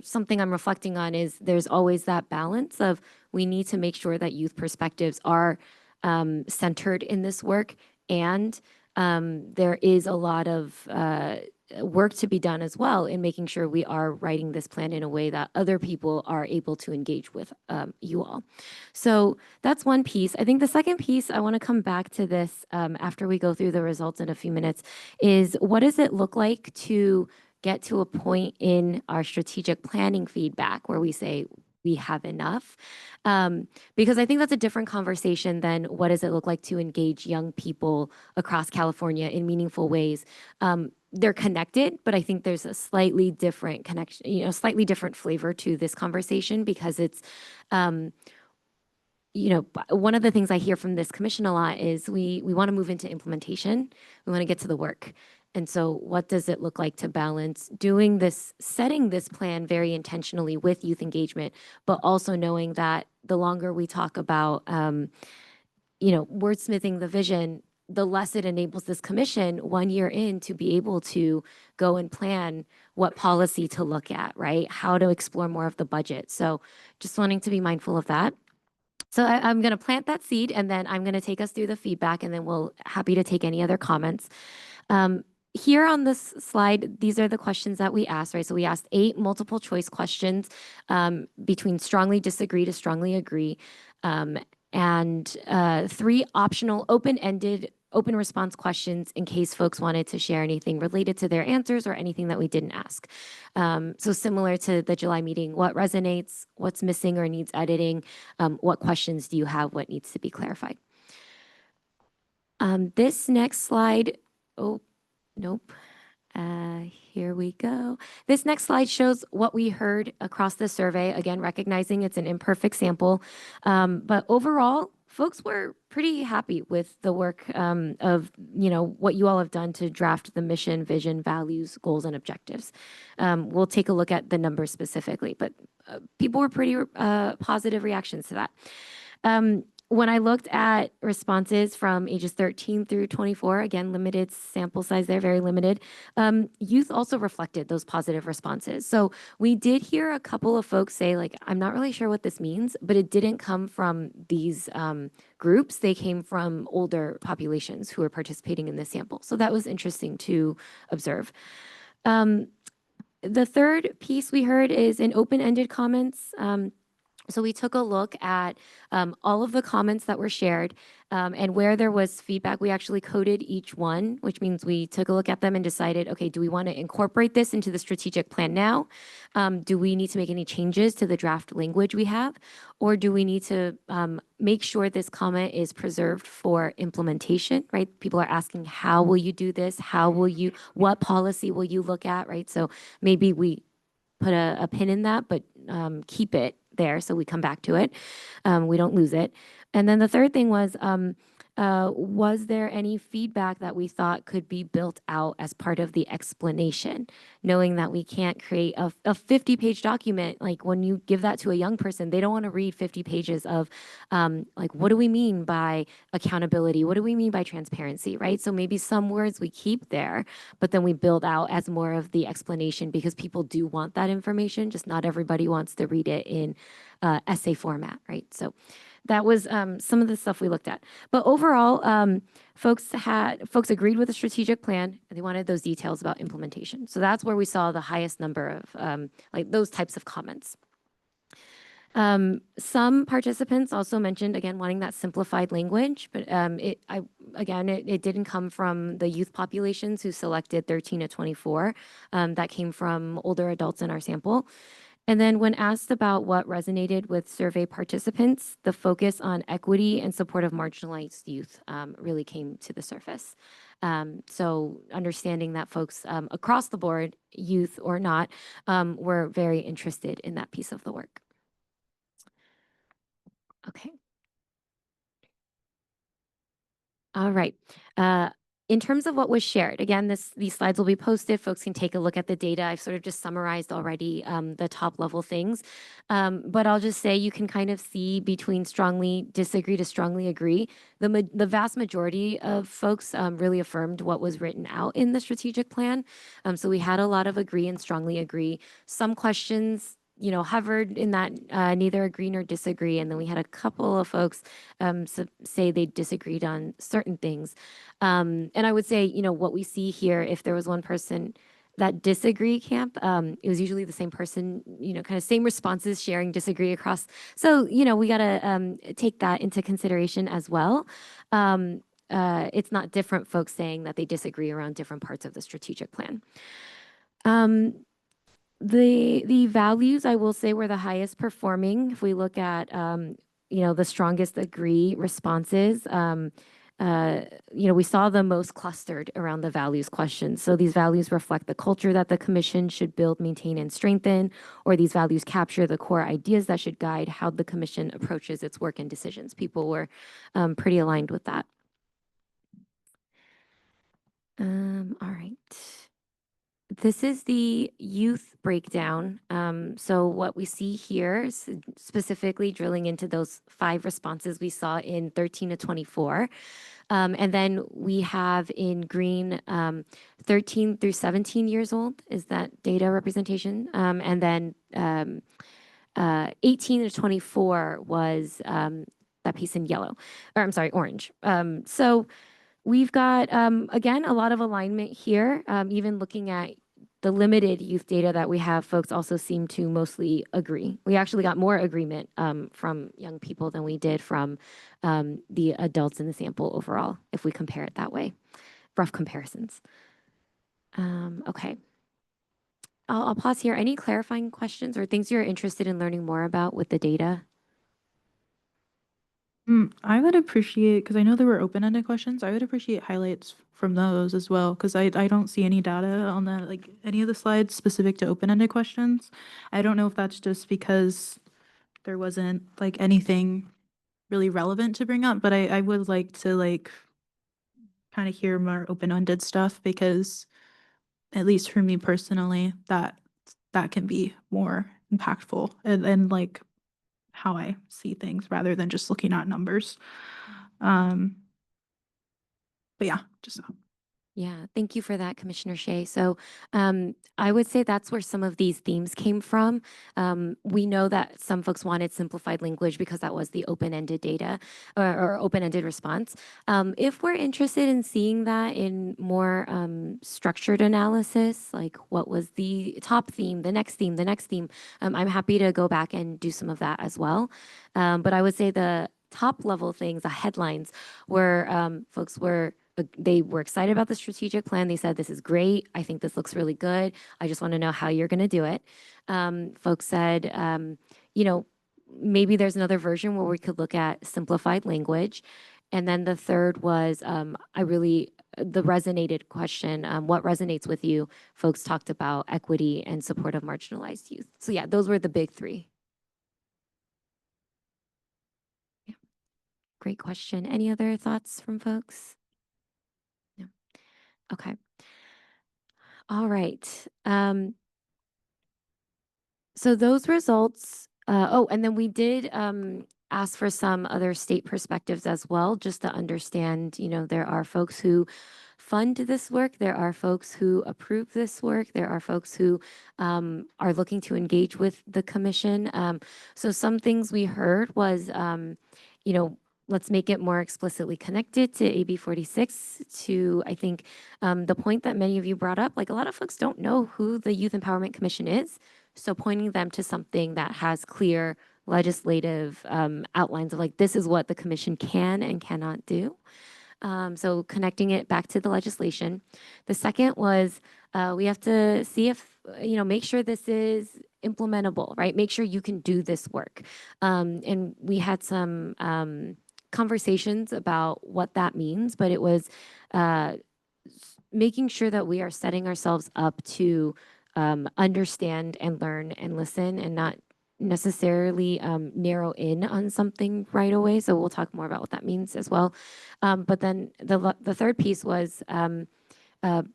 something I'm reflecting on is there's always that balance of we need to make sure that youth perspectives are centered in this work. And there is a lot of work to be done as well in making sure we are writing this plan in a way that other people are able to engage with you all. So that's one piece. I think the second piece, I want to come back to this after we go through the results in a few minutes, is what does it look like to get to a point in our strategic planning feedback where we say we have enough? Because I think that's a different conversation than what does it look like to engage young people across California in meaningful ways. they're connected, but I think there's a slightly different connection, slightly different flavor to this conversation because it's, one of the things I hear from this commission a lot is we want to move into implementation. We want to get to the work. And so what does it look like to balance doing this, setting this plan very intentionally with youth engagement, but also knowing that the longer we talk about, wordsmithing the vision, the less it enables this commission 1 year in to be able to go and plan what policy to look at, right? How to explore more of the budget. So just wanting to be mindful of that. So I'm going to plant that seed and then I'm going to take us through the feedback and then we'll happy to take any other comments. Here on this slide, these are the questions that we asked, right? So we asked 8 multiple choice questions between strongly disagree to strongly agree, and 3 optional open-ended open response questions in case folks wanted to share anything related to their answers or anything that we didn't ask. So similar to the July meeting, what resonates, what's missing or needs editing, what questions do you have, what needs to be clarified. This next slide, oh, nope. Here we go. This next slide shows what we heard across the survey, again, recognizing it's an imperfect sample. But overall, folks were pretty happy with the work of, what you all have done to draft the mission, vision, values, goals, and objectives. We'll take a look at the numbers specifically, but people were pretty positive reactions to that. When I looked at responses from ages 13 through 24, again, limited sample size there, very limited, youth also reflected those positive responses. So we did hear a couple of folks say, like, I'm not really sure what this means, but it didn't come from these groups. They came from older populations who were participating in this sample. So that was interesting to observe. The third piece we heard is in open-ended comments. So we took a look at all of the comments that were shared, and where there was feedback, we actually coded each one, which means we took a look at them and decided, okay, do we want to incorporate this into the strategic plan now? Do we need to make any changes to the draft language we have? Or do we need to make sure this comment is preserved for implementation, right? People are asking, how will you do this? What policy will you look at, right? So maybe we put a pin in that, but keep it there so we come back to it. We don't lose it. And then the third thing was there any feedback that we thought could be built out as part of the explanation, knowing that we can't create a 50-page document? Like when you give that to a young person, they don't want to read 50 pages of like, what do we mean by accountability? What do we mean by transparency, right? So maybe some words we keep there, but then we build out as more of the explanation because people do want that information, just not everybody wants to read it in essay format, right? So that was some of the stuff we looked at. But overall, folks agreed with the strategic plan and they wanted those details about implementation. So that's where we saw the highest number of like those types of comments. Some participants also mentioned, again, wanting that simplified language, but it didn't come from the youth populations who selected 13 to 24. That came from older adults in our sample. And then when asked about what resonated with survey participants, the focus on equity and support of marginalized youth really came to the surface. So understanding that folks across the board, youth or not, were very interested in that piece of the work. Okay. All right. In terms of what was shared, again, these slides will be posted. Folks can take a look at the data. I've sort of just summarized already the top level things. But I'll just say you can kind of see between strongly disagree to strongly agree. The vast majority of folks really affirmed what was written out in the strategic plan. So we had a lot of agree and strongly agree. Some questions hovered in that neither agree nor disagree. And then we had a couple of folks say they disagreed on certain things. And I would say, what we see here, if there was one person that disagree camp, it was usually the same person, kind of same responses, sharing disagree across. So, we got to take that into consideration as well. It's not different folks saying that they disagree around different parts of the strategic plan. The values, I will say, were the highest performing. If we look at, the strongest agree responses, we saw the most clustered around the values questions. So these values reflect the culture that the commission should build, maintain, and strengthen, or these values capture the core ideas that should guide how the commission approaches its work and decisions. People were pretty aligned with that. All right. This is the youth breakdown. So what we see here is specifically drilling into those 5 responses we saw in 13 to 24. And then we have in green 13 through 17 years old is that data representation. And then 18 to 24 was that piece in yellow, or I'm sorry, orange. So we've got, again, a lot of alignment here. Even looking at the limited youth data that we have, folks also seem to mostly agree. We actually got more agreement from young people than we did from the adults in the sample overall, if we compare it that way. Rough comparisons. Okay. I'll pause here. Any clarifying questions or things you're interested in learning more about with the data? I would appreciate, because I know there were open-ended questions, I would appreciate highlights from those as well, because I don't see any data on that, like any of the slides specific to open-ended questions. I don't know if that's just because there wasn't like anything really relevant to bring up, but I would like to like kind of hear more open-ended stuff, because at least for me personally, that can be more impactful and like how I see things rather than just looking at numbers. But yeah, just Yeah, thank you for that, Commissioner Shea. So I would say that's where some of these themes came from. We know that some folks wanted simplified language because that was the open-ended data or open-ended response. If we're interested in seeing that in more structured analysis, like what was the top theme, the next theme, the next theme, I'm happy to go back and do some of that as well. But I would say the top level things, the headlines, were folks were they were excited about the strategic plan. They said, this is great. I think this looks really good. I just want to know how you're going to do it. Folks said, maybe there's another version where we could look at simplified language. And then the third was, the resonated question, what resonates with you? Folks talked about equity and support of marginalized youth. So yeah, those were the big 3. Yeah. Great question. Any other thoughts from folks? No. Okay. All right. So those results, and then we did ask for some other state perspectives as well, just to understand, there are folks who fund this work, there are folks who approve this work, there are folks who are looking to engage with the commission. So some things we heard was, let's make it more explicitly connected to AB 46 to, I think, the point that many of you brought up, like a lot of folks don't know who the Youth Empowerment Commission is. So pointing them to something that has clear legislative outlines of like, this is what the commission can and cannot do. So connecting it back to the legislation. The second was we have to see if, make sure this is implementable, right? Make sure you can do this work. And we had some conversations about what that means, but it was making sure that we are setting ourselves up to understand and learn and listen and not necessarily narrow in on something right away. So we'll talk more about what that means as well. But then the third piece was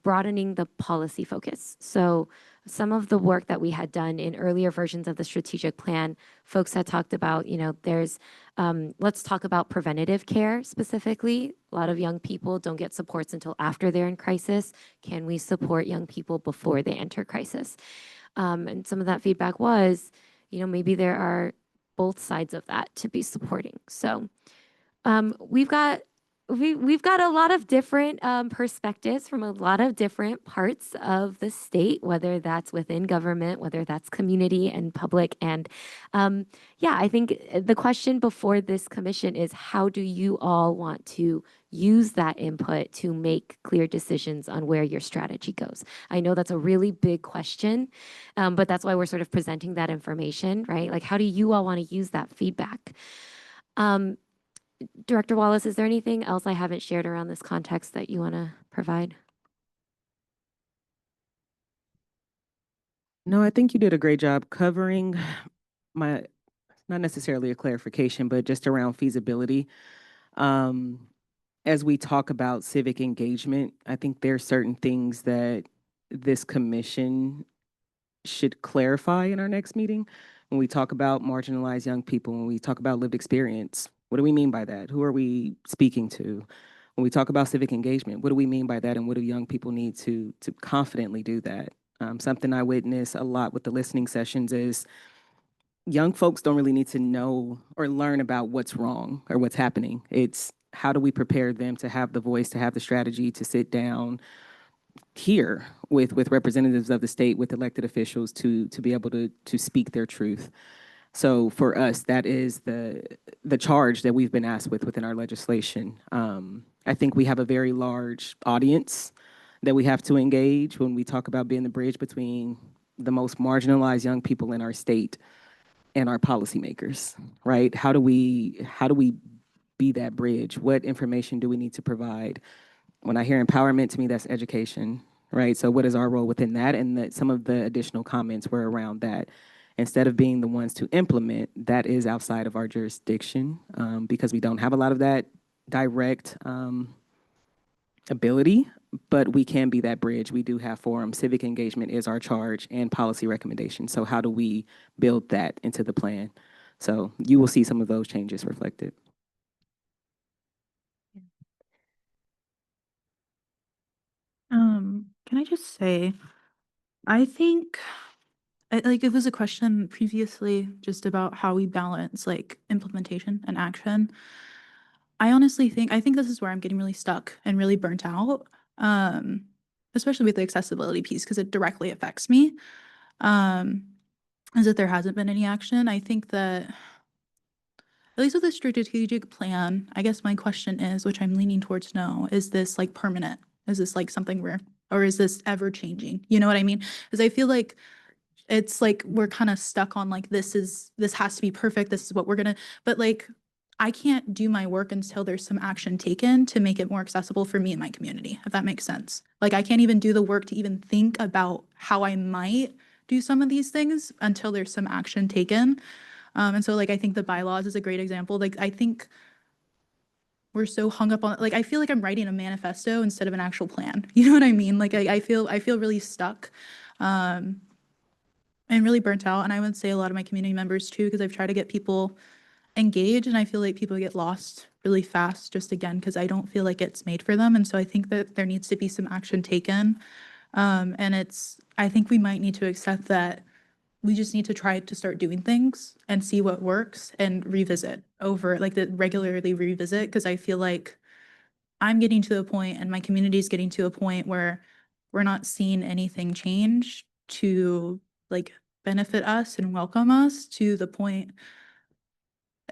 broadening the policy focus. So some of the work that we had done in earlier versions of the strategic plan, folks had talked about, there's, let's talk about preventative care specifically. A lot of young people don't get supports until after they're in crisis. Can we support young people before they enter crisis? And some of that feedback was, maybe there are both sides of that to be supporting. So we've got a lot of different perspectives from a lot of different parts of the state, whether that's within government, whether that's community and public. And I think the question before this commission is, how do you all want to use that input to make clear decisions on where your strategy goes? I know that's a really big question, but that's why we're sort of presenting that information, right? Like, how do you all want to use that feedback? Director Wallace, is there anything else I haven't shared around this context that you want to provide? No, I think you did a great job covering my, not necessarily a clarification, but just around feasibility. As we talk about civic engagement, I think there are certain things that this commission should clarify in our next meeting. When we talk about marginalized young people, when we talk about lived experience, what do we mean by that? Who are we speaking to? When we talk about civic engagement, what do we mean by that? And what do young people need to confidently do that? Something I witness a lot with the listening sessions is young folks don't really need to know or learn about what's wrong or what's happening. It's how do we prepare them to have the voice, to have the strategy, to sit down here with representatives of the state, with elected officials to be able to speak their truth. So for us, that is the charge that we've been asked within our legislation. I think we have a very large audience that we have to engage when we talk about being the bridge between the most marginalized young people in our state and our policymakers, right? How do we be that bridge? What information do we need to provide? When I hear empowerment, to me, that's education, right? So what is our role within that? And that some of the additional comments were around that. Instead of being the ones to implement, that is outside of our jurisdiction because we don't have a lot of that direct ability, but we can be that bridge. We do have forums. Civic engagement is our charge and policy recommendations. So how do we build that into the plan? So you will see some of those changes reflected. Can I just say, I think like it was a question previously just about how we balance like implementation and action. I honestly think this is where I'm getting really stuck and really burnt out. Especially with the accessibility piece because it directly affects me. Is that there hasn't been any action. I think that at least with the strategic plan, I guess my question is, which I'm leaning towards no, is this like permanent? Is this like something where, or is this ever changing? You know what I mean? Because I feel like it's like we're kind of stuck on like this has to be perfect. This is what we're gonna, but like I can't do my work until there's some action taken to make it more accessible for me and my community, if that makes sense. Like I can't even do the work to even think about how I might do some of these things until there's some action taken. And so like I think the bylaws is a great example. Like I think we're so hung up on like I feel like I'm writing a manifesto instead of an actual plan. You know what I mean? Like I feel really stuck. And really burnt out. And I would say a lot of my community members too, because I've tried to get people engaged and I feel like people get lost really fast just again, because I don't feel like it's made for them. And so I think that there needs to be some action taken. And I think we might need to accept that we just need to try to start doing things and see what works and revisit over like the regularly revisit. Cause I feel like I'm getting to a point and my community is getting to a point where we're not seeing anything change to like benefit us and welcome us to the point.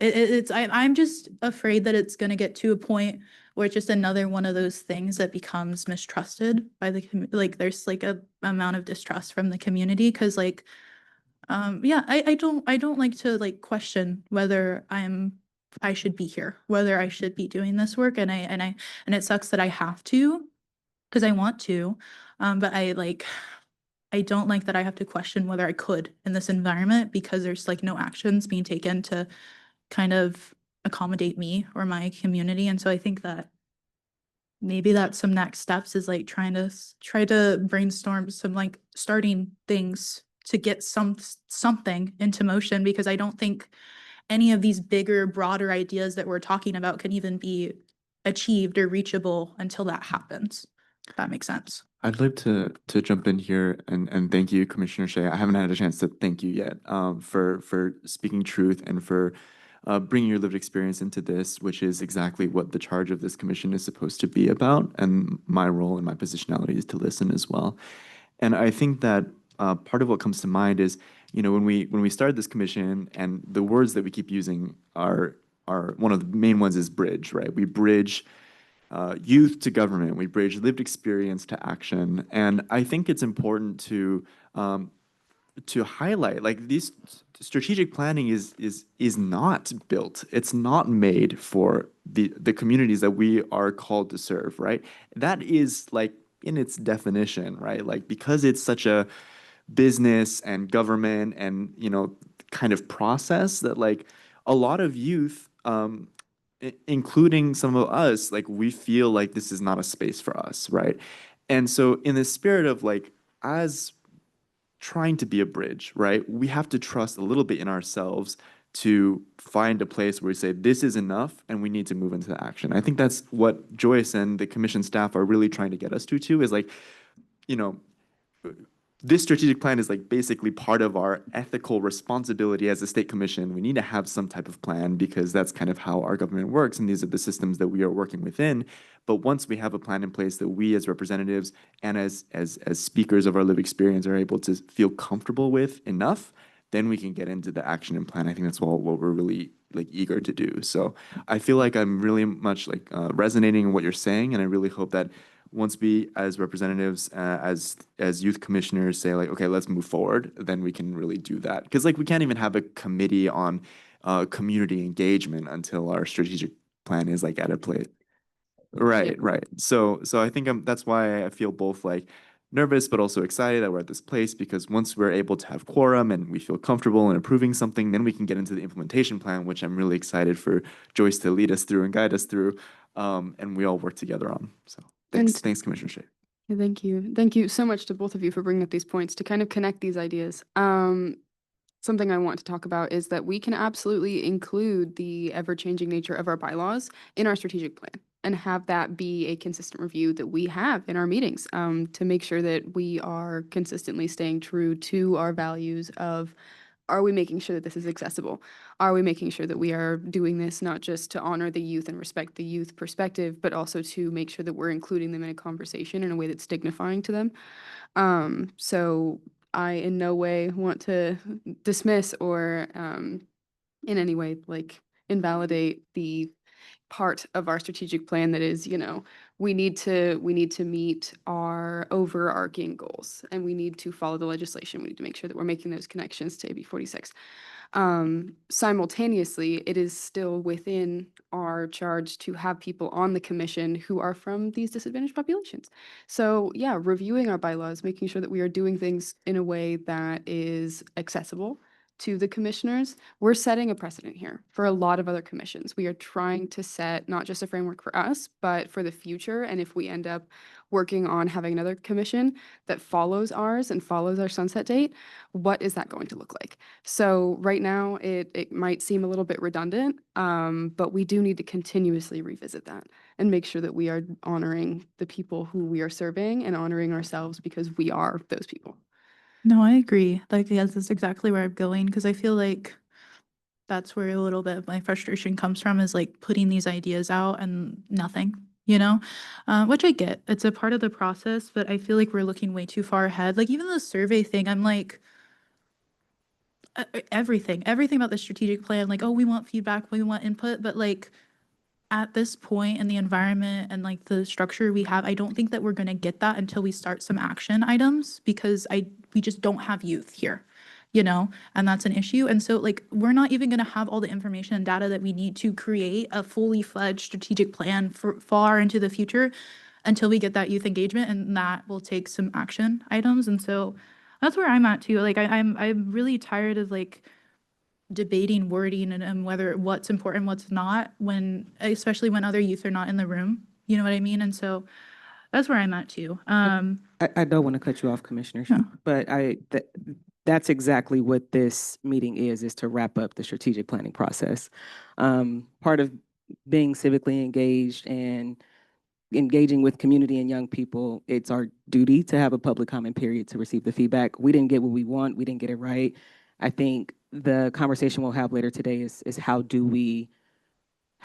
I'm just afraid that it's gonna get to a point where it's just another one of those things that becomes mistrusted by like there's like a amount of distrust from the community because like yeah I don't like to like question whether I should be here, whether I should be doing this work and it sucks that I have to because I want to but I don't like that I have to question whether I could in this environment because there's like no actions being taken to kind of accommodate me or my community. And so I think that maybe that's some next steps is like try to brainstorm some like starting things to get something into motion because I don't think any of these bigger, broader ideas that we're talking about can even be achieved or reachable until that happens. If that makes sense. I'd like to jump in here and thank you, Commissioner Shea. I haven't had a chance to thank you yet for speaking truth and for bringing your lived experience into this, which is exactly what the charge of this commission is supposed to be about. And my role and my positionality is to listen as well. And I think that part of what comes to mind is, you know, when we started this commission, and the words that we keep using are one of the main ones is bridge, right? We bridge youth to government. We bridge lived experience to action. And I think it's important to to highlight, like this strategic planning is not built. It's not made for the communities that we are called to serve, right? That is like in its definition, right? Like because it's such a business and government and kind of process that like a lot of youth including some of us, like we feel like this is not a space for us, right? And so in the spirit of like as trying to be a bridge, right? We have to trust a little bit in ourselves to find a place where we say this is enough and we need to move into action. I think that's what Joyce and the commission staff are really trying to get us to is like, you know, this strategic plan is like basically part of our ethical responsibility as a state commission. We need to have some type of plan because that's kind of how our government works, and these are the systems that we are working within. But once we have a plan in place that we as representatives and as speakers of our lived experience are able to feel comfortable with enough, then we can get into the action and plan. I think that's what we're really like eager to do. So I feel like I'm really much like resonating in what you're saying, and I really hope that once we as representatives as youth commissioners say like, okay, let's move forward, then we can really do that, because like we can't even have a committee on community engagement until our strategic plan is like at a place. Right. So I think that's why I feel both like nervous but also excited that we're at this place, because once we're able to have quorum and we feel comfortable in approving something, then we can get into the implementation plan, which I'm really excited for Joyce to lead us through and guide us through, and we all work together on. So thanks, Commissioner Shea. Thank you. Thank you so much to both of you for bringing up these points to kind of connect these ideas. Something I want to talk about is that we can absolutely include the ever-changing nature of our bylaws in our strategic plan and have that be a consistent review that we have in our meetings, to make sure that we are consistently staying true to our values of, are we making sure that this is accessible? Are we making sure that we are doing this not just to honor the youth and respect the youth perspective, but also to make sure that we're including them in a conversation in a way that's dignifying to them? So I in no way want to dismiss or in any way like invalidate the part of our strategic plan that is, we need to meet our overarching goals, and we need to follow the legislation. We need to make sure that we're making those connections to AB 46. Simultaneously, it is still within our charge to have people on the commission who are from these disadvantaged populations. So yeah, reviewing our bylaws, making sure that we are doing things in a way that is accessible to the commissioners. We're setting a precedent here for a lot of other commissions. We are trying to set not just a framework for us, but for the future. And if we end up working on having another commission that follows ours and follows our sunset date, what is that going to look like? So right now it might seem a little bit redundant, but we do need to continuously revisit that and make sure that we are honoring the people who we are serving and honoring ourselves, because we are those people. No, I agree. Like, yes, that's exactly where I'm going, because I feel like that's where a little bit of my frustration comes from, is like putting these ideas out and nothing, which I get. It's a part of the process, but I feel like we're looking way too far ahead. Like even the survey thing, I'm like, everything about the strategic plan, like, oh, we want feedback, we want input, but like at this point in the environment and like the structure we have, I don't think that we're going to get that until we start some action items, because we just don't have youth here, and that's an issue. And so like, we're not even going to have all the information and data that we need to create a fully fledged strategic plan for far into the future until we get that youth engagement, and that will take some action items. And so that's where I'm at too. Like I'm really tired of like debating wording and whether what's important, what's not, especially when other youth are not in the room. You know what I mean? And so that's where I'm at too. I don't want to cut you off, Commissioner, but that's exactly what this meeting is to wrap up the strategic planning process. Part of being civically engaged and engaging with community and young people, it's our duty to have a public comment period to receive the feedback. We didn't get what we want. We didn't get it right. I think the conversation we'll have later today is how do we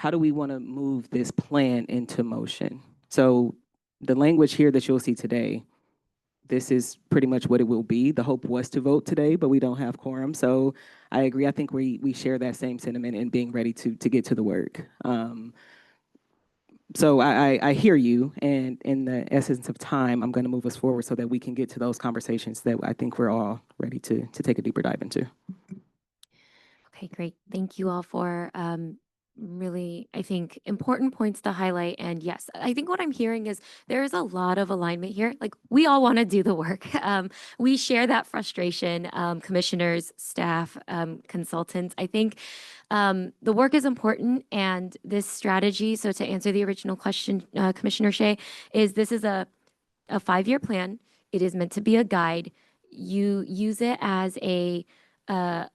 want to move this plan into motion? So the language here that you'll see today, this is pretty much what it will be. The hope was to vote today, but we don't have quorum. So I agree. I think we share that same sentiment in being ready to get to the work. So I hear you, and in the essence of time, I'm going to move us forward so that we can get to those conversations that I think we're all ready to take a deeper dive into. Okay, great. Thank you all for really, I think, important points to highlight. And yes, I think what I'm hearing is there is a lot of alignment here. Like, we all want to do the work. We share that frustration, commissioners, staff, consultants. I think the work is important, and this strategy. So, to answer the original question, Commissioner Shea, is this is a 5-year plan. It is meant to be a guide. You use it as uh,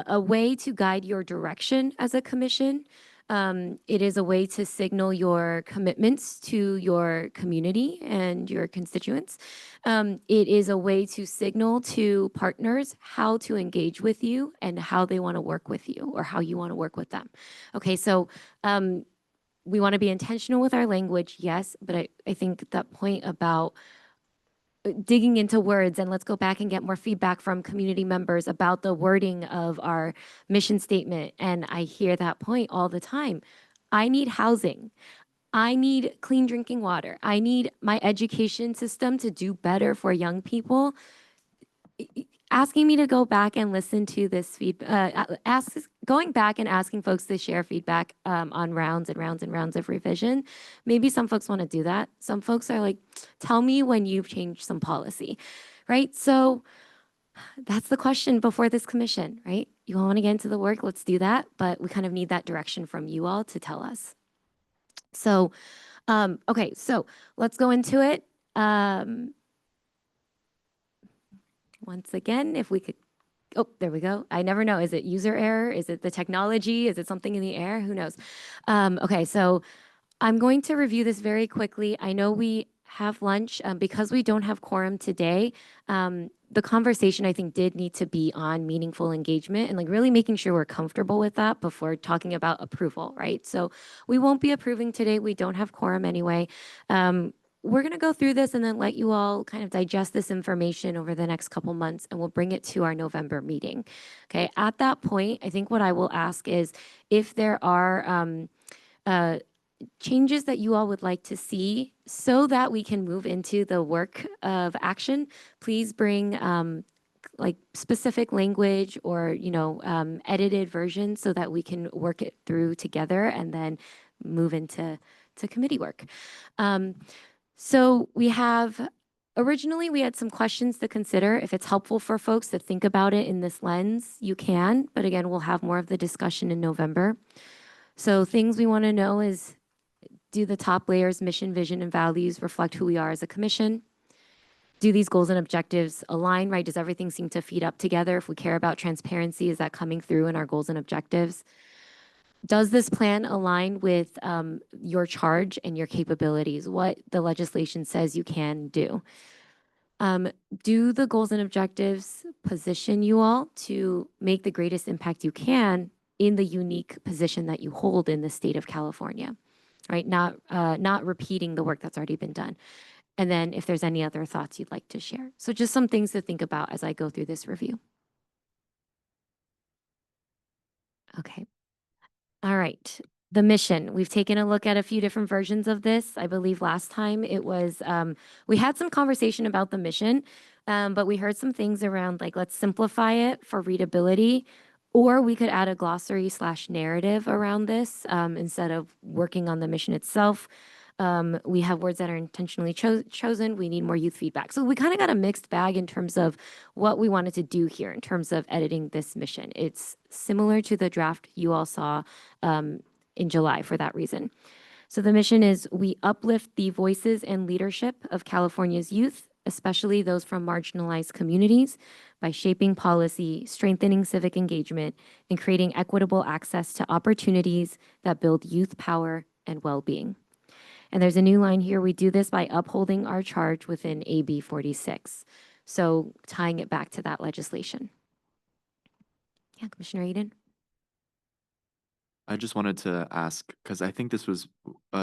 a way to guide your direction as a commission. It is a way to signal your commitments to your community and your constituents. It is a way to signal to partners how to engage with you and how they want to work with you or how you want to work with them. Okay, so we want to be intentional with our language, yes, but I think that point about digging into words, and let's go back and get more feedback from community members about the wording of our mission statement. And I hear that point all the time. I need housing. I need clean drinking water. I need my education system to do better for young people. Asking me to go back and listen to this going back and asking folks to share feedback on rounds and rounds and rounds of revision. Maybe some folks want to do that. Some folks are like, tell me when you've changed some policy, right? So that's the question before this commission, right? You all want to get into the work, let's do that. But we kind of need that direction from you all to tell us. So, okay, so let's go into it. Once again, if we could, oh, there we go. I never know. Is it user error? Is it the technology? Is it something in the air? Who knows? Okay, so I'm going to review this very quickly. I know we have lunch because we don't have quorum today. The conversation, I think, did need to be on meaningful engagement and like really making sure we're comfortable with that before talking about approval, right? So we won't be approving today. We don't have quorum anyway. We're going to go through this and then let you all kind of digest this information over the next couple months, and we'll bring it to our November meeting. Okay, at that point, I think what I will ask is if there are changes that you all would like to see so that we can move into the work of action, please bring like specific language or, edited versions so that we can work it through together and then move into committee work. So originally we had some questions to consider. If it's helpful for folks to think about it in this lens, you can, but again, we'll have more of the discussion in November. So things we want to know is, do the top layers, mission, vision, and values reflect who we are as a commission? Do these goals and objectives align, right? Does everything seem to feed up together? If we care about transparency, is that coming through in our goals and objectives? Does this plan align with your charge and your capabilities, what the legislation says you can do? Do the goals and objectives position you all to make the greatest impact you can in the unique position that you hold in the state of California, right? Not repeating the work that's already been done. And then if there's any other thoughts you'd like to share. So just some things to think about as I go through this review. Okay. All right. The mission. We've taken a look at a few different versions of this. I believe last time it was, we had some conversation about the mission, but we heard some things around like, let's simplify it for readability, or we could add a glossary / narrative around this instead of working on the mission itself. We have words that are intentionally chosen. We need more youth feedback. So we kind of got a mixed bag in terms of what we wanted to do here in terms of editing this mission. It's similar to the draft you all saw in July for that reason. So the mission is, we uplift the voices and leadership of California's youth, especially those from marginalized communities, by shaping policy, strengthening civic engagement, and creating equitable access to opportunities that build youth power and well-being. And there's a new line here. We do this by upholding our charge within AB 46. So tying it back to that legislation. Yeah, Commissioner Eden. I just wanted to ask, because I think this was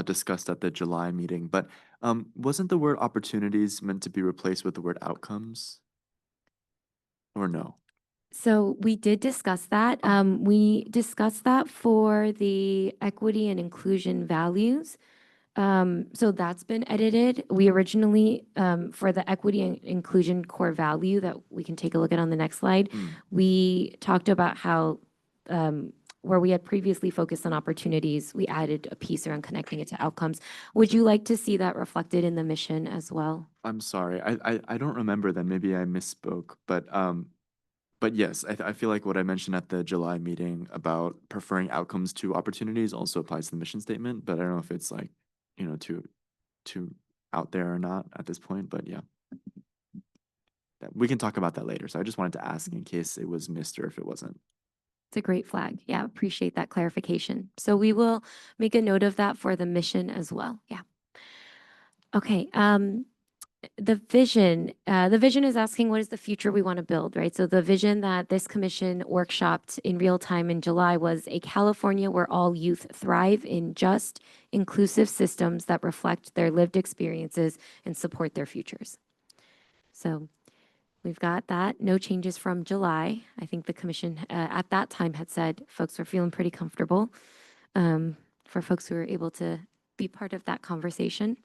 discussed at the July meeting, but wasn't the word opportunities meant to be replaced with the word outcomes? Or no? So we did discuss that. We discussed that for the equity and inclusion values. So that's been edited. We originally, for the equity and inclusion core value that we can take a look at on the next slide, we talked about how where we had previously focused on opportunities, we added a piece around connecting it to outcomes. Would you like to see that reflected in the mission as well? I'm sorry. I don't remember then. Maybe I misspoke, but yes, I feel like what I mentioned at the July meeting about preferring outcomes to opportunities also applies to the mission statement, but I don't know if it's like, too out there or not at this point, but yeah. We can talk about that later. So I just wanted to ask in case it was missed or if it wasn't. It's a great flag. Yeah, appreciate that clarification. So we will make a note of that for the mission as well. Yeah. Okay. The vision is asking what is the future we want to build, right? So the vision that this commission workshopped in real time in July was a California where all youth thrive in just, inclusive systems that reflect their lived experiences and support their futures. So we've got that. No changes from July. I think the commission at that time had said folks were feeling pretty comfortable for folks who were able to be part of that conversation.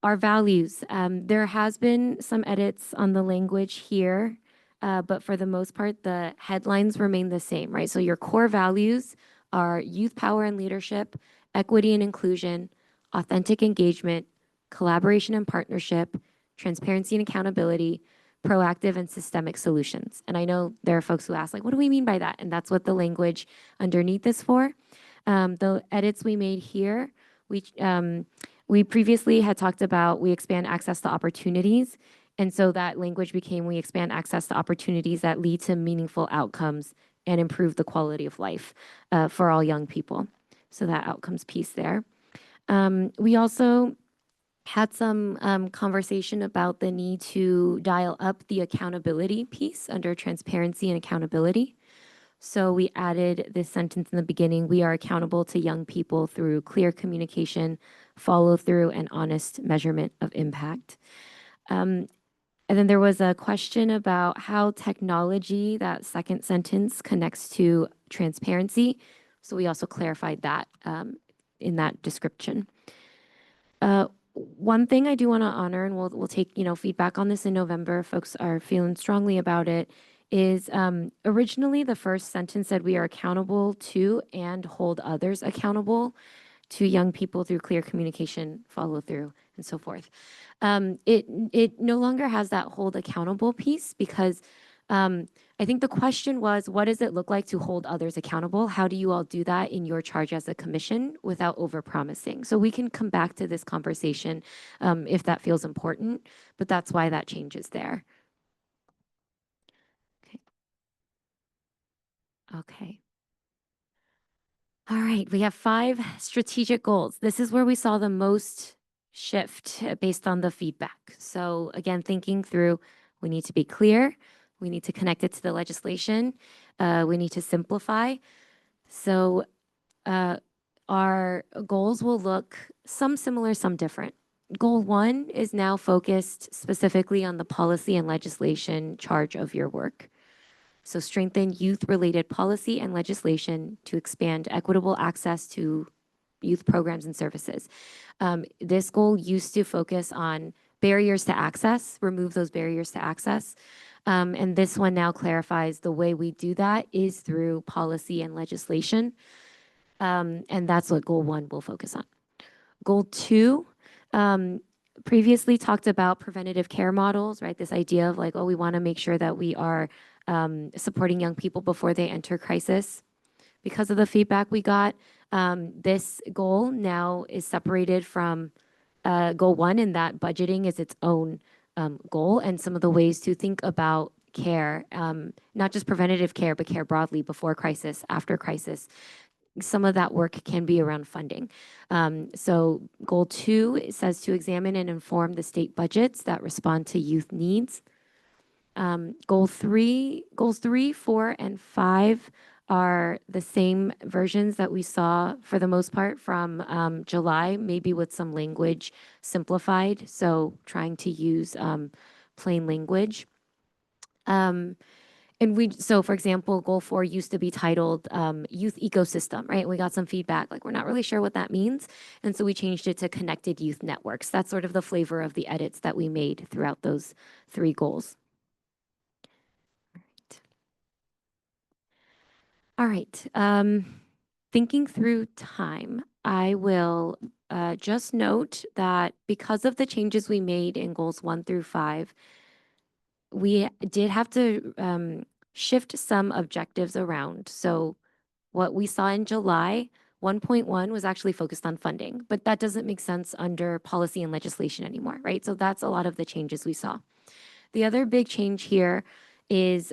Our values. There has been some edits on the language here, but for the most part, the headlines remain the same, right? So your core values are youth power and leadership, equity and inclusion, authentic engagement, collaboration and partnership, transparency and accountability, proactive and systemic solutions. And I know there are folks who ask, like, what do we mean by that? And that's what the language underneath is for. The edits we made here, we previously had talked about we expand access to opportunities. And so that language became we expand access to opportunities that lead to meaningful outcomes and improve the quality of life for all young people. So that outcomes piece there. We also had some conversation about the need to dial up the accountability piece under transparency and accountability. So we added this sentence in the beginning, we are accountable to young people through clear communication, follow through, and honest measurement of impact. And then there was a question about how technology, that second sentence, connects to transparency. So we also clarified that in that description. One thing I do want to honor, and we'll take feedback on this in November. Folks are feeling strongly about it. Is originally the first sentence said we are accountable to and hold others accountable to young people through clear communication, follow through, and so forth. It no longer has that hold accountable piece because I think the question was, what does it look like to hold others accountable? How do you all do that in your charge as a commission without overpromising? So we can come back to this conversation if that feels important, but that's why that change is there. Okay. All right, we have 5 strategic goals. This is where we saw the most shift based on the feedback. So again, thinking through, we need to be clear, we need to connect it to the legislation, we need to simplify. So our goals will look some similar, some different. Goal 1 is now focused specifically on the policy and legislation charge of your work. So strengthen youth-related policy and legislation to expand equitable access to youth programs and services. This goal used to focus on barriers to access, remove those barriers to access. And this one now clarifies the way we do that is through policy and legislation. And that's what goal 1 will focus on. Goal 2, previously talked about preventative care models, right? This idea of like, oh, we want to make sure that we are supporting young people before they enter crisis. Because of the feedback we got, this goal now is separated from goal 1, and that budgeting is its own goal, and some of the ways to think about care, not just preventative care, but care broadly before crisis, after crisis. Some of that work can be around funding. So goal 2 says to examine and inform the state budgets that respond to youth needs. Goals 3, 4, and 5 are the same versions that we saw for the most part from July, maybe with some language simplified. So trying to use plain language. So for example, goal 4 used to be titled youth ecosystem, right? We got some feedback, like we're not really sure what that means. And so we changed it to connected youth networks. That's sort of the flavor of the edits that we made throughout those 3 goals. All right. Thinking through time, I will just note that because of the changes we made in goals 1 through 5, we did have to shift some objectives around. So what we saw in July, 1.1 was actually focused on funding, but that doesn't make sense under policy and legislation anymore, right? So that's a lot of the changes we saw. The other big change here is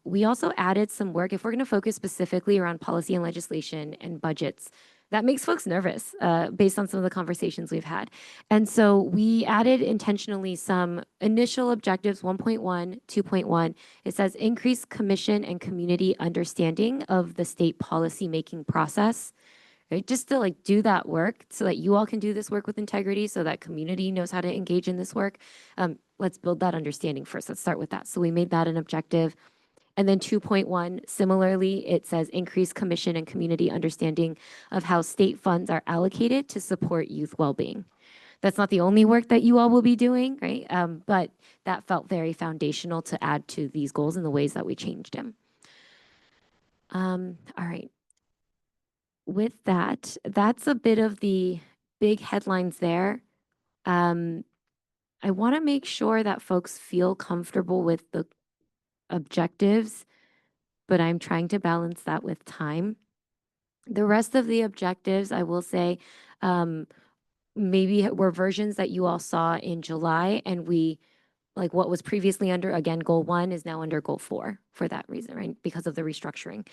we also added some work. If we're going to focus specifically around policy and legislation and budgets, that makes folks nervous based on some of the conversations we've had. And so we added intentionally some initial objectives, 1.1, 2.1. It says increase commission and community understanding of the state policy making process. Right? Just to like do that work so that you all can do this work with integrity, so that community knows how to engage in this work. Let's build that understanding first. Let's start with that. So we made that an objective. And then 2.1, similarly, it says increase commission and community understanding of how state funds are allocated to support youth well-being. That's not the only work that you all will be doing, right? But that felt very foundational to add to these goals in the ways that we changed them. All right. With that, that's a bit of the big headlines there. I want to make sure that folks feel comfortable with the objectives, but I'm trying to balance that with time. The rest of the objectives, I will say, maybe were versions that you all saw in July, and we, like what was previously under, again, goal 1 is now under goal 4 for that reason, right? Because of the restructuring.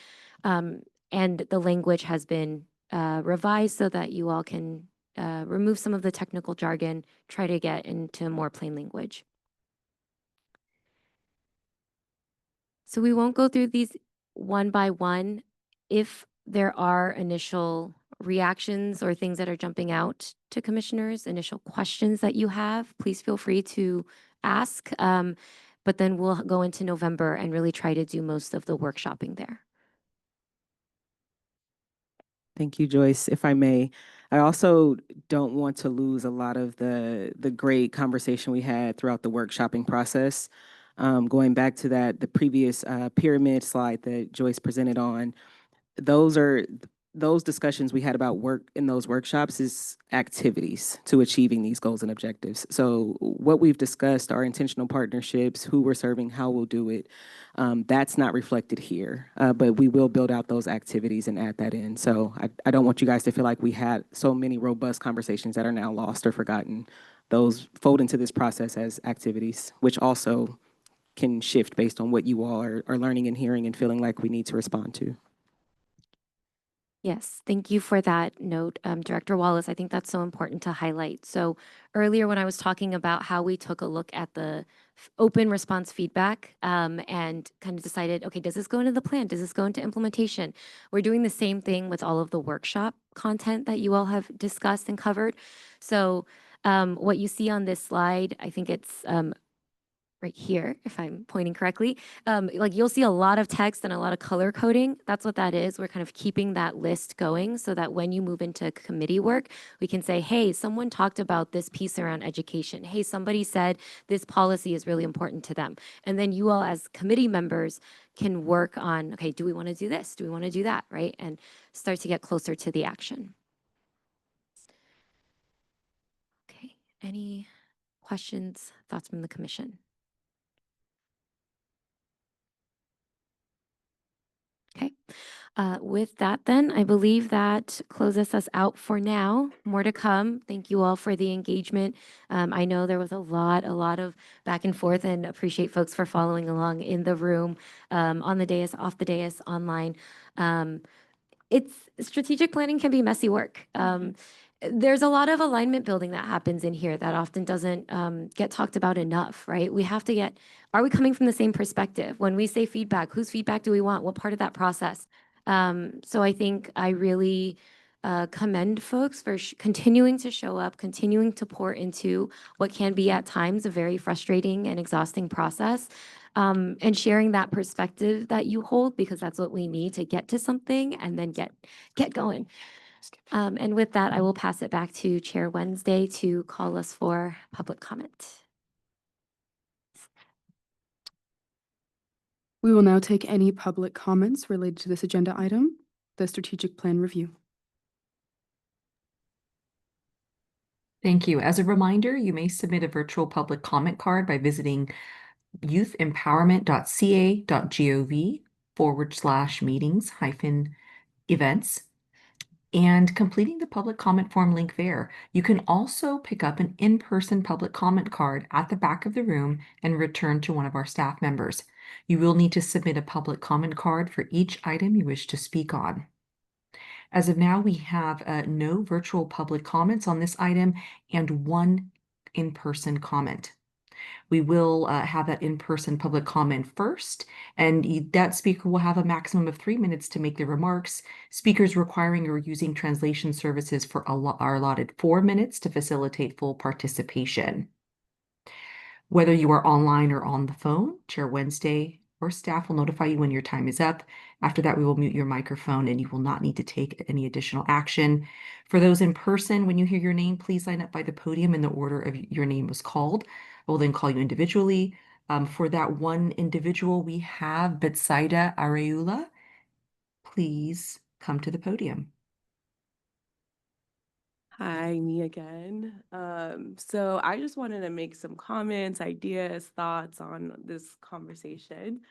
And the language has been revised so that you all can remove some of the technical jargon, try to get into more plain language. So we won't go through these one by one. If there are initial reactions or things that are jumping out to commissioners, initial questions that you have, please feel free to ask. But then we'll go into November and really try to do most of the workshopping there. Thank you, Joyce. If I may, I also don't want to lose a lot of the great conversation we had throughout the workshopping process. Going back to the previous pyramid slide that Joyce presented on, those discussions we had about work in those workshops is activities to achieving these goals and objectives. So what we've discussed are intentional partnerships, who we're serving, how we'll do it. That's not reflected here, but we will build out those activities and add that in. So I don't want you guys to feel like we had so many robust conversations that are now lost or forgotten. Those fold into this process as activities, which also can shift based on what you all are learning and hearing and feeling like we need to respond to. Yes, thank you for that note, Director Wallace. I think that's so important to highlight. So earlier when I was talking about how we took a look at the open response feedback and kind of decided, okay, does this go into the plan? Does this go into implementation? We're doing the same thing with all of the workshop content that you all have discussed and covered. So what you see on this slide, I think it's right here, if I'm pointing correctly, like you'll see a lot of text and a lot of color coding. That's what that is. We're kind of keeping that list going so that when you move into committee work, we can say, hey, someone talked about this piece around education. Hey, somebody said this policy is really important to them. And then you all as committee members can work on, okay, do we want to do this? Do we want to do that, right? And start to get closer to the action. Okay, any questions, thoughts from the commission? Okay. With that, then, I believe that closes us out for now. More to come. Thank you all for the engagement. I know there was a lot of back and forth, and appreciate folks for following along in the room, on the dais, off the dais, online. It's strategic planning can be messy work. There's a lot of alignment building that happens in here that often doesn't get talked about enough, right? We have to get, are we coming from the same perspective? When we say feedback, whose feedback do we want? What part of that process? So I think I really commend folks for continuing to show up, continuing to pour into what can be at times a very frustrating and exhausting process, and sharing that perspective that you hold, because that's what we need to get to something and then get going. And with that, I will pass it back to Chair Wednesday to call us for public comment. We will now take any public comments related to this agenda item, the strategic plan review. Thank you. As a reminder, you may submit a virtual public comment card by visiting youthempowerment.ca.gov/meetings-events and completing the public comment form link there. You can also pick up an in-person public comment card at the back of the room and return to one of our staff members. You will need to submit a public comment card for each item you wish to speak on. As of now, we have no virtual public comments on this item and one in-person comment. We will have that in-person public comment first, and that speaker will have a maximum of 3 minutes to make their remarks. Speakers requiring or using translation services are allotted 4 minutes to facilitate full participation. Whether you are online or on the phone, Chair Wednesday or staff will notify you when your time is up. After that, we will mute your microphone and you will not need to take any additional action. For those in person, when you hear your name, please line up by the podium in the order of your name was called. I will then call you individually. For that one individual, we have Betsaida Areula. Please come to the podium. Hi, me again. So I just wanted to make some comments, ideas, thoughts on this conversation.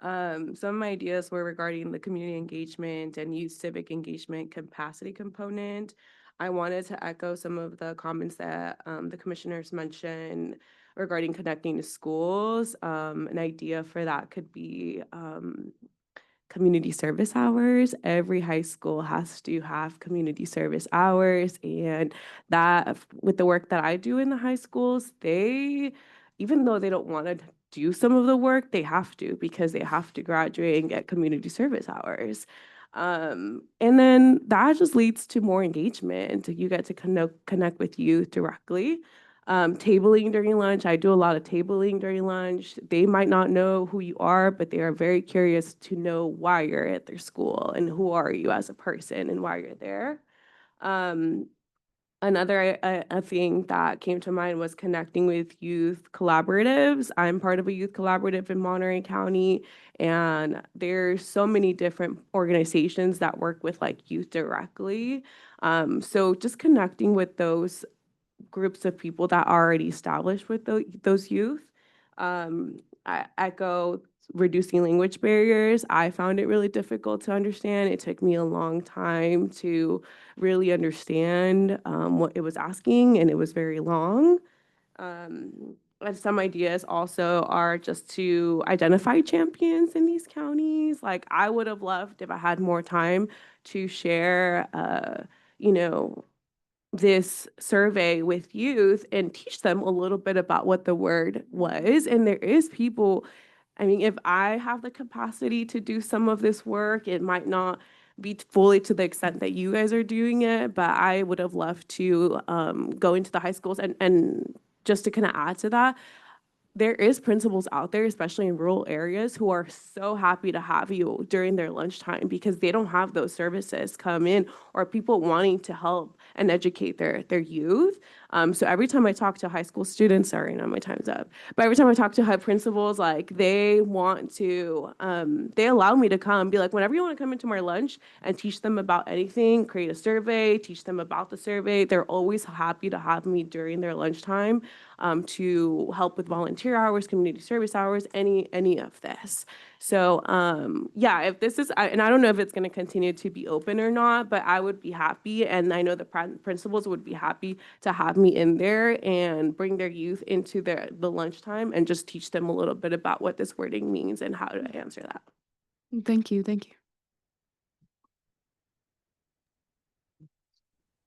Some of my ideas were regarding the community engagement and youth civic engagement capacity component. I wanted to echo some of the comments that the commissioners mentioned regarding connecting to schools. An idea for that could be community service hours. Every high school has to have community service hours, and that with the work that I do in the high schools, they, even though they don't want to do some of the work, they have to, because they have to graduate and get community service hours. And then that just leads to more engagement. You get to connect with youth directly. Tabling during lunch. I do a lot of tabling during lunch. They might not know who you are, but they are very curious to know why you're at their school and who are you as a person and why you're there. Another a thing that came to mind was connecting with youth collaboratives. I'm part of a youth collaborative in Monterey County, and there's so many different organizations that work with like youth directly. So just connecting with those groups of people that are already established with those youth. I echo reducing language barriers. I found it really difficult to understand. It took me a long time to really understand what it was asking, and it was very long. And some ideas also are just to identify champions in these counties. Like, I would have loved, if I had more time, to share, you know, this survey with youth and teach them a little bit about what the word was. And there is people, I mean, if I have the capacity to do some of this work, it might not be fully to the extent that you guys are doing it, but I would have loved to go into the high schools and just to kind of add to that, there is principals out there, especially in rural areas, who are so happy to have you during their lunchtime because they don't have those services come in, or people wanting to help and educate their youth. So every time I talk to high school students, sorry, now my time's up, but every time I talk to high principals, like, they want to, they allow me to come, be like, whenever you want to come into my lunch and teach them about anything, create a survey, teach them about the survey, they're always happy to have me during their lunchtime. To help with volunteer hours, community service hours, any of this. So yeah, if this is, and I don't know if it's going to continue to be open or not, but I would be happy, and I know the principals would be happy to have me in there and bring their youth into the lunchtime and just teach them a little bit about what this wording means and how to answer that. Thank you. Thank you.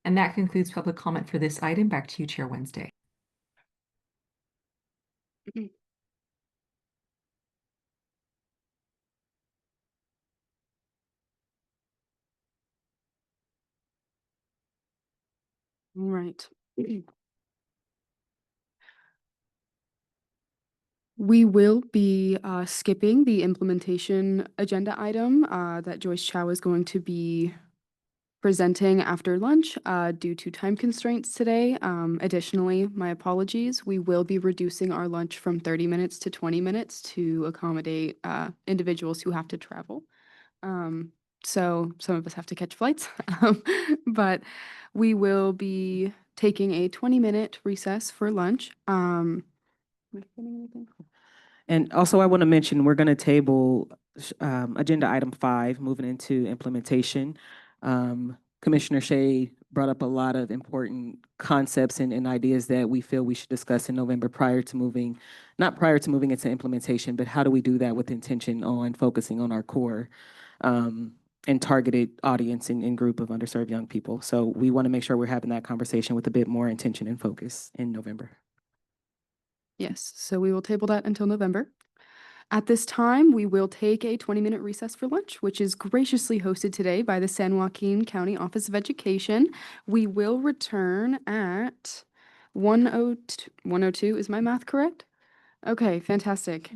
And that concludes public comment for this item. Back to you, Chair Wednesday. All right. We will be skipping the implementation agenda item that Joyce Chow is going to be presenting after lunch due to time constraints today. Additionally, my apologies, we will be reducing our lunch from 30 minutes to 20 minutes to accommodate individuals who have to travel. So some of us have to catch flights, but we will be taking a 20-minute recess for lunch. Am I forgetting anything? And also, I want to mention, we're going to table agenda item 5, moving into implementation. Commissioner Shea brought up a lot of important concepts and ideas that we feel we should discuss in November prior to moving, not prior to moving into implementation, but how do we do that with intention on focusing on our core and targeted audience and group of underserved young people. So we want to make sure we're having that conversation with a bit more intention and focus in November. Yes, so we will table that until November. At this time, we will take a 20-minute recess for lunch, which is graciously hosted today by the San Joaquin County Office of Education. We will return at 1:02. 1:02, is my math correct? Okay, fantastic.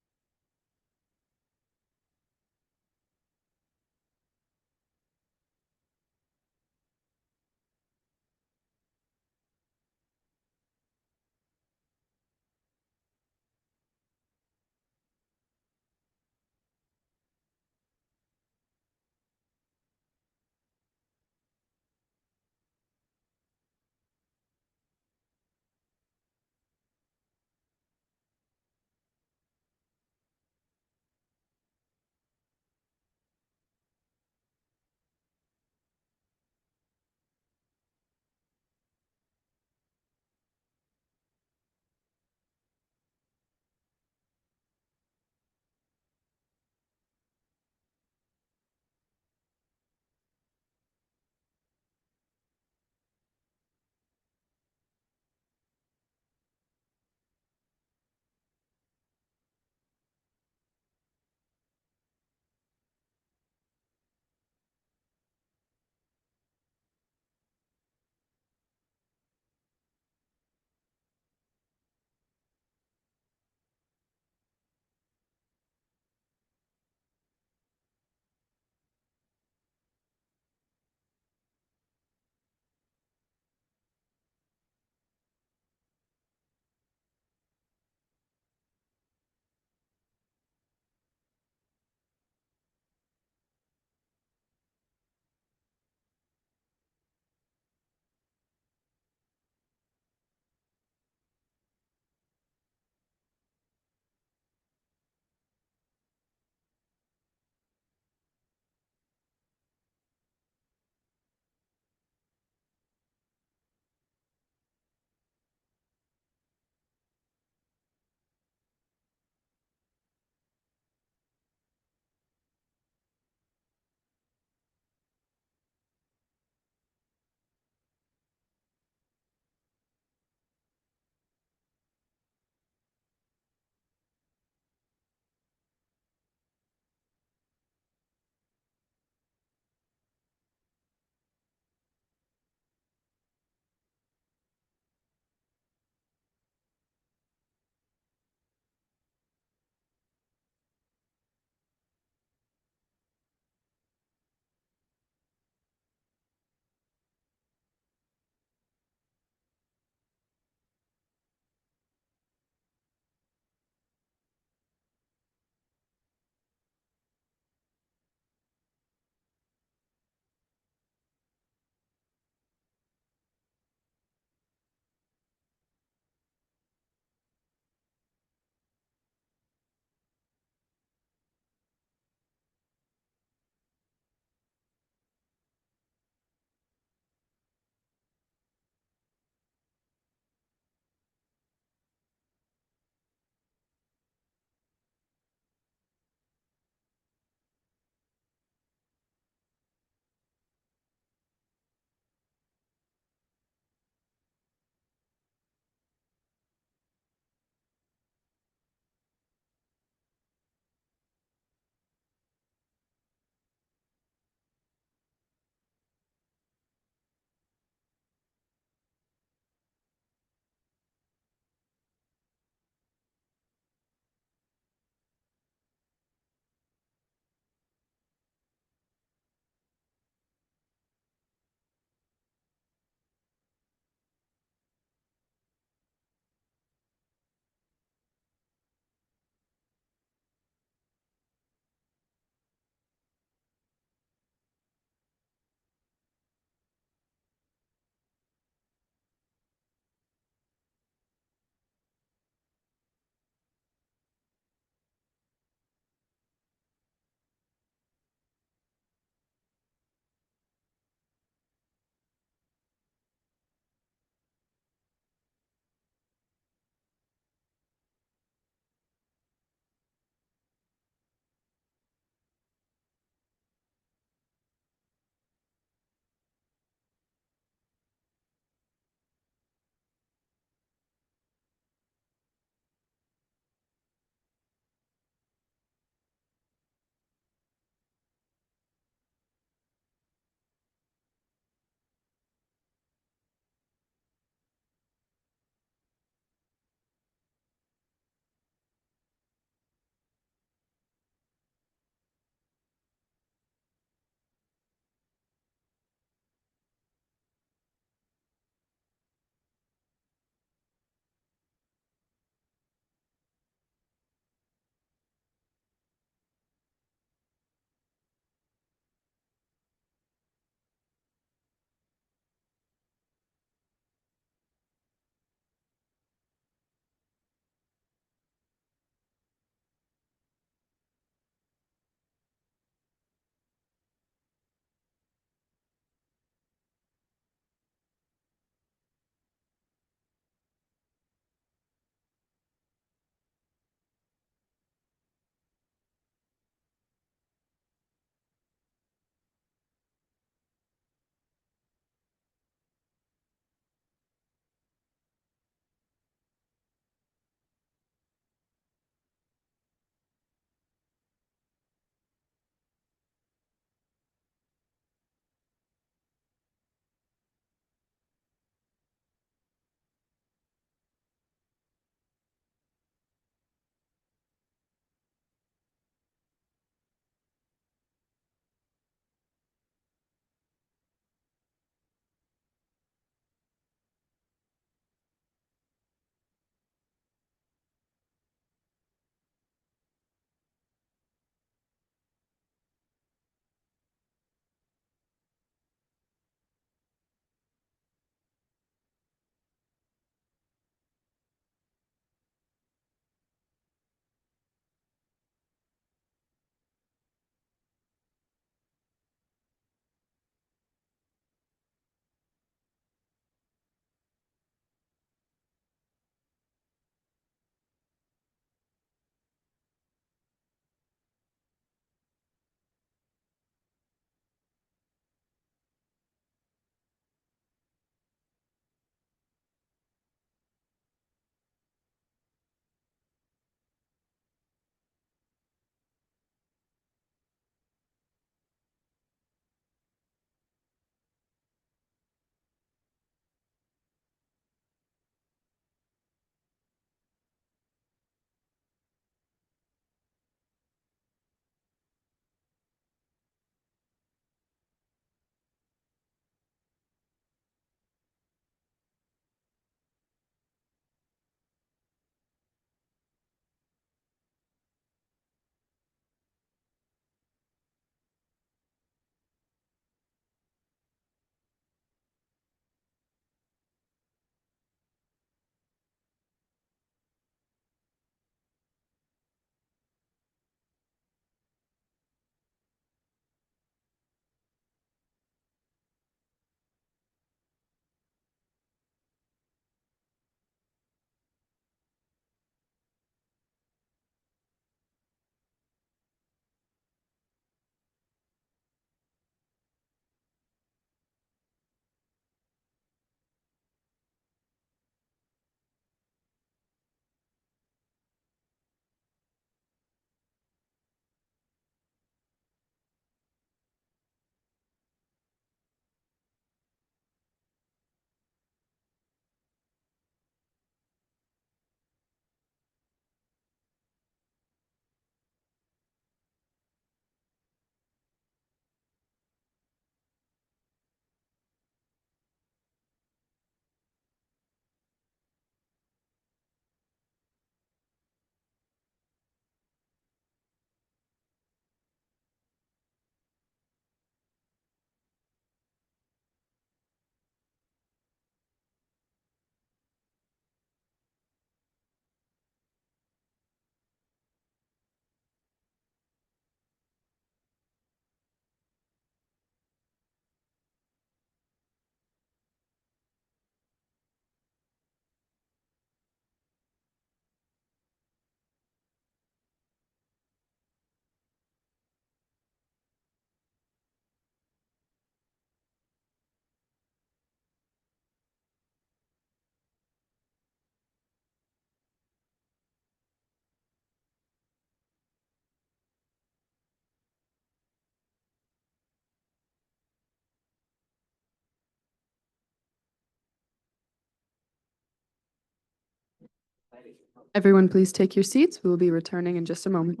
Everyone, please take your seats. We will be returning in just a moment.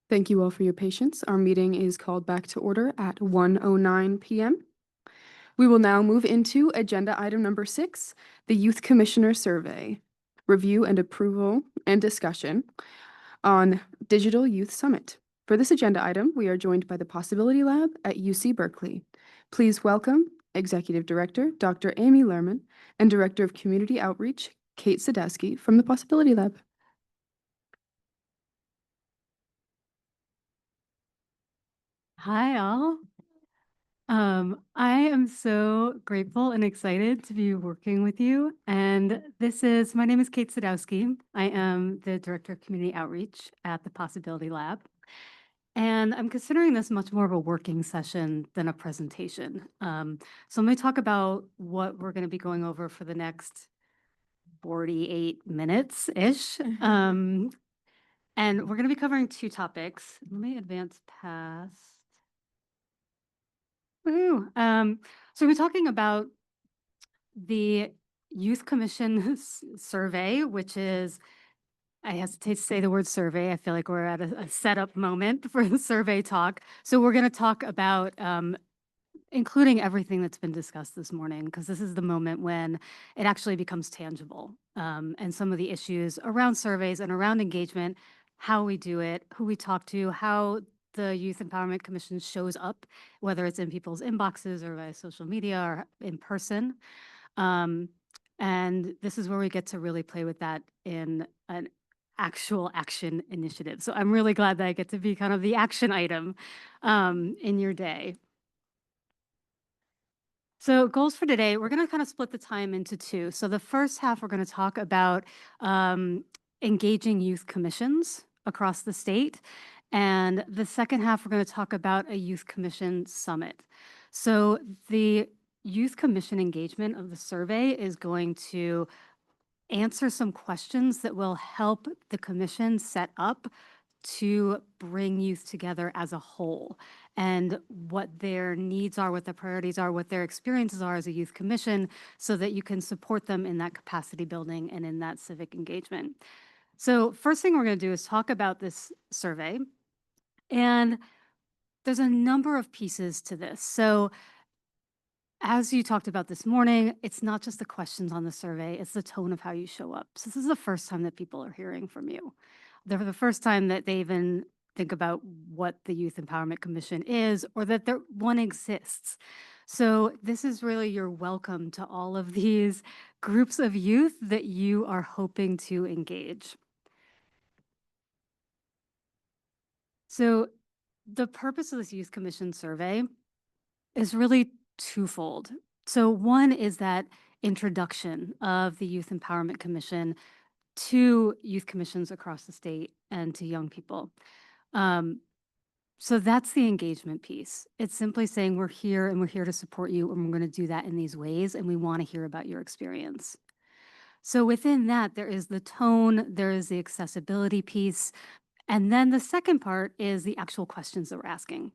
Thank you all for your patience. Our meeting is called back to order at 1:09 p.m. We will now move into agenda item number 6, the Youth Commissioner Survey. Review and approval and discussion on Digital Youth Summit. For this agenda item, we are joined by the Possibility Lab at UC Berkeley. Please welcome Executive Director Dr. Amy Lerman and Director of Community Outreach Kate Sadowski from the Possibility Lab. Hi, all. I am so grateful and excited to be working with you. And my name is Kate Sadowski. I am the Director of Community Outreach at the Possibility Lab. And I'm considering this much more of a working session than a presentation. So I'm going to talk about what we're going to be going over for the next 48 minutes-ish. And we're going to be covering 2 topics. Let me advance past. Woo. So we're talking about the Youth Commission survey, which is, I hesitate to say the word survey. I feel like we're at a setup moment for the survey talk. So we're going to talk about including everything that's been discussed this morning, because this is the moment when it actually becomes tangible. And some of the issues around surveys and around engagement, how we do it, who we talk to, how the Youth Empowerment Commission shows up, whether it's in people's inboxes or via social media or in person. And this is where we get to really play with that in an actual action initiative. So I'm really glad that I get to be kind of the action item in your day. So goals for today, we're going to kind of split the time into 2. So the first half, we're going to talk about engaging youth commissions across the state. And the second half, we're going to talk about a youth commission summit. So the youth commission engagement of the survey is going to answer some questions that will help the commission set up to bring youth together as a whole, and what their needs are, what their priorities are, what their experiences are as a youth commission, so that you can support them in that capacity building and in that civic engagement. So first thing we're going to do is talk about this survey. And there's a number of pieces to this. So as you talked about this morning, it's not just the questions on the survey, it's the tone of how you show up. So this is the first time that people are hearing from you. They're the first time that they even think about what the Youth Empowerment Commission is, or that one exists. So this is really your welcome to all of these groups of youth that you are hoping to engage. So the purpose of this Youth Commission survey is really twofold. So one is that introduction of the Youth Empowerment Commission to youth commissions across the state and to young people. So that's the engagement piece. It's simply saying we're here and we're here to support you, and we're going to do that in these ways, and we want to hear about your experience. So within that, there is the tone, there is the accessibility piece, and then the second part is the actual questions that we're asking.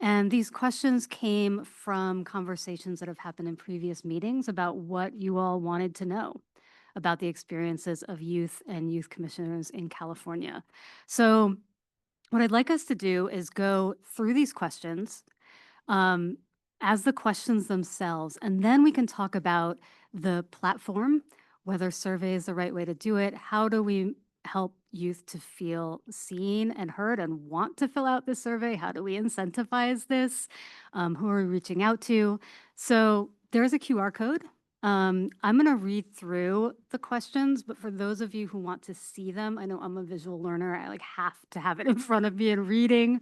And these questions came from conversations that have happened in previous meetings about what you all wanted to know about the experiences of youth and youth commissioners in California. So what I'd like us to do is go through these questions um, as the questions themselves, and then we can talk about the platform, whether survey is the right way to do it. How do we help youth to feel seen and heard and want to fill out this survey? How do we incentivize this? Who are we reaching out to? So there's a QR code. I'm going to read through the questions, but for those of you who want to see them, I know I'm a visual learner. I like have to have it in front of me and reading.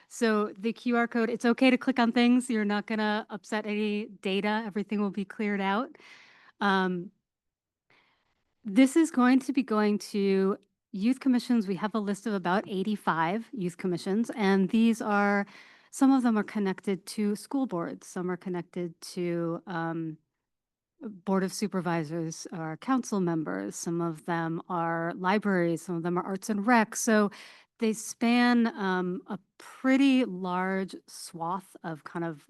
So the QR code, it's okay to click on things. You're not going to upset any data. Everything will be cleared out. This is going to be going to youth commissions. We have a list of about 85 youth commissions, and these are, some of them are connected to school boards. Some are connected to board of supervisors or council members. Some of them are libraries. Some of them are arts and rec. So they span a pretty large swath of kind of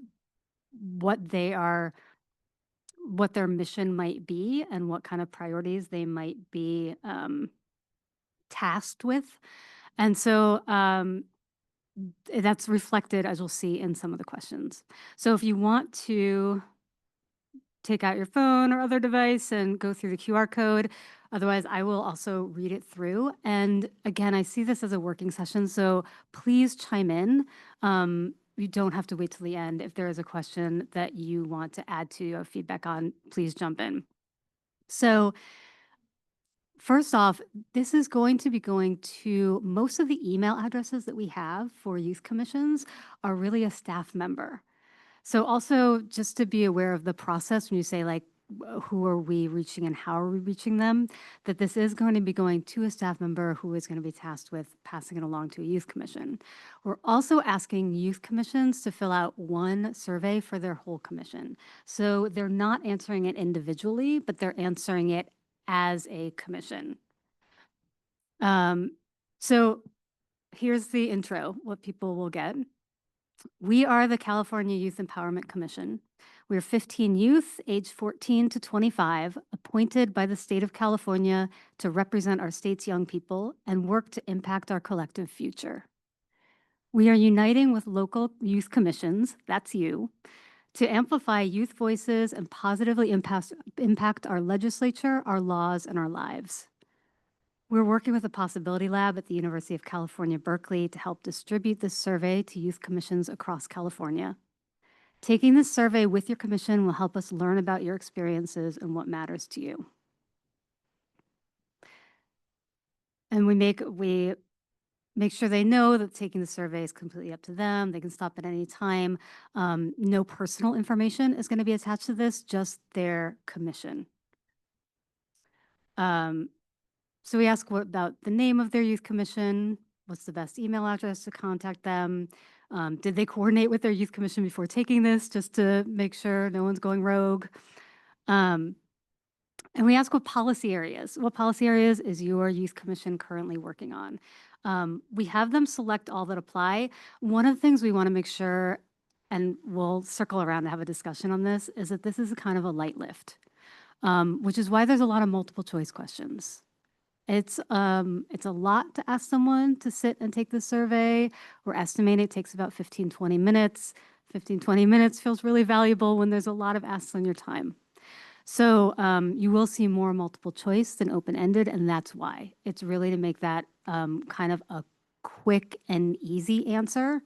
what they are, what their mission might be, and what kind of priorities they might be tasked with. And so that's reflected, as you'll see, in some of the questions. So if you want to take out your phone or other device and go through the QR code. Otherwise, I will also read it through. And again, I see this as a working session, so please chime in. You don't have to wait till the end. If there is a question that you want to add to your feedback on, please jump in. So first off, this is going to be going to most of the email addresses that we have for youth commissions are really a staff member. So also just to be aware of the process when you say like, who are we reaching and how are we reaching them, that this is going to be going to a staff member who is going to be tasked with passing it along to a youth commission. We're also asking youth commissions to fill out one survey for their whole commission. So they're not answering it individually, but they're answering it as a commission. So here's the intro, what people will get. We are the California Youth Empowerment Commission. We're 15 youth, aged 14 to 25, appointed by the state of California to represent our state's young people and work to impact our collective future. We are uniting with local youth commissions, that's you, to amplify youth voices and positively impact our legislature, our laws, and our lives. We're working with the Possibility Lab at the University of California, Berkeley to help distribute this survey to youth commissions across California. Taking this survey with your commission will help us learn about your experiences and what matters to you. And we make sure they know that taking the survey is completely up to them. They can stop at any time. No personal information is going to be attached to this, just their commission. So we ask what about the name of their youth commission, what's the best email address to contact them, did they coordinate with their youth commission before taking this, just to make sure no one's going rogue. And we ask what policy areas is your youth commission currently working on. We have them select all that apply. One of the things we want to make sure, and we'll circle around to have a discussion on this, is that this is kind of a light lift, which is why there's a lot of multiple choice questions. It's a lot to ask someone to sit and take the survey. We're estimating it takes about 15, 20 minutes. 15, 20 minutes feels really valuable when there's a lot of asks on your time. So you will see more multiple choice than open-ended, and that's why. It's really to make that kind of a quick and easy answer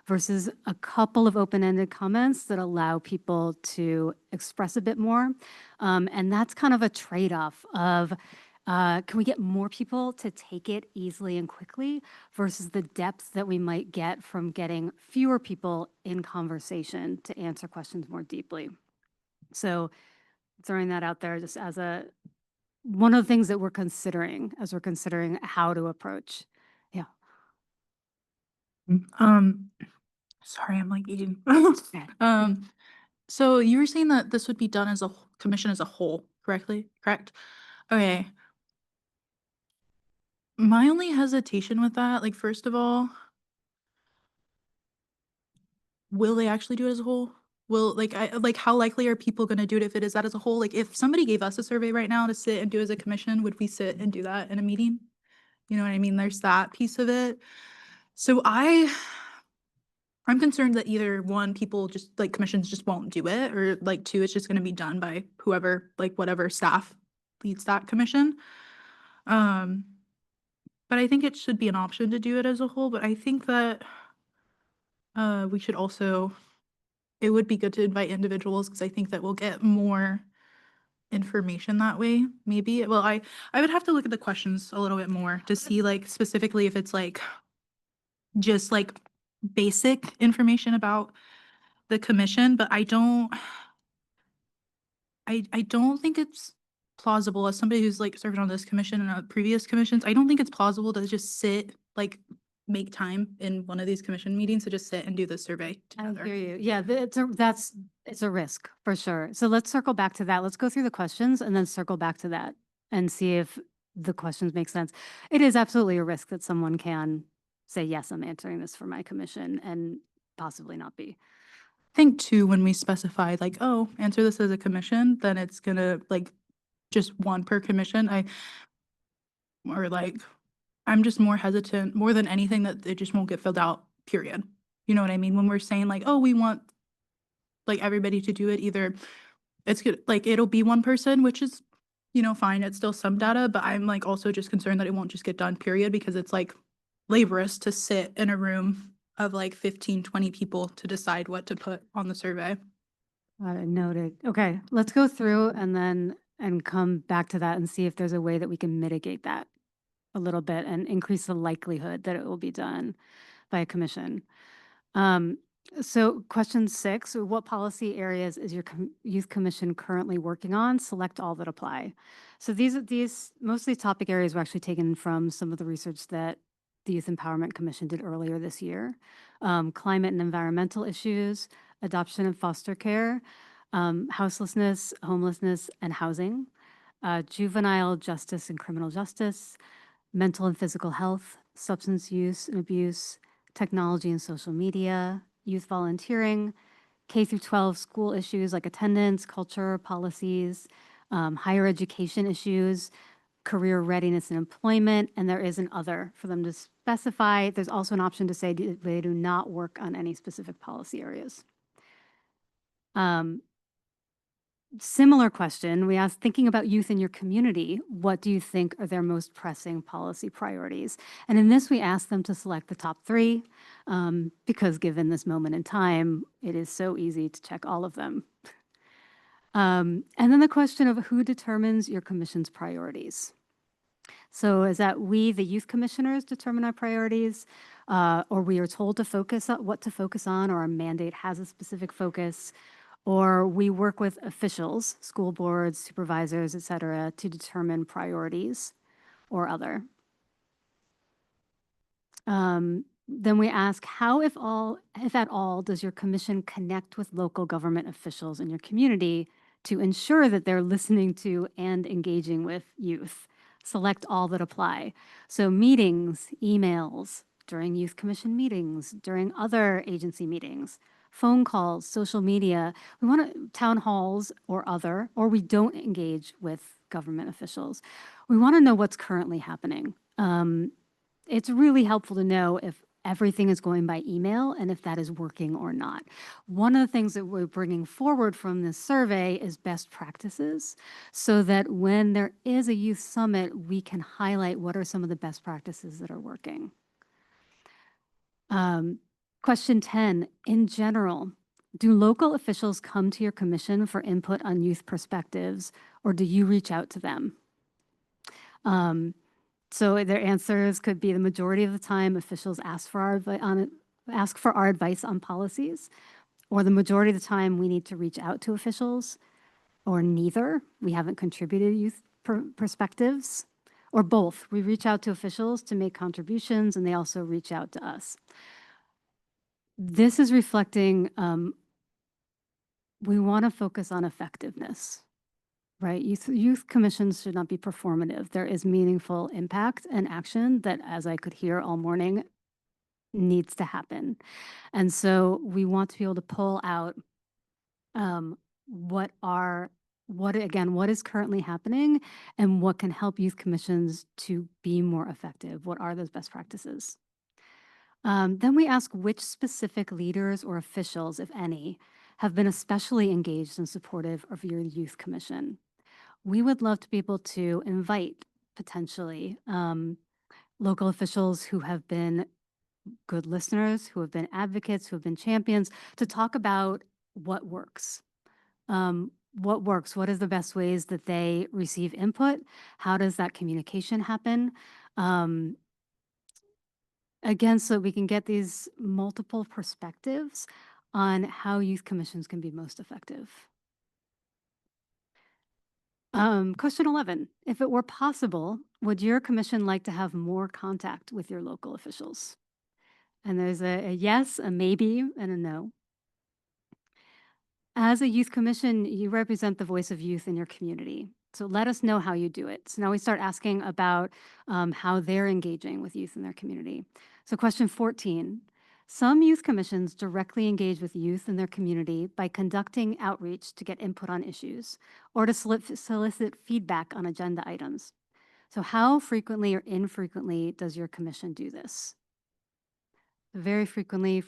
versus a couple of open-ended comments that allow people to express a bit more. And that's kind of a trade-off of can we get more people to take it easily and quickly versus the depth that we might get from getting fewer people in conversation to answer questions more deeply. So throwing that out there just as one of the things that we're considering as we're considering how to approach. Yeah. Sorry, I'm like eating. So you were saying that this would be done as a commission as a whole, correct? Okay. My only hesitation with that, like, first of all, will they actually do it as a whole? Will, like, how likely are people gonna do it if it is that as a whole? Like, if somebody gave us a survey right now to sit and do as a commission, would we sit and do that in a meeting? You know what I mean? There's that piece of it. So I'm concerned that either one, people just like commissions just won't do it, or like two, it's just gonna be done by whoever, like whatever staff leads that commission. But I think it should be an option to do it as a whole, but I think that we should also, it would be good to invite individuals because I think that we'll get more information that way, maybe. Well, I would have to look at the questions a little bit more to see like specifically if it's like just like basic information about the commission, but I don't think it's plausible, as somebody who's like served on this commission and previous commissions, I don't think it's plausible to just sit, like make time in one of these commission meetings to just sit and do the survey I together. hear you. Yeah, it's a risk for sure. So let's circle back to that. Let's go through the questions and then circle back to that and see if the questions make sense. It is absolutely a risk that someone can say, yes, I'm answering this for my commission, and possibly not be. I think too, when we specify like, oh, answer this as a commission, then it's gonna like just one per commission. I'm just more hesitant, more than anything, that it just won't get filled out, period. You know what I mean? When we're saying like, oh, we want like everybody to do it, either it's good, like it'll be one person, which is, you know, fine, it's still some data, but I'm like also just concerned that it won't just get done, period, because it's like laborious to sit in a room of like 15, 20 people to decide what to put on the survey. Noted. Okay, let's go through and come back to that and see if there's a way that we can mitigate that a little bit and increase the likelihood that it will be done by a commission. So question 6, what policy areas is your youth commission currently working on? Select all that apply. So these most of these topic areas were actually taken from some of the research that the Youth Empowerment Commission did earlier this year. Climate and environmental issues, adoption and foster care, houselessness, homelessness, and housing, juvenile justice and criminal justice, mental and physical health, substance use and abuse, technology and social media, youth volunteering, K through 12 school issues like attendance, culture, policies, higher education issues, career readiness and employment, and there is an other for them to specify. There's also an option to say they do not work on any specific policy areas. Similar question, we asked, thinking about youth in your community, what do you think are their most pressing policy priorities? And in this, we asked them to select the top 3, because given this moment in time, it is so easy to check all of them. And then the question of who determines your commission's priorities. So is that we, the youth commissioners, determine our priorities, or we are told to focus on what to focus on, or our mandate has a specific focus, or we work with officials, school boards, supervisors, et cetera, to determine priorities or other. Then we ask, how, if at all, does your commission connect with local government officials in your community to ensure that they're listening to and engaging with youth? Select all that apply. So meetings, emails, during youth commission meetings, during other agency meetings, phone calls, social media. We want town halls or other, or we don't engage with government officials. We want to know what's currently happening. It's really helpful to know if everything is going by email and if that is working or not. One of the things that we're bringing forward from this survey is best practices, so that when there is a youth summit, we can highlight what are some of the best practices that are working. Question 10, in general, do local officials come to your commission for input on youth perspectives, or do you reach out to them? So their answers could be the majority of the time officials ask for our advice on policies, or the majority of the time we need to reach out to officials, or neither. We haven't contributed youth perspectives, or both. We reach out to officials to make contributions, and they also reach out to us. This is reflecting, we want to focus on effectiveness. Right, youth commissions should not be performative. There is meaningful impact and action that, as I could hear all morning, needs to happen. And so we want to be able to pull out what is currently happening and what can help youth commissions to be more effective. What are those best practices? Then we ask which specific leaders or officials, if any, have been especially engaged and supportive of your youth commission. We would love to be able to invite potentially local officials who have been good listeners, who have been advocates, who have been champions, to talk about what works. What works? What is the best ways that they receive input? How does that communication happen? Again, so we can get these multiple perspectives on how youth commissions can be most effective. Question 11, if it were possible, would your commission like to have more contact with your local officials? And there's a yes, a maybe, and a no. As a youth commission, you represent the voice of youth in your community. So let us know how you do it. So now we start asking about how they're engaging with youth in their community. So question 14, some youth commissions directly engage with youth in their community by conducting outreach to get input on issues or to solicit feedback on agenda items. So how frequently or infrequently does your commission do this? Very frequently,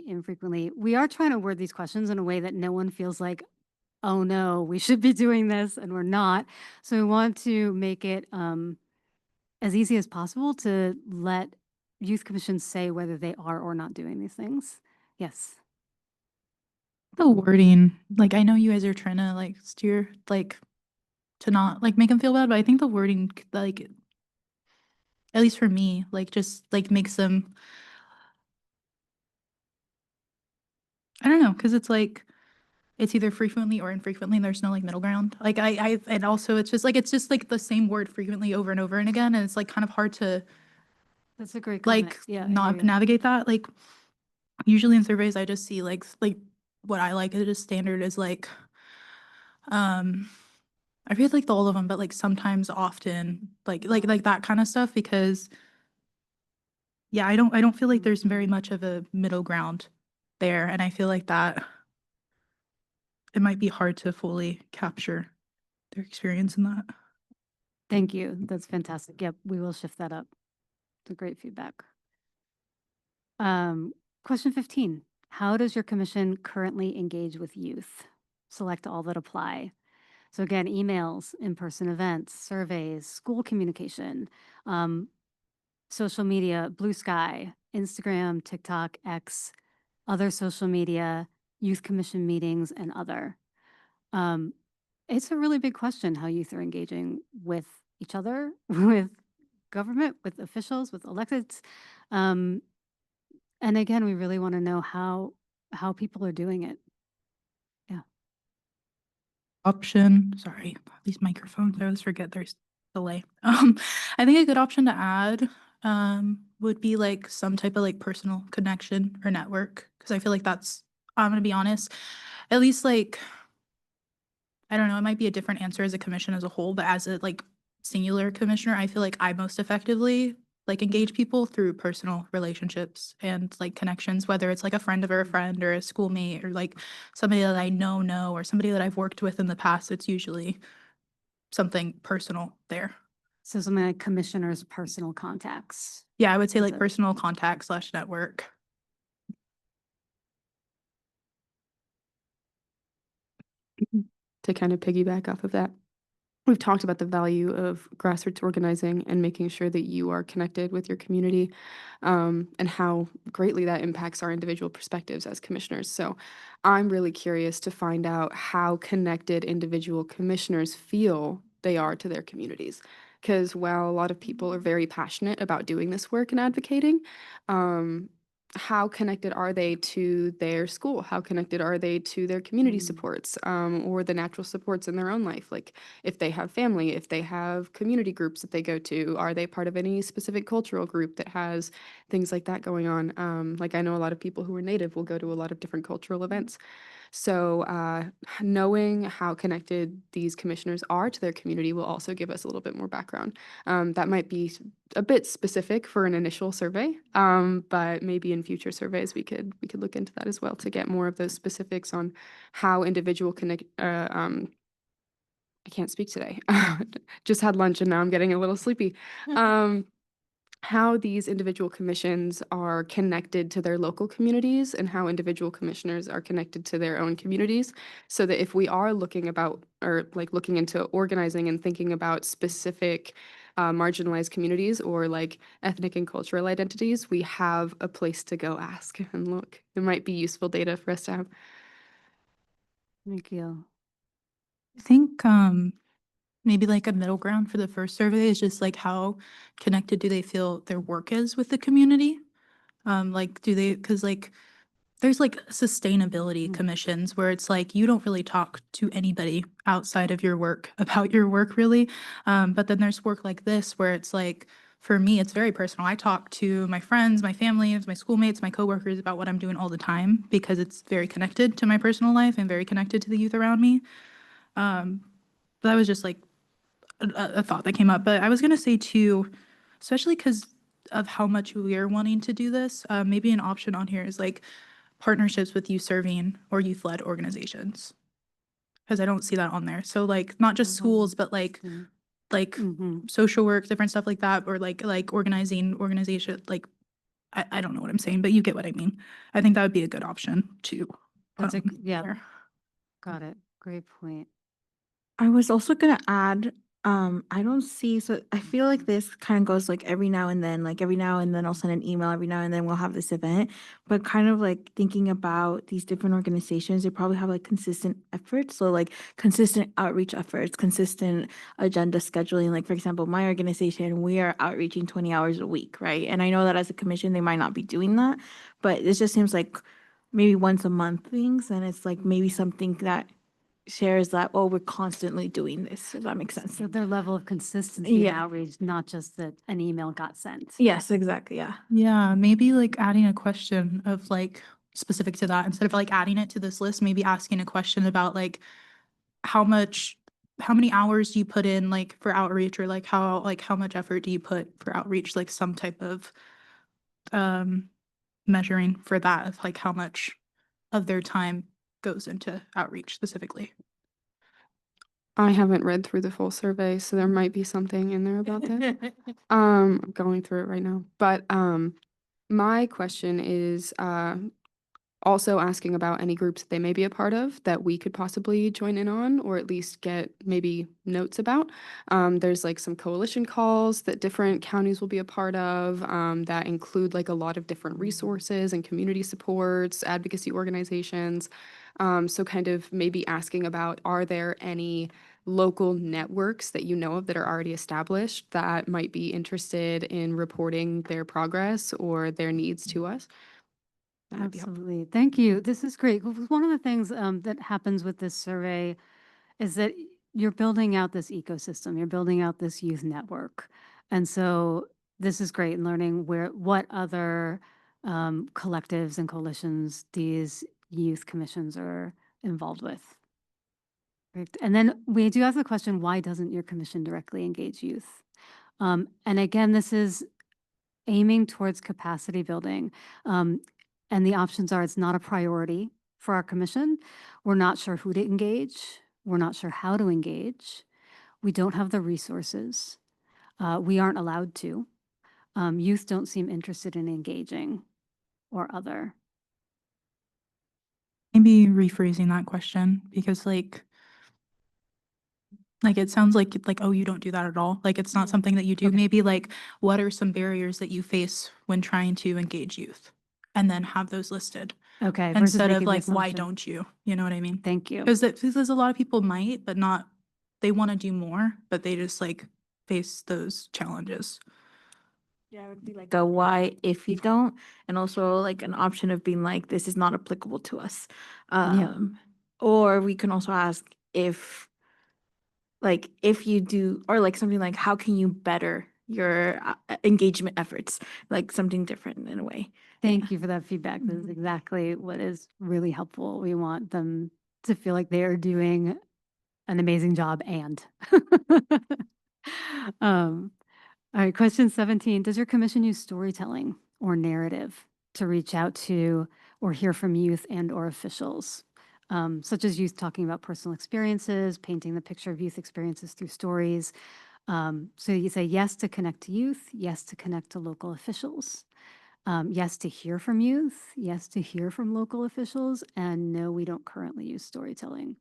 infrequently. We are trying to word these questions in a way that no one feels like, oh no, we should be doing this and we're not. So we want to make it as easy as possible to let youth commissions say whether they are or not doing these things. Yes. The wording, like, I know you guys are trying to like steer, like, to not like make them feel bad, but I think the wording, like, at least for me, like, just like makes them, I don't know, because it's like, it's either frequently or infrequently, and there's no like middle ground. Like and also it's just like the same word frequently over and over and again, and it's like kind of hard to That's a great like comment. Yeah, I not hear you. navigate that. Like usually in surveys, I just see like what I like as standard is like, I forget like all of them, but like sometimes, often, like that kind of stuff, because yeah, I don't feel like there's very much of a middle ground there, and I feel like that it might be hard to fully capture their experience in that. Thank you. That's fantastic. Yep, we will shift that up. It's a great feedback. Question 15. How does your commission currently engage with youth? Select all that apply. So again, emails, in-person events, surveys, school communication, social media, Blue Sky, Instagram, TikTok, X, other social media, youth commission meetings, and other. It's a really big question how youth are engaging with each other, with government, with officials, with electeds. And again, we really want to know how people are doing it. Yeah. Sorry, these microphones, I always forget there's delay. I think a good option to add would be like some type of like personal connection or network, because I feel like that's, I'm gonna be honest, at least like, I don't know, it might be a different answer as a commission as a whole, but as a like singular commissioner, I feel like I most effectively like engage people through personal relationships and like connections, whether it's like a friend of a friend or a schoolmate or like somebody that I know or somebody that I've worked with in the past. It's usually something personal there. So something like commissioner's personal contacts. Yeah, I would say Is like it- personal contact / network. To kind of piggyback off of that, we've talked about the value of grassroots organizing and making sure that you are connected with your community, and how greatly that impacts our individual perspectives as commissioners. So I'm really curious to find out how connected individual commissioners feel they are to their communities. Because while a lot of people are very passionate about doing this work and advocating, how connected are they to their school? How connected are they to their community supports, or the natural supports in their own life? Like if they have family, if they have community groups that they go to, are they part of any specific cultural group that has things like that going on? Like I know a lot of people who are Native will go to a lot of different cultural events. So knowing how connected these commissioners are to their community will also give us a little bit more background. That might be a bit specific for an initial survey, but maybe in future surveys we could look into that as well to get more of those specifics on how individual connect. I can't speak today. Just had lunch and now I'm getting a little sleepy. How these individual commissions are connected to their local communities and how individual commissioners are connected to their own communities, so that if we are looking into organizing and thinking about specific marginalized communities or like ethnic and cultural identities, we have a place to go ask and look. It might be useful data for us to have. Thank you. I think maybe like a middle ground for the first survey is just like how connected do they feel their work is with the community? Like do they, because like there's like sustainability commissions where it's like you don't really talk to anybody outside of your work about your work really. But then there's work like this where it's like, for me, it's very personal. I talk to my friends, my family, my schoolmates, my coworkers about what I'm doing all the time because it's very connected to my personal life and very connected to the youth around me. But that was just like a thought that came up. But I was gonna say too, especially because of how much we are wanting to do this, maybe an option on here is like partnerships with youth serving or youth-led organizations. Because I don't see that on there. So like not just schools, but like social work, different stuff like that, or like organizing organization. Like I don't know what I'm saying, but you get what I mean. I think that would be a good option too. That's yeah. Got it. Great point. I was also gonna add, I don't see, so I feel like this kind of goes like every now and then, like every now and then I'll send an email, every now and then we'll have this event. But kind of like thinking about these different organizations, they probably have like consistent efforts. So like consistent outreach efforts, consistent agenda scheduling. Like for example, my organization, we are outreaching 20 hours a week, right? And I know that as a commission, they might not be doing that, but it just seems like maybe once a month things. And it's like maybe something that shares that, oh, we're constantly doing this, if that makes sense. So their level of consistency and Yeah. outreach, not just that an email got sent. Yes, exactly. Yeah. Yeah, maybe like adding a question of like specific to that instead of like adding it to this list, maybe asking a question about like how many hours do you put in like for outreach, or like how much effort do you put for outreach, like some type of measuring for that of like how much of their time goes into outreach specifically. I haven't read through the full survey, so there might be something in there about that. I'm going through it right now. But my question is also asking about any groups that they may be a part of that we could possibly join in on, or at least get maybe notes about. There's like some coalition calls that different counties will be a part of that include like a lot of different resources and community supports, advocacy organizations. So kind of maybe asking about, are there any local networks that you know of that are already established that might be interested in reporting their progress or their needs to us? That might be helpful. Absolutely. Thank you. This is great. One of the things that happens with this survey is that you're building out this ecosystem, you're building out this youth network. And so this is great in learning what other collectives and coalitions these youth commissions are involved with. Great. And then we do ask the question, why doesn't your commission directly engage youth? And again, this is aiming towards capacity building. And the options are, it's not a priority for our commission. We're not sure who to engage. We're not sure how to engage. We don't have the resources. We aren't allowed to. Youth don't seem interested in engaging or other. Maybe rephrasing that question, because like it sounds like oh, you don't do that at all. Like it's not something that you do. Okay. Maybe like what are some barriers that you face when trying to engage youth? And then have those listed Okay. Versus instead of making the like, why assumption. don't you? You know what I mean? Thank you. Because there's a lot of people might, but not, they want to do more, but they just like face those challenges. Yeah, it would be like a why if you don't, and also like an option of being like, this is not applicable to us. Or we can also ask if you do, or like something like, how can you better engagement efforts, like something different in a way. Thank you for that feedback. This is exactly what is really helpful. We want them to feel like they are doing an amazing job and. All right, question 17. Does your commission use storytelling or narrative to reach out to or hear from youth and or officials? Such as youth talking about personal experiences, painting the picture of youth experiences through stories. So you say yes to connect to youth, yes to connect to local officials. Yes to hear from youth, yes to hear from local officials, and no, we don't currently use storytelling.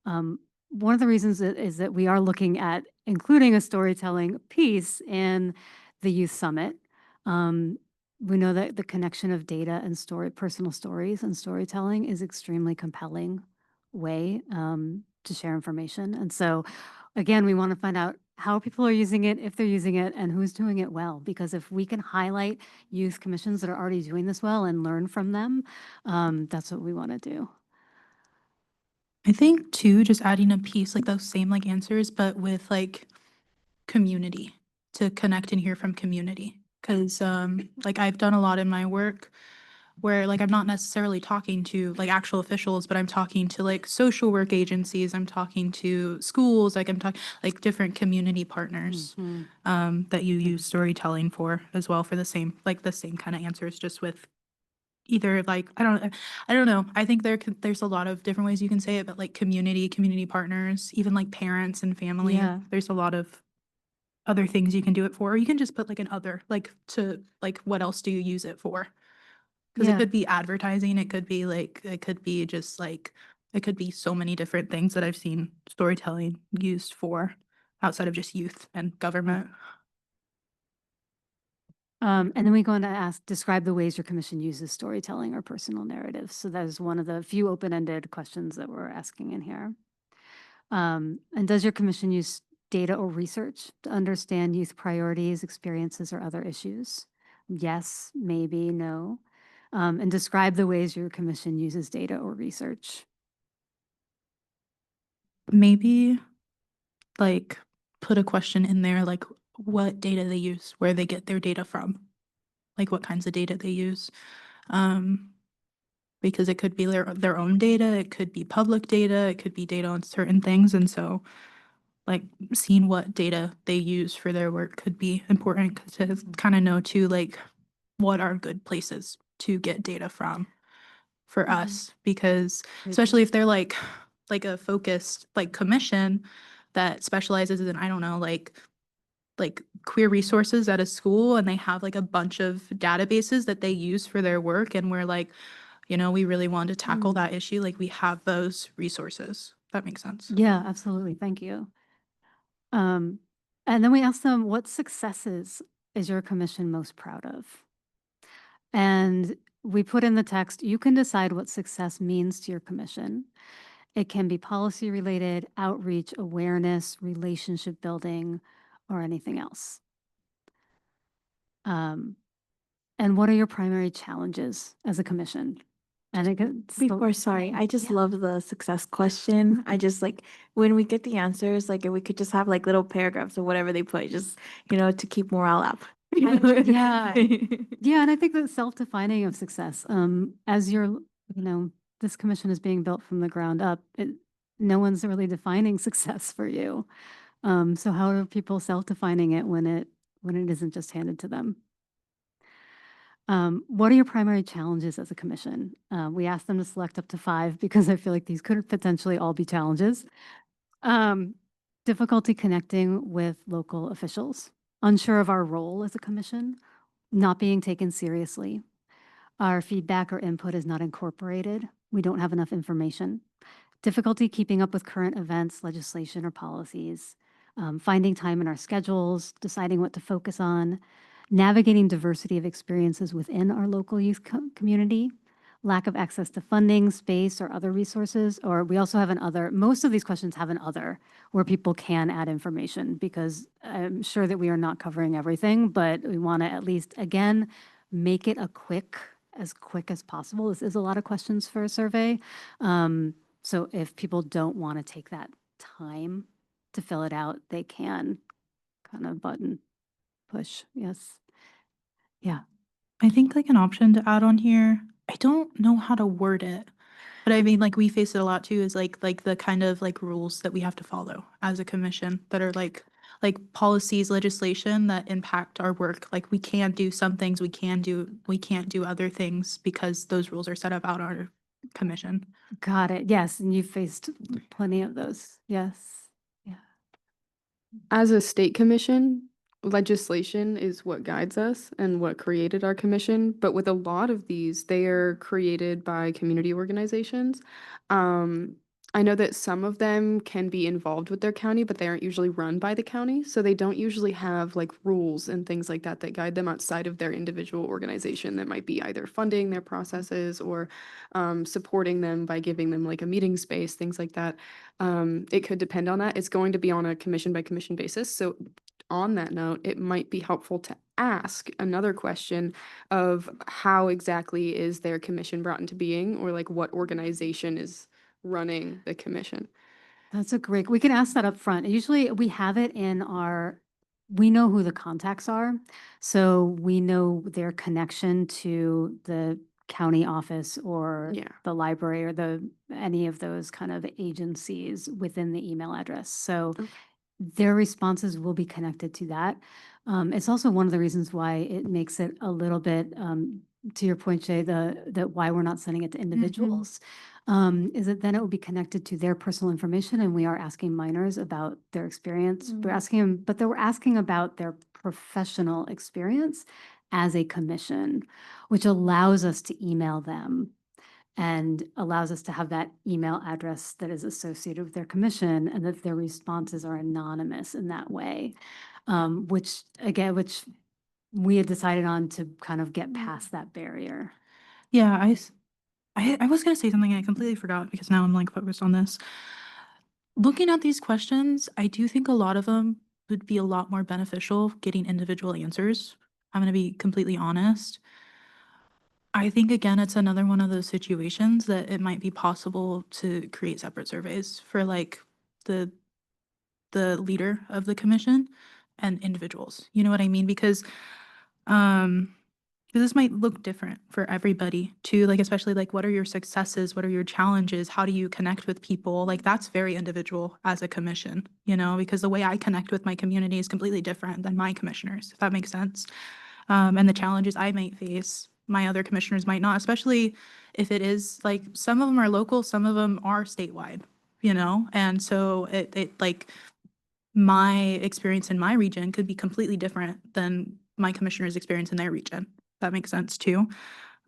One of the reasons is that we are looking at including a storytelling piece in the youth summit. We know that the connection of data and personal stories and storytelling is extremely compelling way to share information. And so again, we want to find out how people are using it, if they're using it, and who's doing it well. Because if we can highlight youth commissions that are already doing this well and learn from them, that's what we want to do. I think too, just adding a piece like those same like answers, but with like community, to connect and hear from community. Cause like I've done a lot in my work where like I'm not necessarily talking to like actual officials, but I'm talking to like social work agencies, I'm talking to schools, like I'm talking like different community partners that you use storytelling for as well for the same kind of answers, just with either like I don't know. I think there's a lot of different ways you can say it, but like community partners, even like parents and family. Yeah. There's a lot of other things you can do it for. Or you can just put like an other, like to like what else do you use it for? Because Yeah. it could be advertising, it could be like it could be just like it could be so many different things that I've seen storytelling used for outside of just youth and government. And then we go on to ask, describe the ways your commission uses storytelling or personal narratives. So that is one of the few open-ended questions that we're asking in here. And does your commission use data or research to understand youth priorities, experiences, or other issues? Yes, maybe, no. And describe the ways your commission uses data or research. Maybe like put a question in there like what data they use, where they get their data from, like what kinds of data they use. Because it could be their own data, it could be public data, it could be data on certain things. And so like seeing what data they use for their work could be important to kind of know too, like what are good places to get data from for us, because especially if they're like a focused like commission that specializes in, I don't know, like queer resources at a school, and they have like a bunch of databases that they use for their work, and we're like, you know, we really want to tackle that issue, like we have those resources. That makes sense. Yeah, absolutely. Thank you. And then we ask them, what successes is your commission most proud of? And we put in the text, you can decide what success means to your commission. It can be policy related, outreach, awareness, relationship building, or anything else. And what are your primary challenges as a commission? And it gets I just love the success question. I just like when we get the answers, like if we could just have like little paragraphs or whatever they put, just, you know, to keep morale up. Yeah. Yeah, and I think that self-defining of success, as this commission is being built from the ground up, no one's really defining success for you. So how are people self-defining it when it isn't just handed to them? What are your primary challenges as a commission? We asked them to select up to 5 because I feel like these could potentially all be challenges. Difficulty connecting with local officials, unsure of our role as a commission, not being taken seriously. Our feedback or input is not incorporated. We don't have enough information. Difficulty keeping up with current events, legislation, or policies. Finding time in our schedules, deciding what to focus on, navigating diversity of experiences within our local youth community, lack of access to funding, space, or other resources. Or we also have an other, most of these questions have an other where people can add information, because I'm sure that we are not covering everything, but we want to at least, again, make it as quick as possible. This is a lot of questions for a survey. So if people don't want to take that time to fill it out, they can kind of put push. Yes. Yeah. I think like an option to add on here, I don't know how to word it, but I mean, like we face it a lot too, is like the kind of like rules that we have to follow as a commission that are like policies, legislation that impact our work. Like we can do some things, we can't do other things because those rules are set up out our commission. Got it. Yes. And you faced plenty of those. Yes. Yeah. As a state commission, legislation is what guides us and what created our commission. But with a lot of these, they are created by community organizations. I know that some of them can be involved with their county, but they aren't usually run by the county. So they don't usually have like rules and things like that that guide them outside of their individual organization that might be either funding their processes or supporting them by giving them like a meeting space, things like that. It could depend on that. It's going to be on a commission by commission basis. So on that note, it might be helpful to ask another question of how exactly is their commission brought into being, or like what organization is running the commission. That's we can ask that up front. Usually we have it we know who the contacts are. So we know their connection to the county office or the library or any of those kind of agencies within the email address. So their responses will be connected to that. It's also one of the reasons why it makes it a little bit, to your point, Jay, that why we're not sending it to individuals, is that then it will be connected to their personal information, and we are asking minors about their experience. We're asking them, but we're asking about their professional experience as a commission, which allows us to email them and allows us to have that email address that is associated with their commission, and that their responses are anonymous in that way, which we had decided on to kind of get past that barrier. Yeah, I was gonna say something I completely forgot because now I'm like focused on this. Looking at these questions, I do think a lot of them would be a lot more beneficial getting individual answers. I'm gonna be completely honest. I think again, it's another one of those situations that it might be possible to create separate surveys for like the leader of the commission and individuals. You know what I mean? Because this might look different for everybody too, like especially like what are your successes, what are your challenges, how do you connect with people? Like that's very individual as a commission, you know, because the way I connect with my community is completely different than my commissioners, if that makes sense. And the challenges I might face, my other commissioners might not, especially if it is like some of them are local, some of them are statewide, you know, and so it like my experience in my region could be completely different than my commissioner's experience in their region. That makes sense too.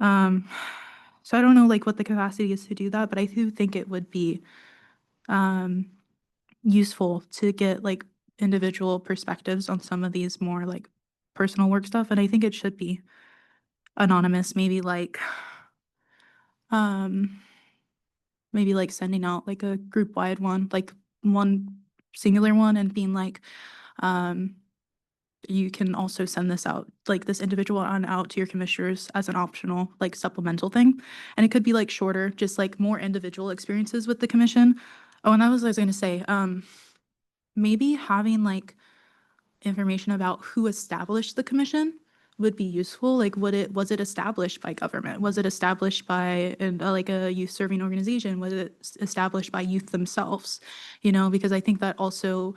So I don't know like what the capacity is to do that, but I do think it would be useful to get like individual perspectives on some of these more like personal work stuff. And I think it should be anonymous, maybe like sending out like a group wide one, like one singular one, and being like, you can also send this out, like this individual on out to your commissioners as an optional, like supplemental thing. And it could be like shorter, just like more individual experiences with the commission. Oh, and that was what I was gonna say. Maybe having like information about who established the commission would be useful. Like, was it established by government? Was it established by like a youth serving organization? Was it established by youth themselves? You know, because I think that also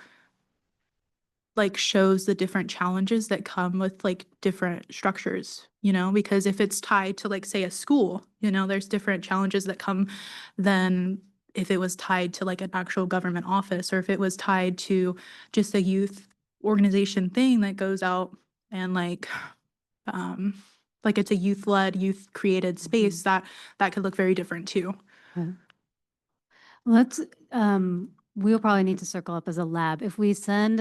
like shows the different challenges that come with like different structures, you know, because if it's tied to like say a school, you know, there's different challenges that come than if it was tied to like an actual government office, or if it was tied to just a youth organization thing that goes out and like it's a youth-led, youth-created space that could look very different too. Let's, we'll probably need to circle up as a lab. If we send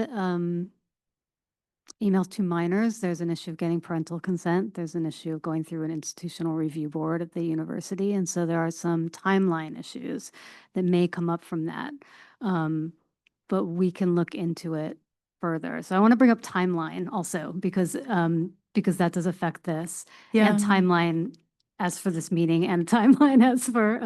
emails to minors, there's an issue of getting parental consent. There's an issue of going through an institutional review board at the university. And so there are some timeline issues that may come up from that. But we can look into it further. So I want to bring up timeline also because that does affect this. Yeah. And timeline as for this meeting and timeline as for,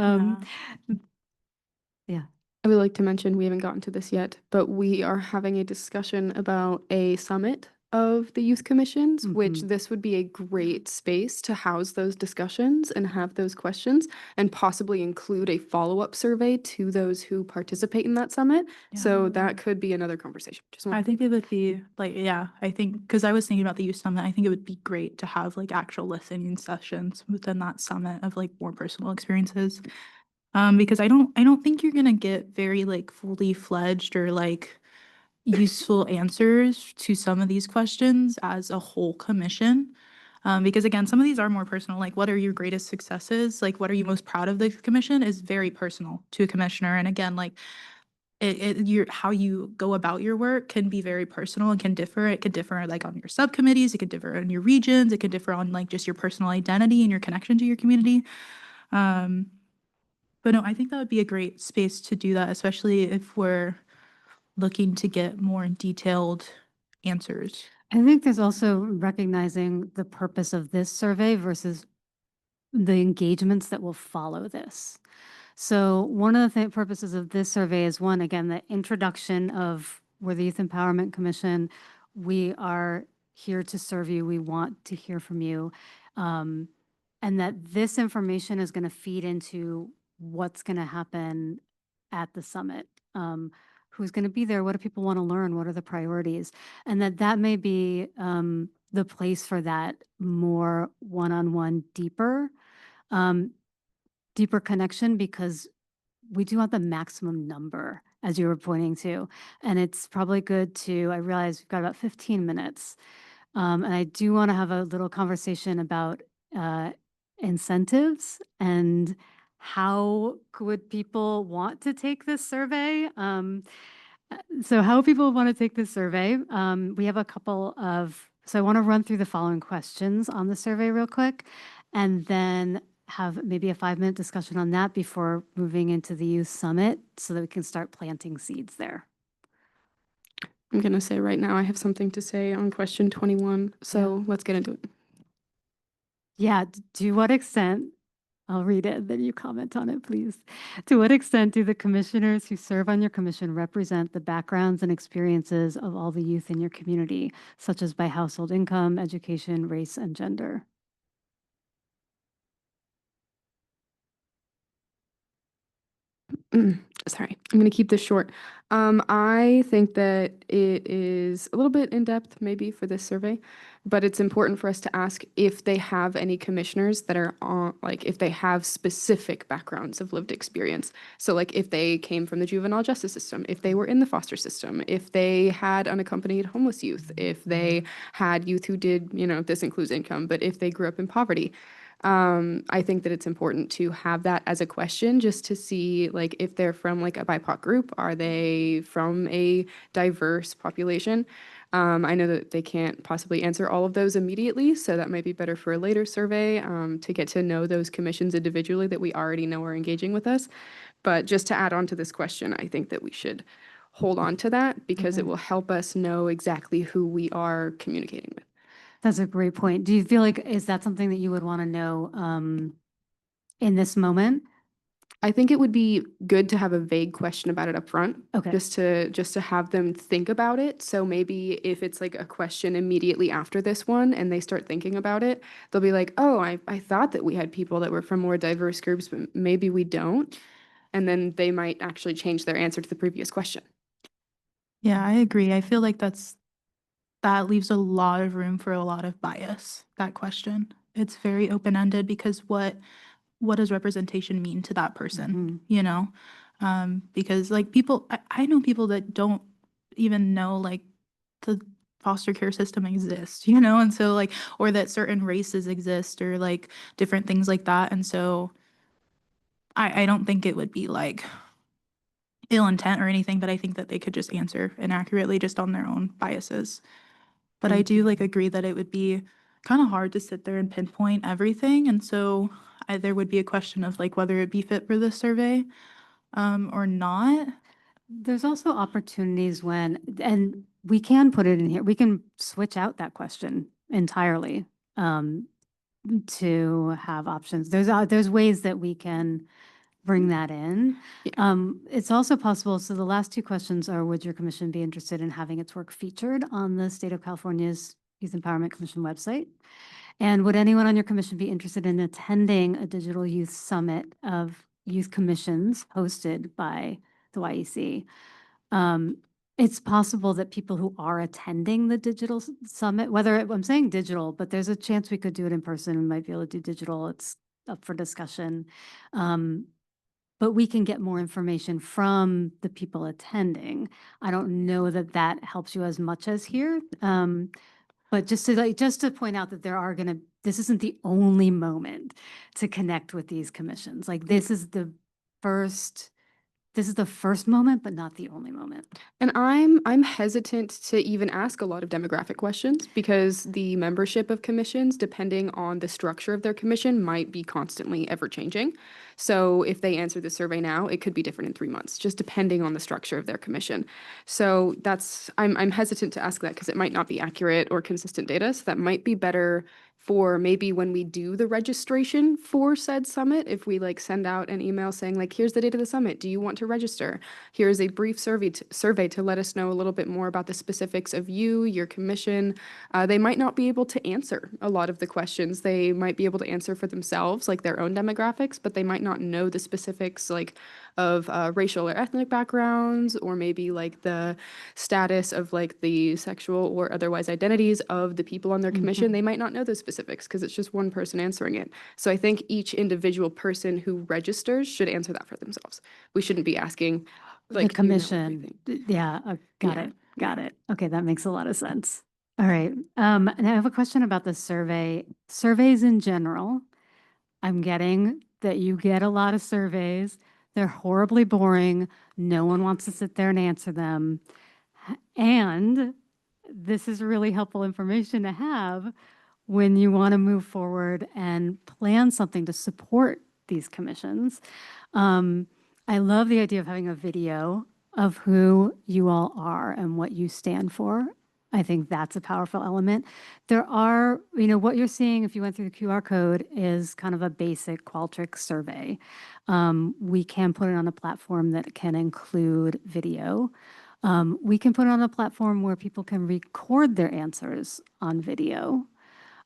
yeah. I would like to mention, we haven't gotten to this yet, but we are having a discussion about a summit of the youth commissions, which Mhm. this would be a great space to house those discussions and have those questions and possibly include a follow-up survey to those who participate in that summit. So that could be another conversation. Just I think it would be like, yeah, I think, because I was thinking about the youth summit, I think it would be great to have like actual listening sessions within that summit of like more personal experiences. Because I don't think you're gonna get very like fully fledged or like useful answers to some of these questions as a whole commission. Because again, some of these are more personal, like what are your greatest successes? Like what are you most proud of the commission is very personal to a commissioner. And again, like your how you go about your work can be very personal and can differ. It could differ like on your subcommittees, it could differ on your regions, it could differ on like just your personal identity and your connection to your community. But no, I think that would be a great space to do that, especially if we're looking to get more detailed answers. I think there's also recognizing the purpose of this survey versus the engagements that will follow this. So one of the purposes of this survey is one, again, the introduction of we're the Youth Empowerment Commission. We are here to serve you. We want to hear from you. And that this information is going to feed into what's going to happen at the summit. Who's going to be there? What do people want to learn? What are the priorities? And that may be the place for that more one-on-one, deeper connection, because we do want the maximum number, as you were pointing to. And it's probably good to, I realize we've got about 15 minutes. And I do want to have a little conversation about incentives and how would people want to take this survey. So how people want to take this survey. We have a couple of, so I want to run through the following questions on the survey real quick, and then have maybe a 5-minute discussion on that before moving into the youth summit so that we can start planting seeds there. I'm going to say right now I have something to say on question 21. So let's get into it. Yeah, to what extent, I'll read it, then you comment on it, please. To what extent do the commissioners who serve on your commission represent the backgrounds and experiences of all the youth in your community, such as by household income, education, race, and gender? Sorry, I'm going to keep this short. I think that it is a little bit in depth maybe for this survey, but it's important for us to ask if they have any commissioners that are on, like if they have specific backgrounds of lived experience. So like if they came from the juvenile justice system, if they were in the foster system, if they had unaccompanied homeless youth, if they had youth who did, this includes income, but if they grew up in poverty. I think that it's important to have that as a question just to see like if they're from like a BIPOC group, are they from a diverse population? I know that they can't possibly answer all of those immediately, so that might be better for a later survey to get to know those commissions individually that we already know are engaging with us. But just to add on to this question, I think that we should hold on to that because it will help us know exactly who we are communicating with. That's a great point. Do you feel like, is that something that you would want to know in this moment? I think it would be good to have a vague question about it up front. Okay. Just to have them think about it. So maybe if it's like a question immediately after this one and they start thinking about it, they'll be like, oh, I thought that we had people that were from more diverse groups, but maybe we don't. And then they might actually change their answer to the previous question. Yeah, I agree. I feel like that leaves a lot of room for a lot of bias, that question. It's very open-ended because what does representation mean to that person, because like I know people that don't even know like the foster care system exists, and so like, or that certain races exist or like different things like that. And so I don't think it would be like ill intent or anything, but I think that they could just answer inaccurately just on their own biases. But I do like agree that it would be kind of hard to sit there and pinpoint everything. And so there would be a question of like whether it be fit for this survey or not. There's also opportunities when, and we can put it in here, we can switch out that question entirely to have options. There's ways that we can bring that in. Yeah. It's also possible, so the last two questions are, would your commission be interested in having its work featured on the State of California's Youth Empowerment Commission website? And would anyone on your commission be interested in attending a digital youth summit of youth commissions hosted by the YEC? It's possible that people who are attending the digital summit, I'm saying digital, but there's a chance we could do it in person. We might be able to do digital. It's up for discussion. But we can get more information from the people attending. I don't know that that helps you as much as here. But just to point out that this isn't the only moment to connect with these commissions. Like this is the first moment, but not the only moment. And I'm hesitant to even ask a lot of demographic questions because the membership of commissions, depending on the structure of their commission, might be constantly ever changing. So if they answer the survey now, it could be different in 3 months, just depending on the structure of their commission. So I'm hesitant to ask that because it might not be accurate or consistent data. So that might be better for maybe when we do the registration for said summit, if we like send out an email saying like, here's the date of the summit. Do you want to register? Here's a brief survey to let us know a little bit more about the specifics of you, your commission. They might not be able to answer a lot of the questions. They might be able to answer for themselves, like their own demographics, but they might not know the specifics like of racial or ethnic backgrounds, or maybe like the status of like the sexual or otherwise identities of the people on their commission. They might not know the specifics because it's just one person answering it. So I think each individual person who registers should answer that for themselves. We shouldn't be asking like The commission. Yeah, got it. Okay, that makes a lot of sense. All right. And I have a question about the survey. Surveys in general, I'm getting that you get a lot of surveys. They're horribly boring. No one wants to sit there and answer them. And this is really helpful information to have when you want to move forward and plan something to support these commissions. I love the idea of having a video of who you all are and what you stand for. I think that's a powerful element. There are, what you're seeing if you went through the QR code is kind of a basic Qualtrics survey. We can put it on a platform that can include video. We can put it on a platform where people can record their answers on video.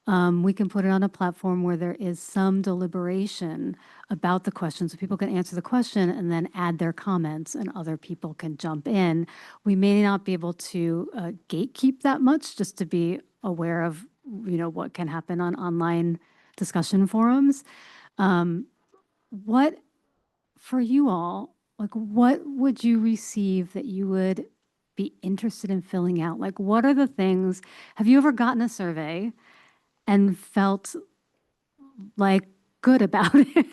We can put it on a platform where there is some deliberation about the question, so people can answer the question and then add their comments and other people can jump in. We may not be able to gatekeep that much, just to be aware of, what can happen on online discussion forums. What, for you all, like what would you receive that you would be interested in filling out? Like what are the things, have you ever gotten a survey and felt like good about it?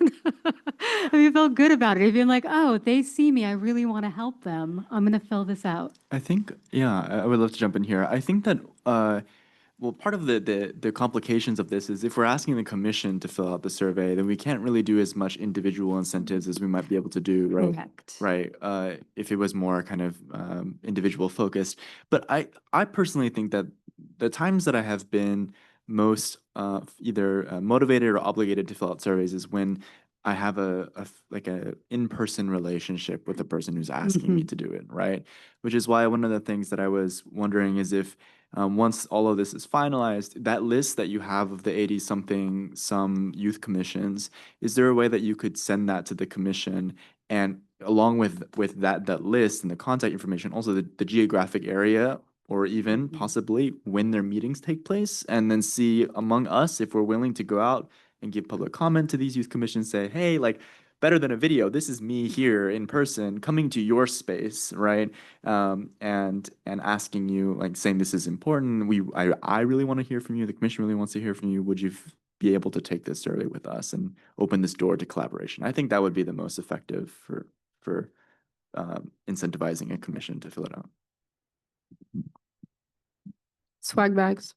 Have you felt good about it? Have you been like, oh, they see me, I really want to help them, I'm going to fill this out? I think, yeah, I would love to jump in here. I think that, well, part of the complications of this is if we're asking the commission to fill out the survey, then we can't really do as much individual incentives as we might be able to do, right? Correct. Right. If it was more kind of individual focused. But I personally think that the times that I have been most either motivated or obligated to fill out surveys is when I have like a in-person relationship with the person who's asking me to do it, right? Which is why one of the things that I was wondering is if once all of this is finalized, that list that you have of the 80-something some youth commissions, is there a way that you could send that to the commission, and along with that list and the contact information, also the geographic area, or even possibly when their meetings take place, and then see among us if we're willing to go out and give public comment to these youth commissions, say, hey, like, better than a video, this is me here in person coming to your space, right? And asking you, like, saying this is important. I really want to hear from you. The commission really wants to hear from you. Would you be able to take this survey with us and open this door to collaboration? I think that would be the most effective for incentivizing a commission to fill it out. Swag bags.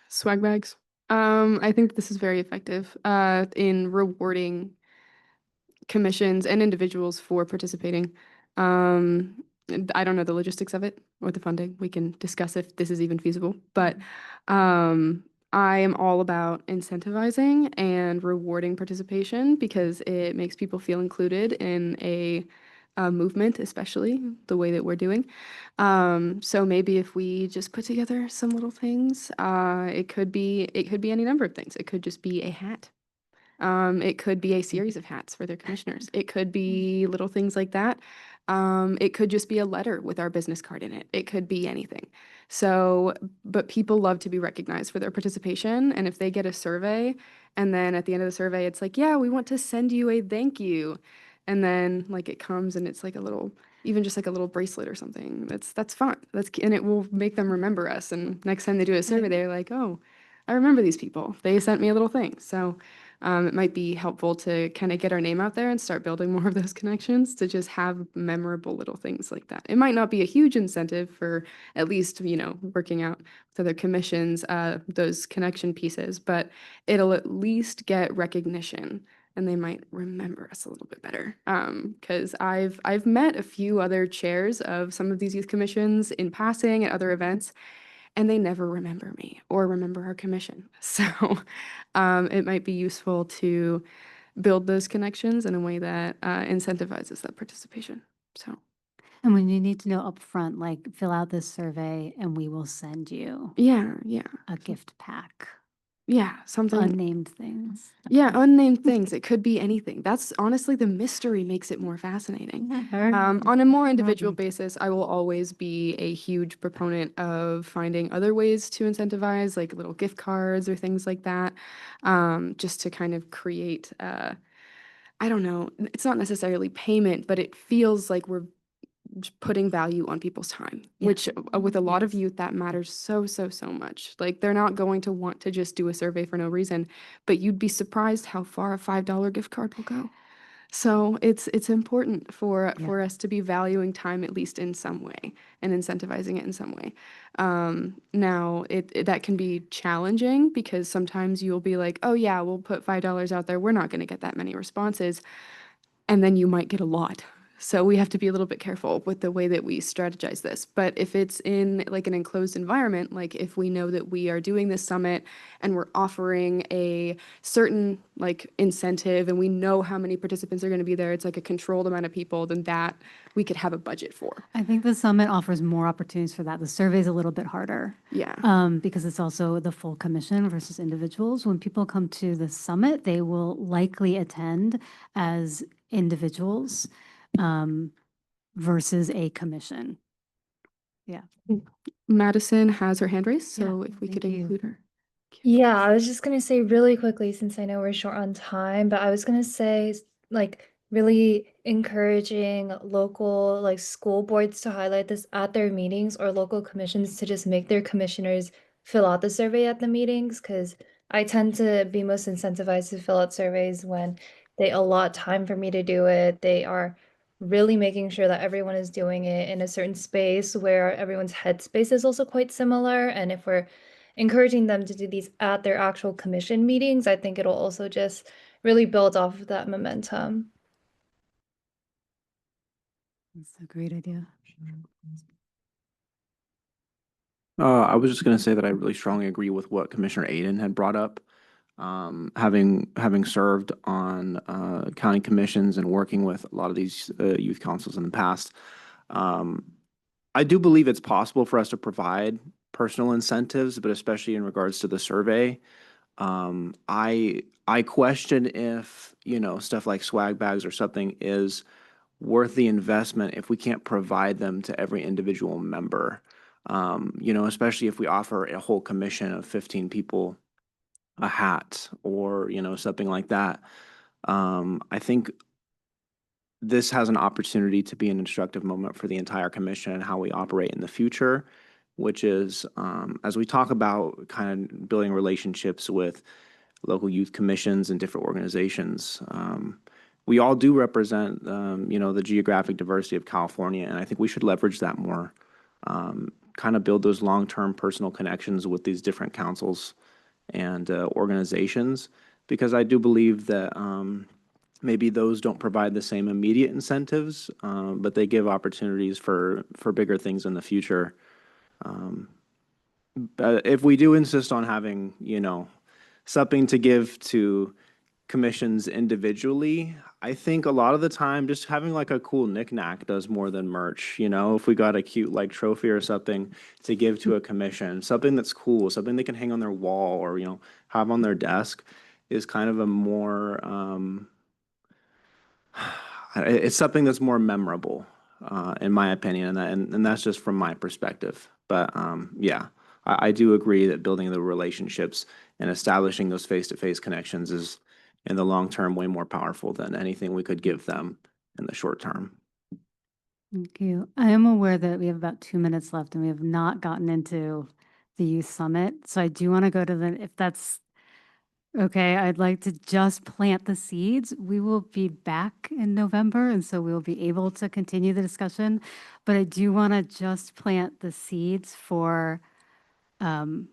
Swag bags. I think this is very effective in rewarding commissions and individuals for participating. I don't know the logistics of it or the funding. We can discuss if this is even feasible, but I am all about incentivizing and rewarding participation because it makes people feel included in a movement, especially the way that we're doing. So maybe if we just put together some little things, it could be any number of things. It could just be a hat. It could be a series of hats for their commissioners. It could be little things like that. It could just be a letter with our business card in it. It could be anything. So, but people love to be recognized for their participation. And if they get a survey and then at the end of the survey, it's like, yeah, we want to send you a thank you. And then like it comes and it's like a little, even just like a little bracelet or something. That's fun. And it will make them remember us. And next time they do a survey, they're like, oh, I remember these people. They sent me a little thing. So it might be helpful to kind of get our name out there and start building more of those connections to just have memorable little things like that. It might not be a huge incentive for at least, working out with other commissions, those connection pieces, but it'll at least get recognition and they might remember us a little bit better. Because I've met a few other chairs of some of these youth commissions in passing at other events, and they never remember me or remember our commission. So it might be useful to build those connections in a way that incentivizes that participation. So And when you need to know upfront, like fill out this survey and we will send you yeah, a gift pack, something. unnamed things. Yeah, unnamed things. It could be anything. That's honestly the mystery makes it more fascinating. On a more individual basis, I will always be a huge proponent of finding other ways to incentivize, like little gift cards or things like that, just to kind of create, I don't know, it's not necessarily payment, but it feels like we're putting value on people's time, which with a lot of youth, that matters so, so, so much. Like they're not going to want to just do a survey for no reason, but you'd be surprised how far a $5 gift card will go. So it's important for us to be valuing time at least in some way and incentivizing it in some way. Now that can be challenging because sometimes you'll be like, oh yeah, we'll put $5 out there. We're not going to get that many responses. And then you might get a lot. So we have to be a little bit careful with the way that we strategize this. But if it's in like an enclosed environment, like if we know that we are doing this summit and we're offering a certain like incentive and we know how many participants are going to be there, it's like a controlled amount of people, then that we could have a budget for. I think the summit offers more opportunities for that. The survey is a little bit harder. Yeah. Because it's also the full commission versus individuals. When people come to the summit, they will likely attend as individuals versus a commission. Yeah. Madison has her hand raised, so if we thank could you. include her. Yeah, I was just gonna say really quickly, since I know we're short on time, but I was gonna say like really encouraging local like school boards to highlight this at their meetings or local commissions to just make their commissioners fill out the survey at the meetings because I tend to be most incentivized to fill out surveys when they allot time for me to do it. They are really making sure that everyone is doing it in a certain space where everyone's headspace is also quite similar. And if we're encouraging them to do these at their actual commission meetings, I think it'll also just really build off of that momentum. That's a great idea. I was just going to say that I really strongly agree with what Commissioner Aiden had brought up. Having served on county commissions and working with a lot of these youth councils in the past, I do believe it's possible for us to provide personal incentives, but especially in regards to the survey, I question if, stuff like swag bags or something is worth the investment if we can't provide them to every individual member. Especially if we offer a whole commission of 15 people a hat or, something like that. I think this has an opportunity to be an instructive moment for the entire commission and how we operate in the future, which is as we talk about kind of building relationships with local youth commissions and different organizations. We all do represent, the geographic diversity of California, and I think we should leverage that more. Kind of build those long-term personal connections with these different councils and organizations, because I do believe that maybe those don't provide the same immediate incentives, but they give opportunities for bigger things in the future. if we do insist on having, something to give to commissions individually, I think a lot of the time just having like a cool knickknack does more than merch. If we got a cute like trophy or something to give to a commission, something that's cool, something they can hang on their wall or, have on their desk is kind of a more, it's something that's more memorable, in my opinion, and that's just from my perspective. But yeah, I do agree that building the relationships and establishing those face-to-face connections is, in the long term, way more powerful than anything we could give them in the short term. Thank you. I am aware that we have about 2 minutes left and we have not gotten into the youth summit. So I do want to go to if that's okay, I'd like to just plant the seeds. We will be back in November, and so we'll be able to continue the discussion. But I do want to just plant the seeds for, I'm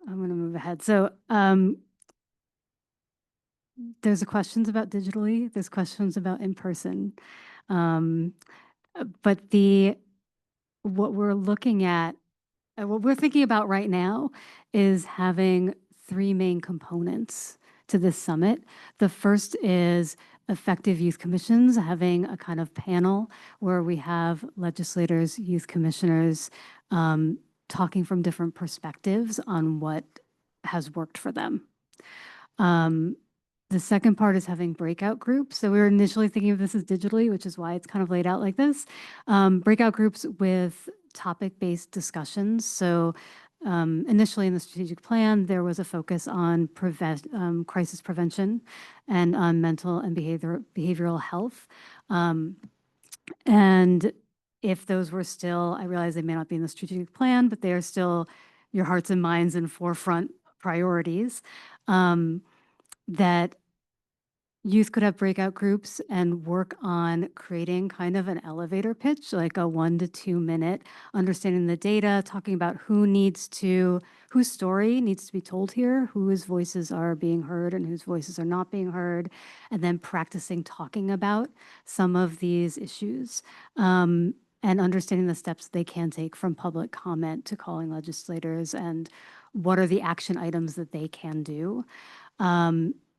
going to move ahead. So there's questions about digitally, there's questions about in person. But what we're looking at, what we're thinking about right now is having three main components to this summit. The first is effective youth commissions, having a kind of panel where we have legislators, youth commissioners, talking from different perspectives on what has worked for them. The second part is having breakout groups. So we were initially thinking of this as digitally, which is why it's kind of laid out like this. Breakout groups with topic-based discussions. So initially in the strategic plan, there was a focus on crisis prevention and on mental and behavioral health. And if those were still, I realize they may not be in the strategic plan, but they are still your hearts and minds and forefront priorities, that youth could have breakout groups and work on creating kind of an elevator pitch, like a 1 to 2 minute, understanding the data, talking about whose story needs to be told here, whose voices are being heard and whose voices are not being heard, and then practicing talking about some of these issues, and understanding the steps they can take from public comment to calling legislators and what are the action items that they can do.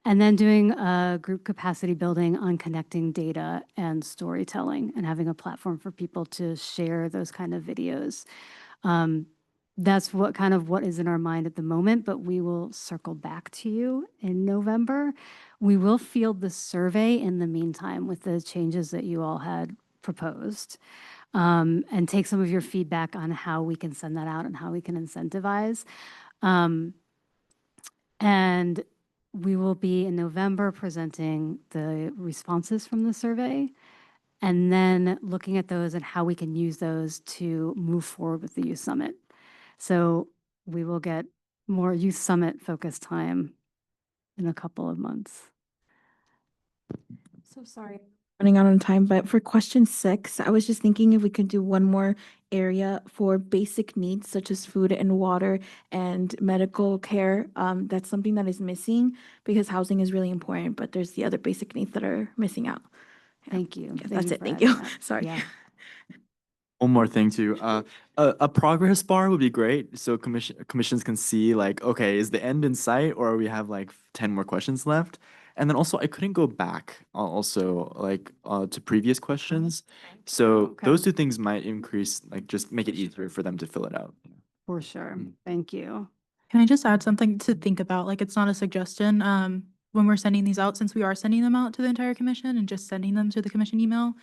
And then doing a group capacity building on connecting data and storytelling and having a platform for people to share those kind of videos. That's what is in our mind at the moment, but we will circle back to you in November. We will field the survey in the meantime with the changes that you all had proposed, and take some of your feedback on how we can send that out and how we can incentivize. And we will be in November presenting the responses from the survey and then looking at those and how we can use those to move forward with the youth summit. So we will get more youth summit focused time in a couple of months. So sorry, running out on time, but for question 6, I was just thinking if we could do one more area for basic needs such as food and water and medical care. That's something that is missing because housing is really important, but there's the other basic needs that are missing out. Yeah. Thank you. Yeah, Thank that's you it. for Thank adding you. that. Sorry. Yeah. One more thing too, a progress bar would be great, so commissions can see like, okay, is the end in sight, or we have like 10 more questions left? And then also, I couldn't go back also like to previous questions, so those two things might increase, like just make it easier for them to fill it out. For sure. Thank you. Can I just add something to think about? Like, it's not a suggestion. When we're sending these out, since we are sending them out to the entire commission and just sending them to the commission email,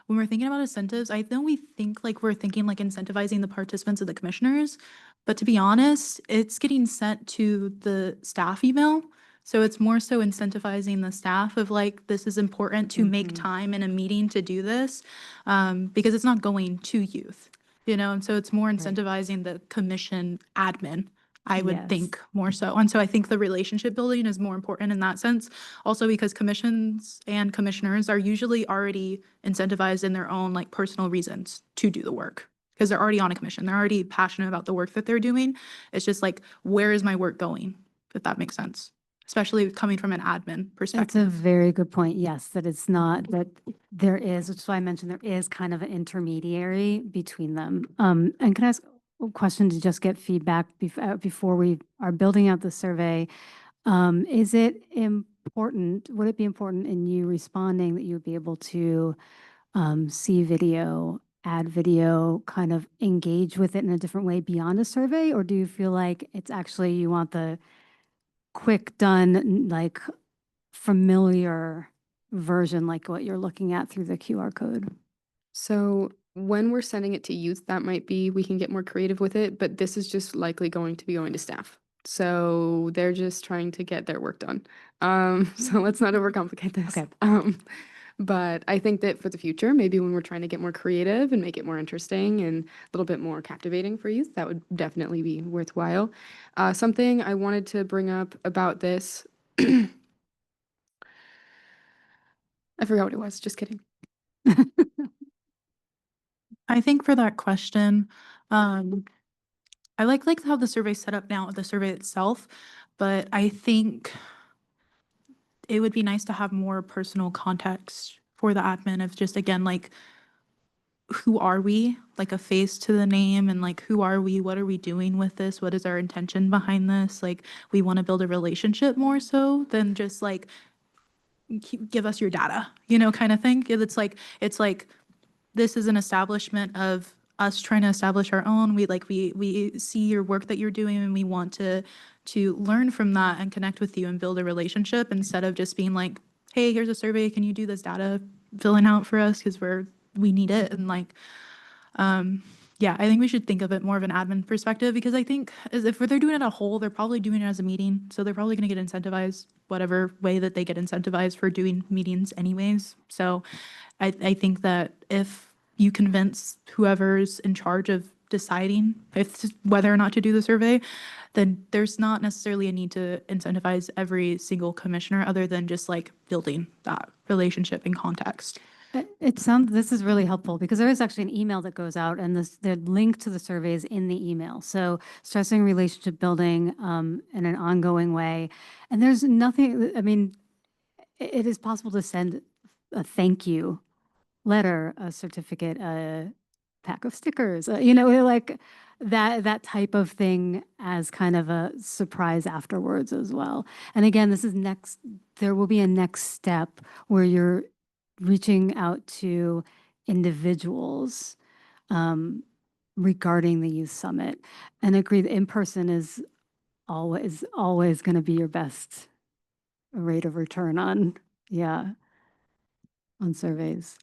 when we're thinking about incentives, I know we think like we're thinking like incentivizing the participants of the commissioners, but to be honest, it's getting sent to the staff email. So it's more so incentivizing the staff of like, this is important to make time in a meeting to do this, because it's not going to youth, and so it's more incentivizing the commission admin, I would think more so. And so I think the relationship building is more important in that sense. Also because commissions and commissioners are usually already incentivized in their own like personal reasons to do the work because they're already on a commission. They're already passionate about the work that they're doing. It's just like, where is my work going? If that makes sense. especially coming from an admin That's a perspective. very good point. Yes, that it's not, that there is, which is why I mentioned there is kind of an intermediary between them. And can I ask a question to just get feedback before we are building out the survey? Is it important, would it be important in you responding that you would be able to see video, add video, kind of engage with it in a different way beyond a survey? Or do you feel like it's actually, you want the quick done, like familiar version, like what you're looking at through the QR code? So when we're sending it to youth, that might be, we can get more creative with it, but this is just likely going to be going to staff. So they're just trying to get their work done. So let's not overcomplicate this. Okay. But I think that for the future, maybe when we're trying to get more creative and make it more interesting and a little bit more captivating for youth, that would definitely be worthwhile. Something I wanted to bring up about this, I forgot what it was, just kidding. I think for that question, I like how the survey's set up now, the survey itself, but I think it would be nice to have more personal context for the admin of just, again, like, who are we? Like a face to the name, and like, who are we? What are we doing with this? What is our intention behind this? Like, we want to build a relationship more so than just like, give us your data, kind of thing. It's like, this is an establishment of us trying to establish our own. We see your work that you're doing, and we want to learn from that and connect with you and build a relationship, instead of just being like, hey, here's a survey, can you do this data filling out for us, because we need it. And like, yeah, I think we should think of it more of an admin perspective, because I think if they're doing it a whole, they're probably doing it as a meeting, so they're probably going to get incentivized whatever way that they get incentivized for doing meetings anyways. So I think that if you convince whoever's in charge of deciding whether or not to do the survey, then there's not necessarily a need to incentivize every single commissioner, other than just like building that relationship and context. It sounds, this is really helpful, because there is actually an email that goes out, and the link to the survey is in the email. So stressing relationship building in an ongoing way. And there's nothing, I mean, it is possible to send a thank you letter, a certificate, a pack of stickers, like that type of thing, as kind of a surprise afterwards as well. And again, there will be a next step where you're reaching out to individuals regarding the youth summit. And agree that in person is always going to be your best rate of return on surveys.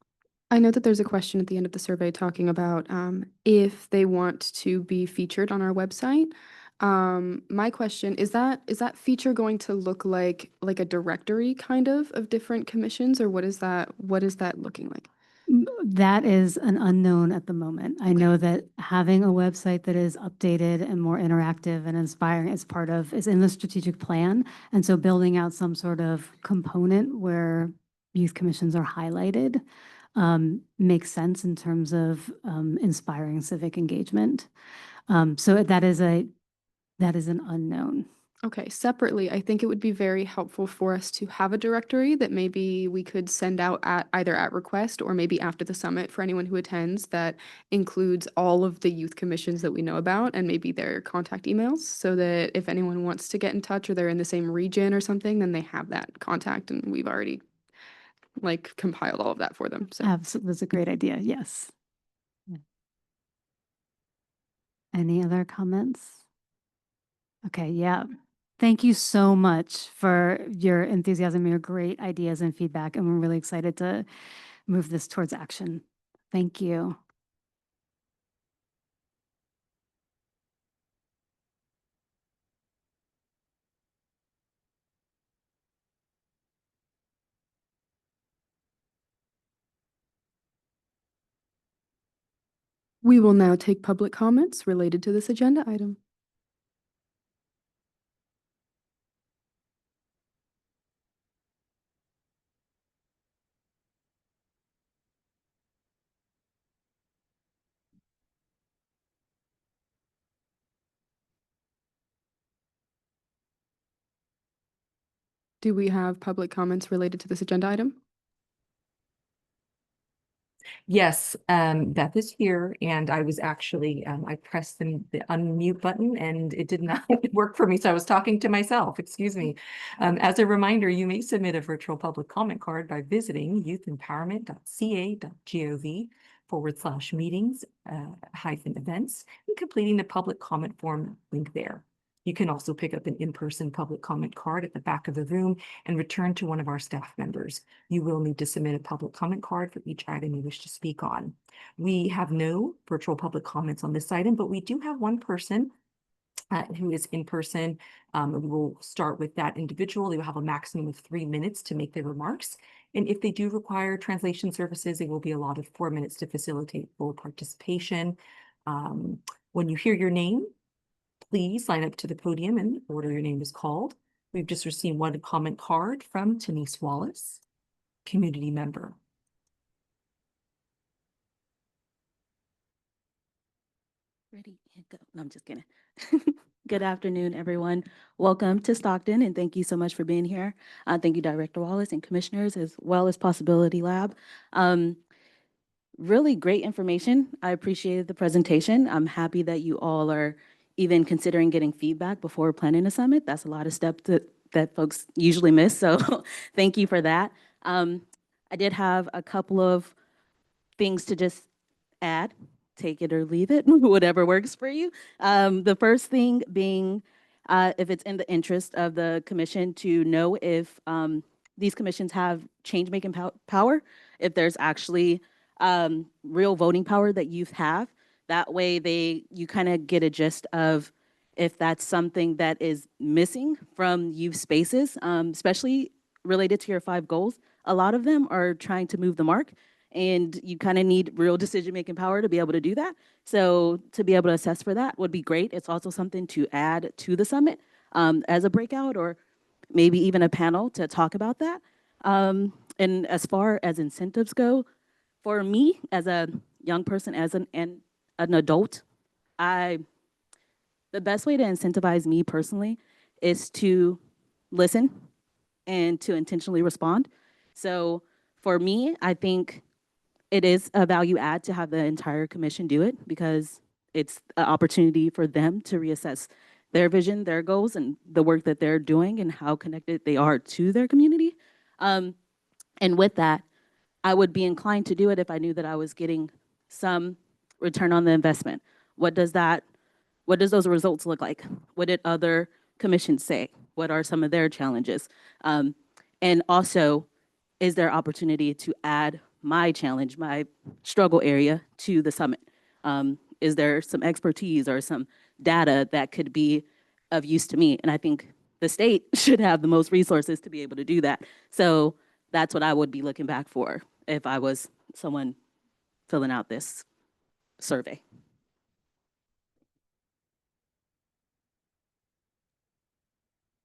I know that there's a question at the end of the survey talking about if they want to be featured on our website. My question is that feature going to look like a directory kind of different commissions, or what is that looking like? That is an unknown at the moment. I know that having a website that is updated and more interactive and inspiring is in the strategic plan. And so building out some sort of component where youth commissions are highlighted makes sense in terms of inspiring civic engagement. So that is an unknown. Okay, separately, I think it would be very helpful for us to have a directory that maybe we could send out either at request or maybe after the summit for anyone who attends, that includes all of the youth commissions that we know about and maybe their contact emails, so that if anyone wants to get in touch or they're in the same region or something, then they have that contact, and we've already like compiled all of that for them. So Absolutely, that's a great idea. Yes. Any other comments? Okay, yeah. Thank you so much for your enthusiasm, your great ideas and feedback, and we're really excited to move this towards action. Thank you. we will now take public comments related to this agenda item. Do we have public comments related to this agenda item? Yes, Beth is here, and I was actually, I pressed the unmute button and it did not work for me, so I was talking to myself, excuse me. As a reminder, you may submit a virtual public comment card by visiting youthempowerment.ca.gov/meetings hyphen events and completing the public comment form link there. You can also pick up an in-person public comment card at the back of the room and return to one of our staff members. You will need to submit a public comment card for each item you wish to speak on. We have no virtual public comments on this item, but we do have one person who is in person. We will start with that individual. They will have a maximum of 3 minutes to make their remarks. And if they do require translation services, they will be allotted 4 minutes to facilitate full participation. When you hear your name, please line up to the podium and order your name is called. We've just received one comment card from Denise Wallace, community member. Ready and go. No, I'm just kidding. Good afternoon, everyone. Welcome to Stockton, and thank you so much for being here. Thank you, Director Wallace and commissioners, as well as Possibility Lab. Really great information. I appreciated the presentation. I'm happy that you all are even considering getting feedback before planning a summit. That's a lot of steps that folks usually miss, so thank you for that. I did have a couple of things to just add. Take it or leave it, whatever works for you. The first thing being, if it's in the interest of the commission to know if these commissions have change-making power, if there's actually real voting power that youth have. That way you kind of get a gist of if that's something that is missing from youth spaces, especially related to your 5 goals. A lot of them are trying to move the mark, and you kind of need real decision-making power to be able to do that. So to be able to assess for that would be great. It's also something to add to the summit as a breakout or maybe even a panel to talk about that. And as far as incentives go, for me as a young person, as an adult, the best way to incentivize me personally is to listen and to intentionally respond. So for me, I think it is a value add to have the entire commission do it because it's an opportunity for them to reassess their vision, their goals, and the work that they're doing and how connected they are to their community. And with that, I would be inclined to do it if I knew that I was getting some return on the investment. What does those results look like? What did other commissions say? What are some of their challenges? And also, is there opportunity to add my challenge, my struggle area to the summit? Is there some expertise or some data that could be of use to me? And I think the state should have the most resources to be able to do that. So that's what I would be looking back for if I was someone filling out this survey.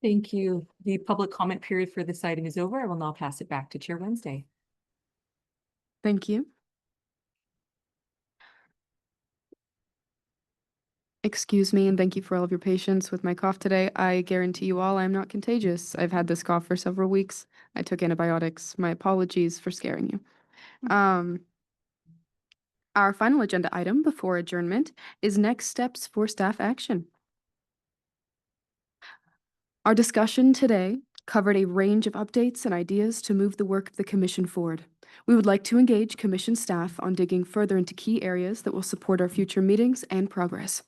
Thank you. The public comment period for this item is over. I will now pass it back to Chair Wednesday. Thank you. Excuse me, and thank you for all of your patience with my cough today. I guarantee you all I'm not contagious. I've had this cough for several weeks. I took antibiotics. My apologies for scaring you. Our final agenda item before adjournment is next steps for staff action. Our discussion today covered a range of updates and ideas to move the work of the commission forward. We would like to engage commission staff on digging further into key areas that will support our future meetings and progress.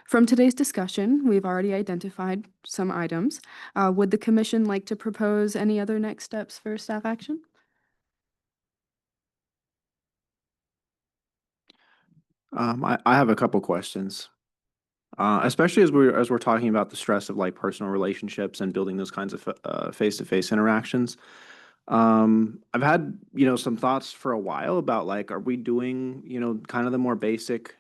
From today's discussion, we've already identified some items. Would the commission like to propose any other next steps for staff action? I have a couple questions. Especially as we're talking about the stress of like personal relationships and building those kinds of face-to-face interactions. I've had, some thoughts for a while about like, are we doing, kind of the more basic,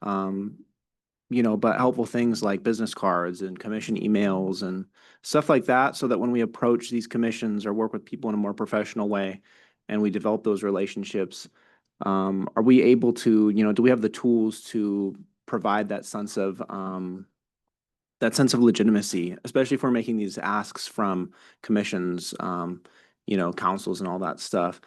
but helpful things like business cards and commission emails and stuff like that, so that when we approach these commissions or work with people in a more professional way and we develop those relationships, are we able to, do we have the tools to provide that sense of that sense of legitimacy, especially if we're making these asks from commissions, councils and all that stuff.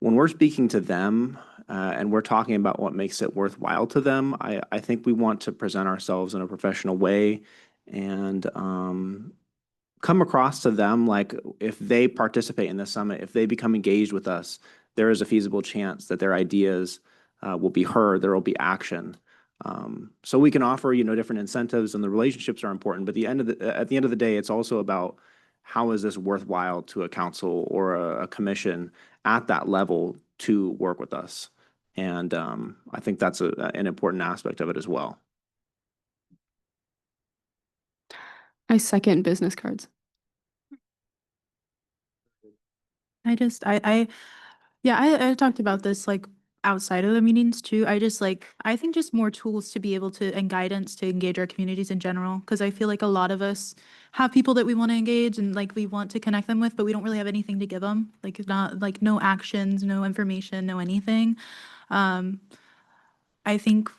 When we're speaking to them and we're talking about what makes it worthwhile to them, I think we want to present ourselves in a professional way and come across to them like if they participate in the summit, if they become engaged with us, there is a feasible chance that their ideas will be heard, there will be action. So we can offer, different incentives, and the relationships are important. But at the end of the day, it's also about how is this worthwhile to a council or a commission at that level to work with us. And I think that's an important aspect of it as well. I second business cards. I talked about this like outside of the meetings too. I think just more tools to be able to, and guidance to engage our communities in general. Cause I feel like a lot of us have people that we want to engage and like we want to connect them with, but we don't really have anything to give them. Like not like no actions, no information, no anything. I think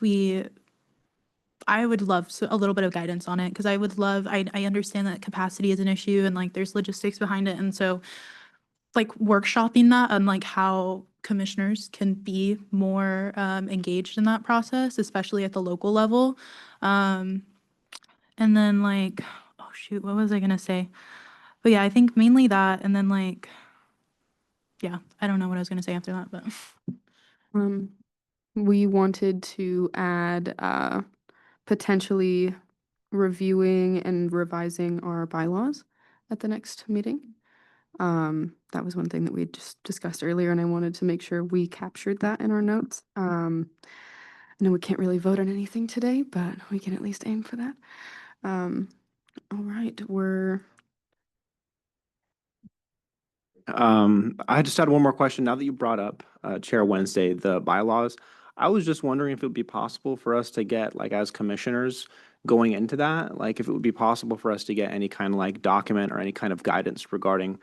I would love a little bit of guidance on it because I understand that capacity is an issue and like there's logistics behind it. And so like workshopping that and like how commissioners can be more engaged in that process, especially at the local level. And then like, oh shoot, what was I gonna say? But yeah, I think mainly that. And then like, yeah, I don't know what I was gonna say after that, but. We wanted to add potentially reviewing and revising our bylaws at the next meeting. That was one thing that we had just discussed earlier, and I wanted to make sure we captured that in our notes. I know we can't really vote on anything today, but we can at least aim for that. All right, I just had one more question. Now that you brought up, Chair Wednesday, the bylaws, I was just wondering if it would be possible for us to get, like, as commissioners going into that, like, if it would be possible for us to get any kind of like document or any kind of guidance regarding,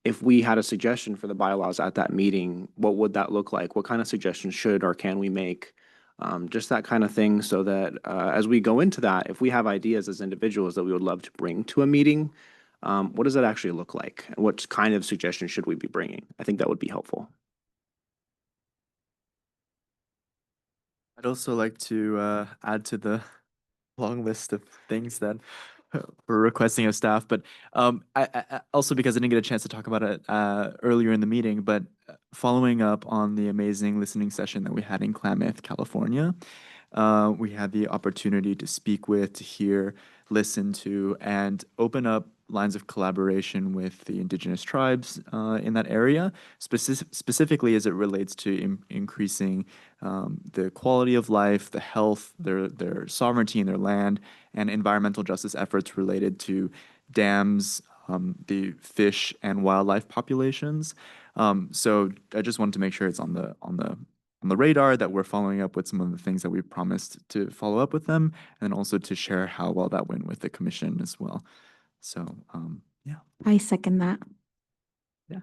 if we had a suggestion for the bylaws at that meeting, what would that look like? What kind of suggestions should or can we make? Just that kind of thing so that as we go into that, if we have ideas as individuals that we would love to bring to a meeting, what does that actually look like? And what kind of suggestions should we be bringing? I think that would be helpful. I'd also like to add to the long list of things that we're requesting of staff, but I also because I didn't get a chance to talk about it earlier in the meeting, but following up on the amazing listening session that we had in Klamath, California, we had the opportunity to speak with, to hear, listen to, and open up lines of collaboration with the indigenous tribes in that area, specifically as it relates to increasing the quality of life, the health, their sovereignty in their land, and environmental justice efforts related to dams, the fish and wildlife populations. So I just wanted to make sure it's on the radar, that we're following up with some of the things that we promised to follow up with them, and also to share how well that went with the commission as well. So, yeah. I second that. Yeah.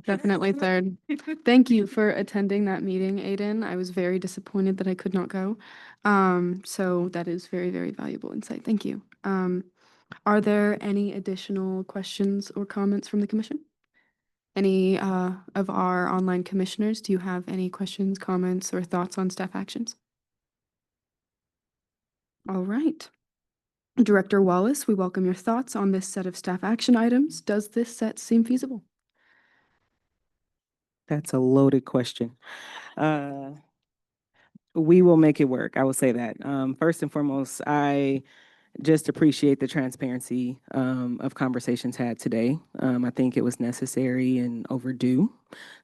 definitely third. Thank you for attending that meeting, Aiden. I was very disappointed that I could not go. So that is very, very valuable insight. Thank you. Are there any additional questions or comments from the commission? Any of our online commissioners, do you have any questions, comments, or thoughts on staff actions? All right. Director Wallace, we welcome your thoughts on this set of staff action items. Does this set seem feasible? That's a loaded question. We will make it work. I will say that. First and foremost, I just appreciate the transparency of conversations had today. I think it was necessary and overdue.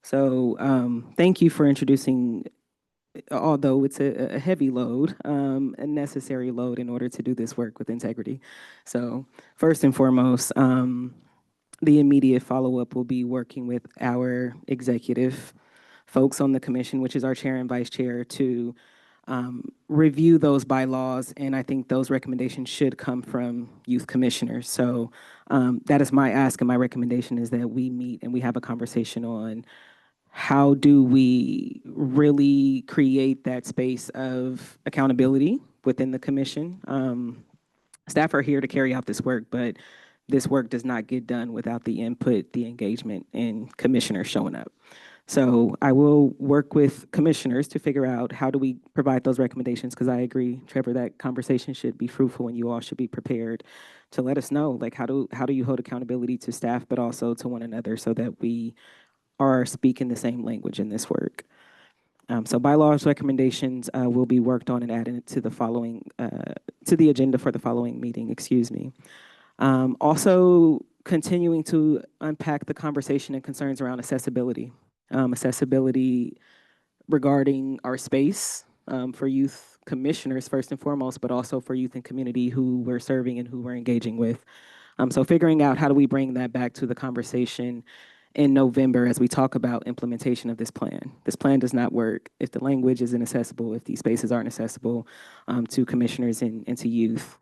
So thank you for introducing, although it's a heavy load, a necessary load in order to do this work with integrity. So first and foremost, the immediate follow-up will be working with our executive folks on the commission, which is our chair and vice chair, to review those bylaws. And I think those recommendations should come from youth commissioners. So that is my ask, and my recommendation is that we meet and we have a conversation on how do we really create that space of accountability within the commission. Staff are here to carry out this work, but this work does not get done without the input, the engagement, and commissioners showing up. So I will work with commissioners to figure out how do we provide those recommendations, because I agree, Trevor, that conversation should be fruitful and you all should be prepared to let us know, like, how do you hold accountability to staff, but also to one another so that we are speaking the same language in this work. So bylaws recommendations will be worked on and added to the following, to the agenda for the following meeting, excuse me. Also continuing to unpack the conversation and concerns around accessibility. Accessibility regarding our space for youth commissioners first and foremost, but also for youth and community who we're serving and who we're engaging with. So figuring out how do we bring that back to the conversation in November as we talk about implementation of this plan. This plan does not work if the language isn't accessible, if these spaces aren't accessible to commissioners and to youth.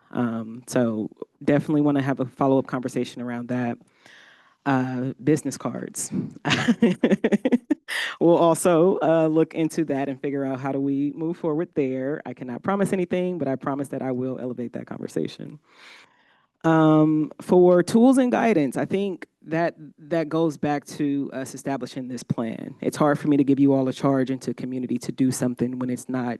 So definitely want to have a follow-up conversation around that. Business cards. We'll also look into that and figure out how do we move forward there. I cannot promise anything, but I promise that I will elevate that conversation. For tools and guidance, I think that goes back to us establishing this plan. It's hard for me to give you all a charge into community to do something when it's not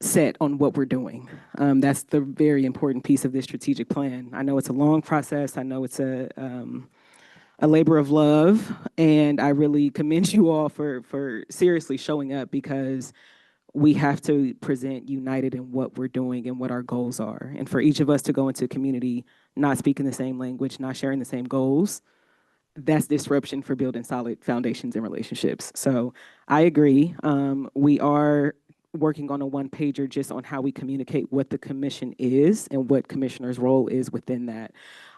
set on what we're doing. That's the very important piece of this strategic plan. I know it's a long process. I know it's a labor of love, and I really commend you all for seriously showing up, because we have to present united in what we're doing and what our goals are. And for each of us to go into community not speaking the same language, not sharing the same goals, that's disruption for building solid foundations and relationships. So I agree. We are working on a one-pager just on how we communicate what the commission is and what commissioner's role is within that.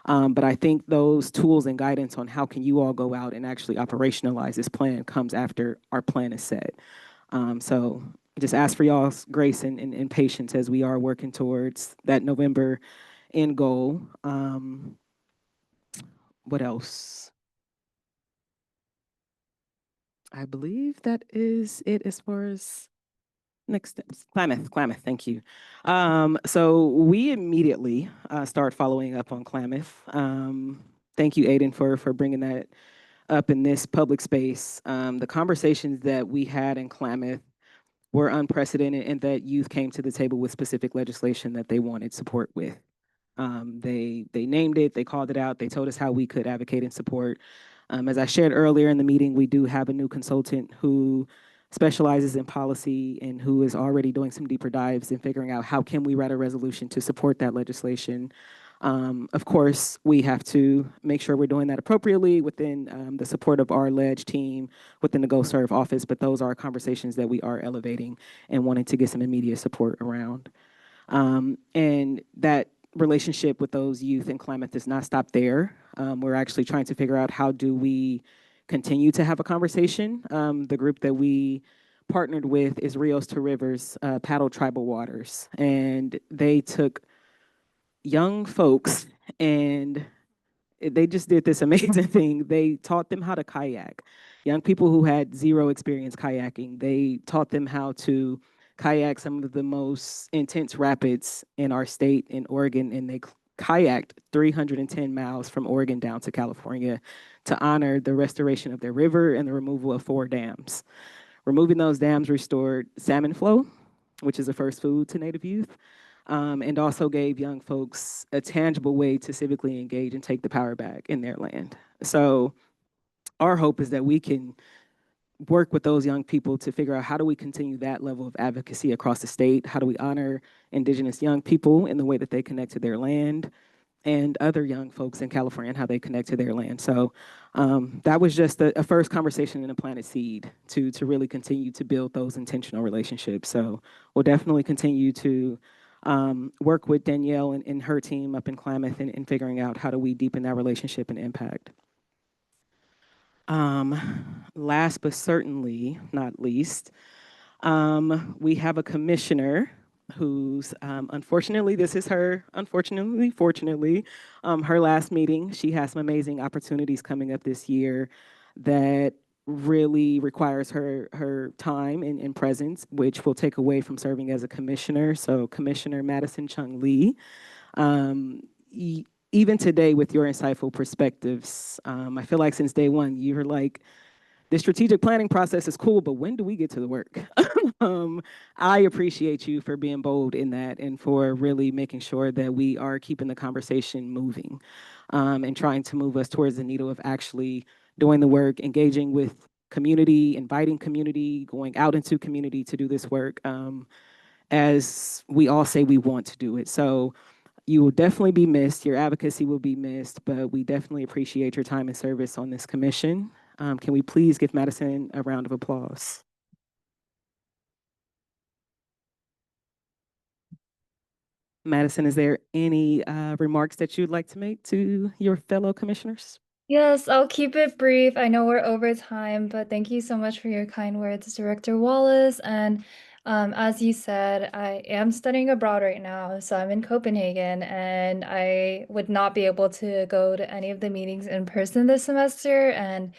But I think those tools and guidance on how can you all go out and actually operationalize this plan comes after our plan is set. So just ask for y'all's grace and patience as we are working towards that November end goal. What else? I believe that is it as far as next steps. Klamath, thank you. So we immediately start following up on Klamath. Thank you, Aiden, for bringing that up in this public space. The conversations that we had in Klamath were unprecedented, and that youth came to the table with specific legislation that they wanted support with. They named it, they called it out, they told us how we could advocate and support. As I shared earlier in the meeting, we do have a new consultant who specializes in policy and who is already doing some deeper dives in figuring out how can we write a resolution to support that legislation. Of course, we have to make sure we're doing that appropriately within the support of our ledge team within the Go Serve office, but those are conversations that we are elevating and wanting to get some immediate support around. And that relationship with those youth in Klamath does not stop there. We're actually trying to figure out how do we continue to have a conversation. The group that we partnered with is Rios to Rivers, Paddle Tribal Waters, and they took young folks and they just did this amazing thing. They taught them how to kayak. Young people who had zero experience kayaking, they taught them how to kayak some of the most intense rapids in our state in Oregon, and they kayaked 310 miles from Oregon down to California to honor the restoration of their river and the removal of 4 dams. Removing those dams restored salmon flow, which is a first food to Native youth, and also gave young folks a tangible way to civically engage and take the power back in their land. So our hope is that we can work with those young people to figure out how do we continue that level of advocacy across the state? How do we honor Indigenous young people in the way that they connect to their land, and other young folks in California and how they connect to their land? So that was just a first conversation in a planted seed to really continue to build those intentional relationships. So we'll definitely continue to work with Danielle and her team up in Klamath in figuring out how do we deepen that relationship and impact. Last but certainly not least, we have a commissioner who's, unfortunately, this is her, unfortunately, fortunately, her last meeting. She has some amazing opportunities coming up this year that really requires her time and presence, which will take away from serving as a commissioner. So Commissioner Madison Chung Lee, Even today with your insightful perspectives, I feel like since day one, you were like, the strategic planning process is cool, but when do we get to the work? I appreciate you for being bold in that and for really making sure that we are keeping the conversation moving and trying to move us towards the needle of actually doing the work, engaging with community, inviting community, going out into community to do this work as we all say we want to do it. So you will definitely be missed. Your advocacy will be missed, but we definitely appreciate your time and service on this commission. Can we please give Madison a round of applause? Madison, is there any remarks that you'd like to make to your fellow commissioners? Yes, I'll keep it brief. I know we're over time, but thank you so much for your kind words, Director Wallace. And as you said, I am studying abroad right now. So I'm in Copenhagen and I would not be able to go to any of the meetings in person this semester. And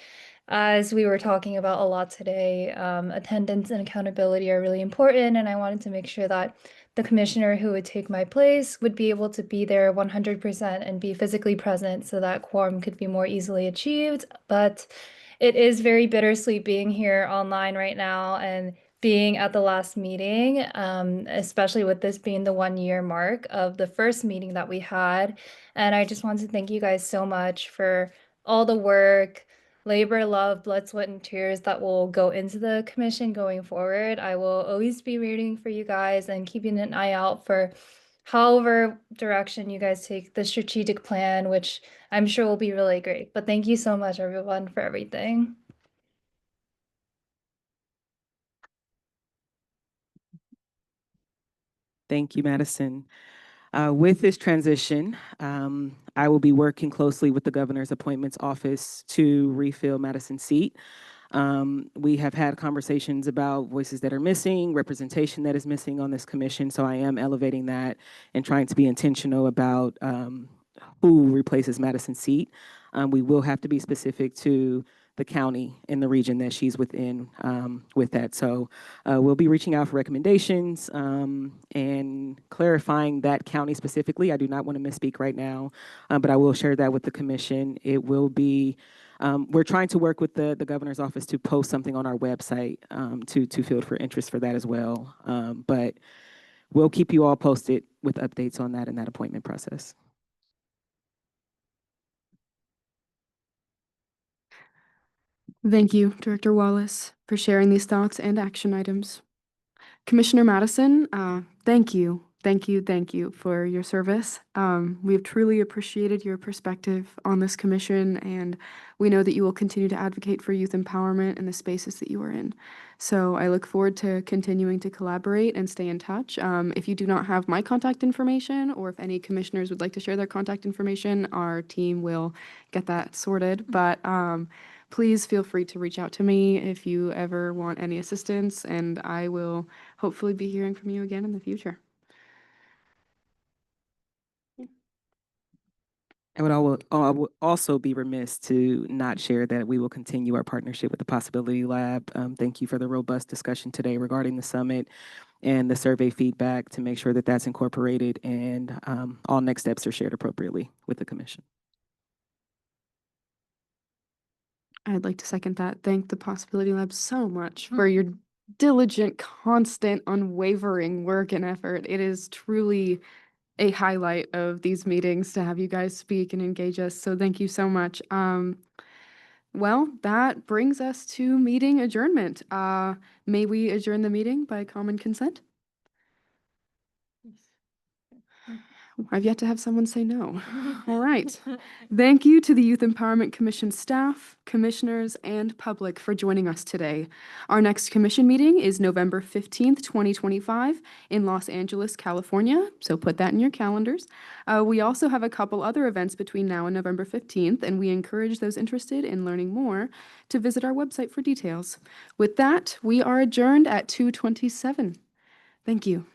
as we were talking about a lot today, attendance and accountability are really important. And I wanted to make sure that the commissioner who would take my place would be able to be there 100% and be physically present so that quorum could be more easily achieved. But it is very bittersweet being here online right now and being at the last meeting, especially with this being the 1 year mark of the first meeting that we had. And I just want to thank you guys so much for all the work, labor, love, blood, sweat, and tears that will go into the commission going forward. I will always be rooting for you guys and keeping an eye out for however direction you guys take the strategic plan, which I'm sure will be really great. But thank you so much, everyone, for everything. Thank you, Madison. With this transition, I will be working closely with the governor's appointments office to refill Madison's seat. We have had conversations about voices that are missing, representation that is missing on this commission. So I am elevating that and trying to be intentional about who replaces Madison's seat. We will have to be specific to the county in the region that she's within with that. So we'll be reaching out for recommendations and clarifying that county specifically. I do not want to misspeak right now, but I will share that with the commission. It will be, we're trying to work with the governor's office to post something on our website to field for interest for that as well. But we'll keep you all posted with updates on that and that appointment process. Thank you, Director Wallace, for sharing these thoughts and action items. Commissioner Madison, thank you. Thank you for your service. We have truly appreciated your perspective on this commission, and we know that you will continue to advocate for youth empowerment in the spaces that you are in. So I look forward to continuing to collaborate and stay in touch. If you do not have my contact information, or if any commissioners would like to share their contact information, our team will get that sorted. But please feel free to reach out to me if you ever want any assistance, and I will hopefully be hearing from you again in the future. I would also be remiss to not share that we will continue our partnership with the Possibility Lab. Thank you for the robust discussion today regarding the summit and the survey feedback to make sure that that's incorporated and all next steps are shared appropriately with the commission. I'd like to second that. Thank the Possibility Lab so much for your diligent, constant, unwavering work and effort. It is truly a highlight of these meetings to have you guys speak and engage us. So thank you so much. Well, that brings us to meeting adjournment. May we adjourn the meeting by common consent? I've yet to have someone say no. All right. Thank you to the Youth Empowerment Commission staff, commissioners, and public for joining us today. Our next commission meeting is November 15th, 2025 in Los Angeles, California, so put that in your calendars. We also have a couple other events between now and November 15th, and we encourage those interested in learning more to visit our website for details. With that, we are adjourned at 2:27. Thank you.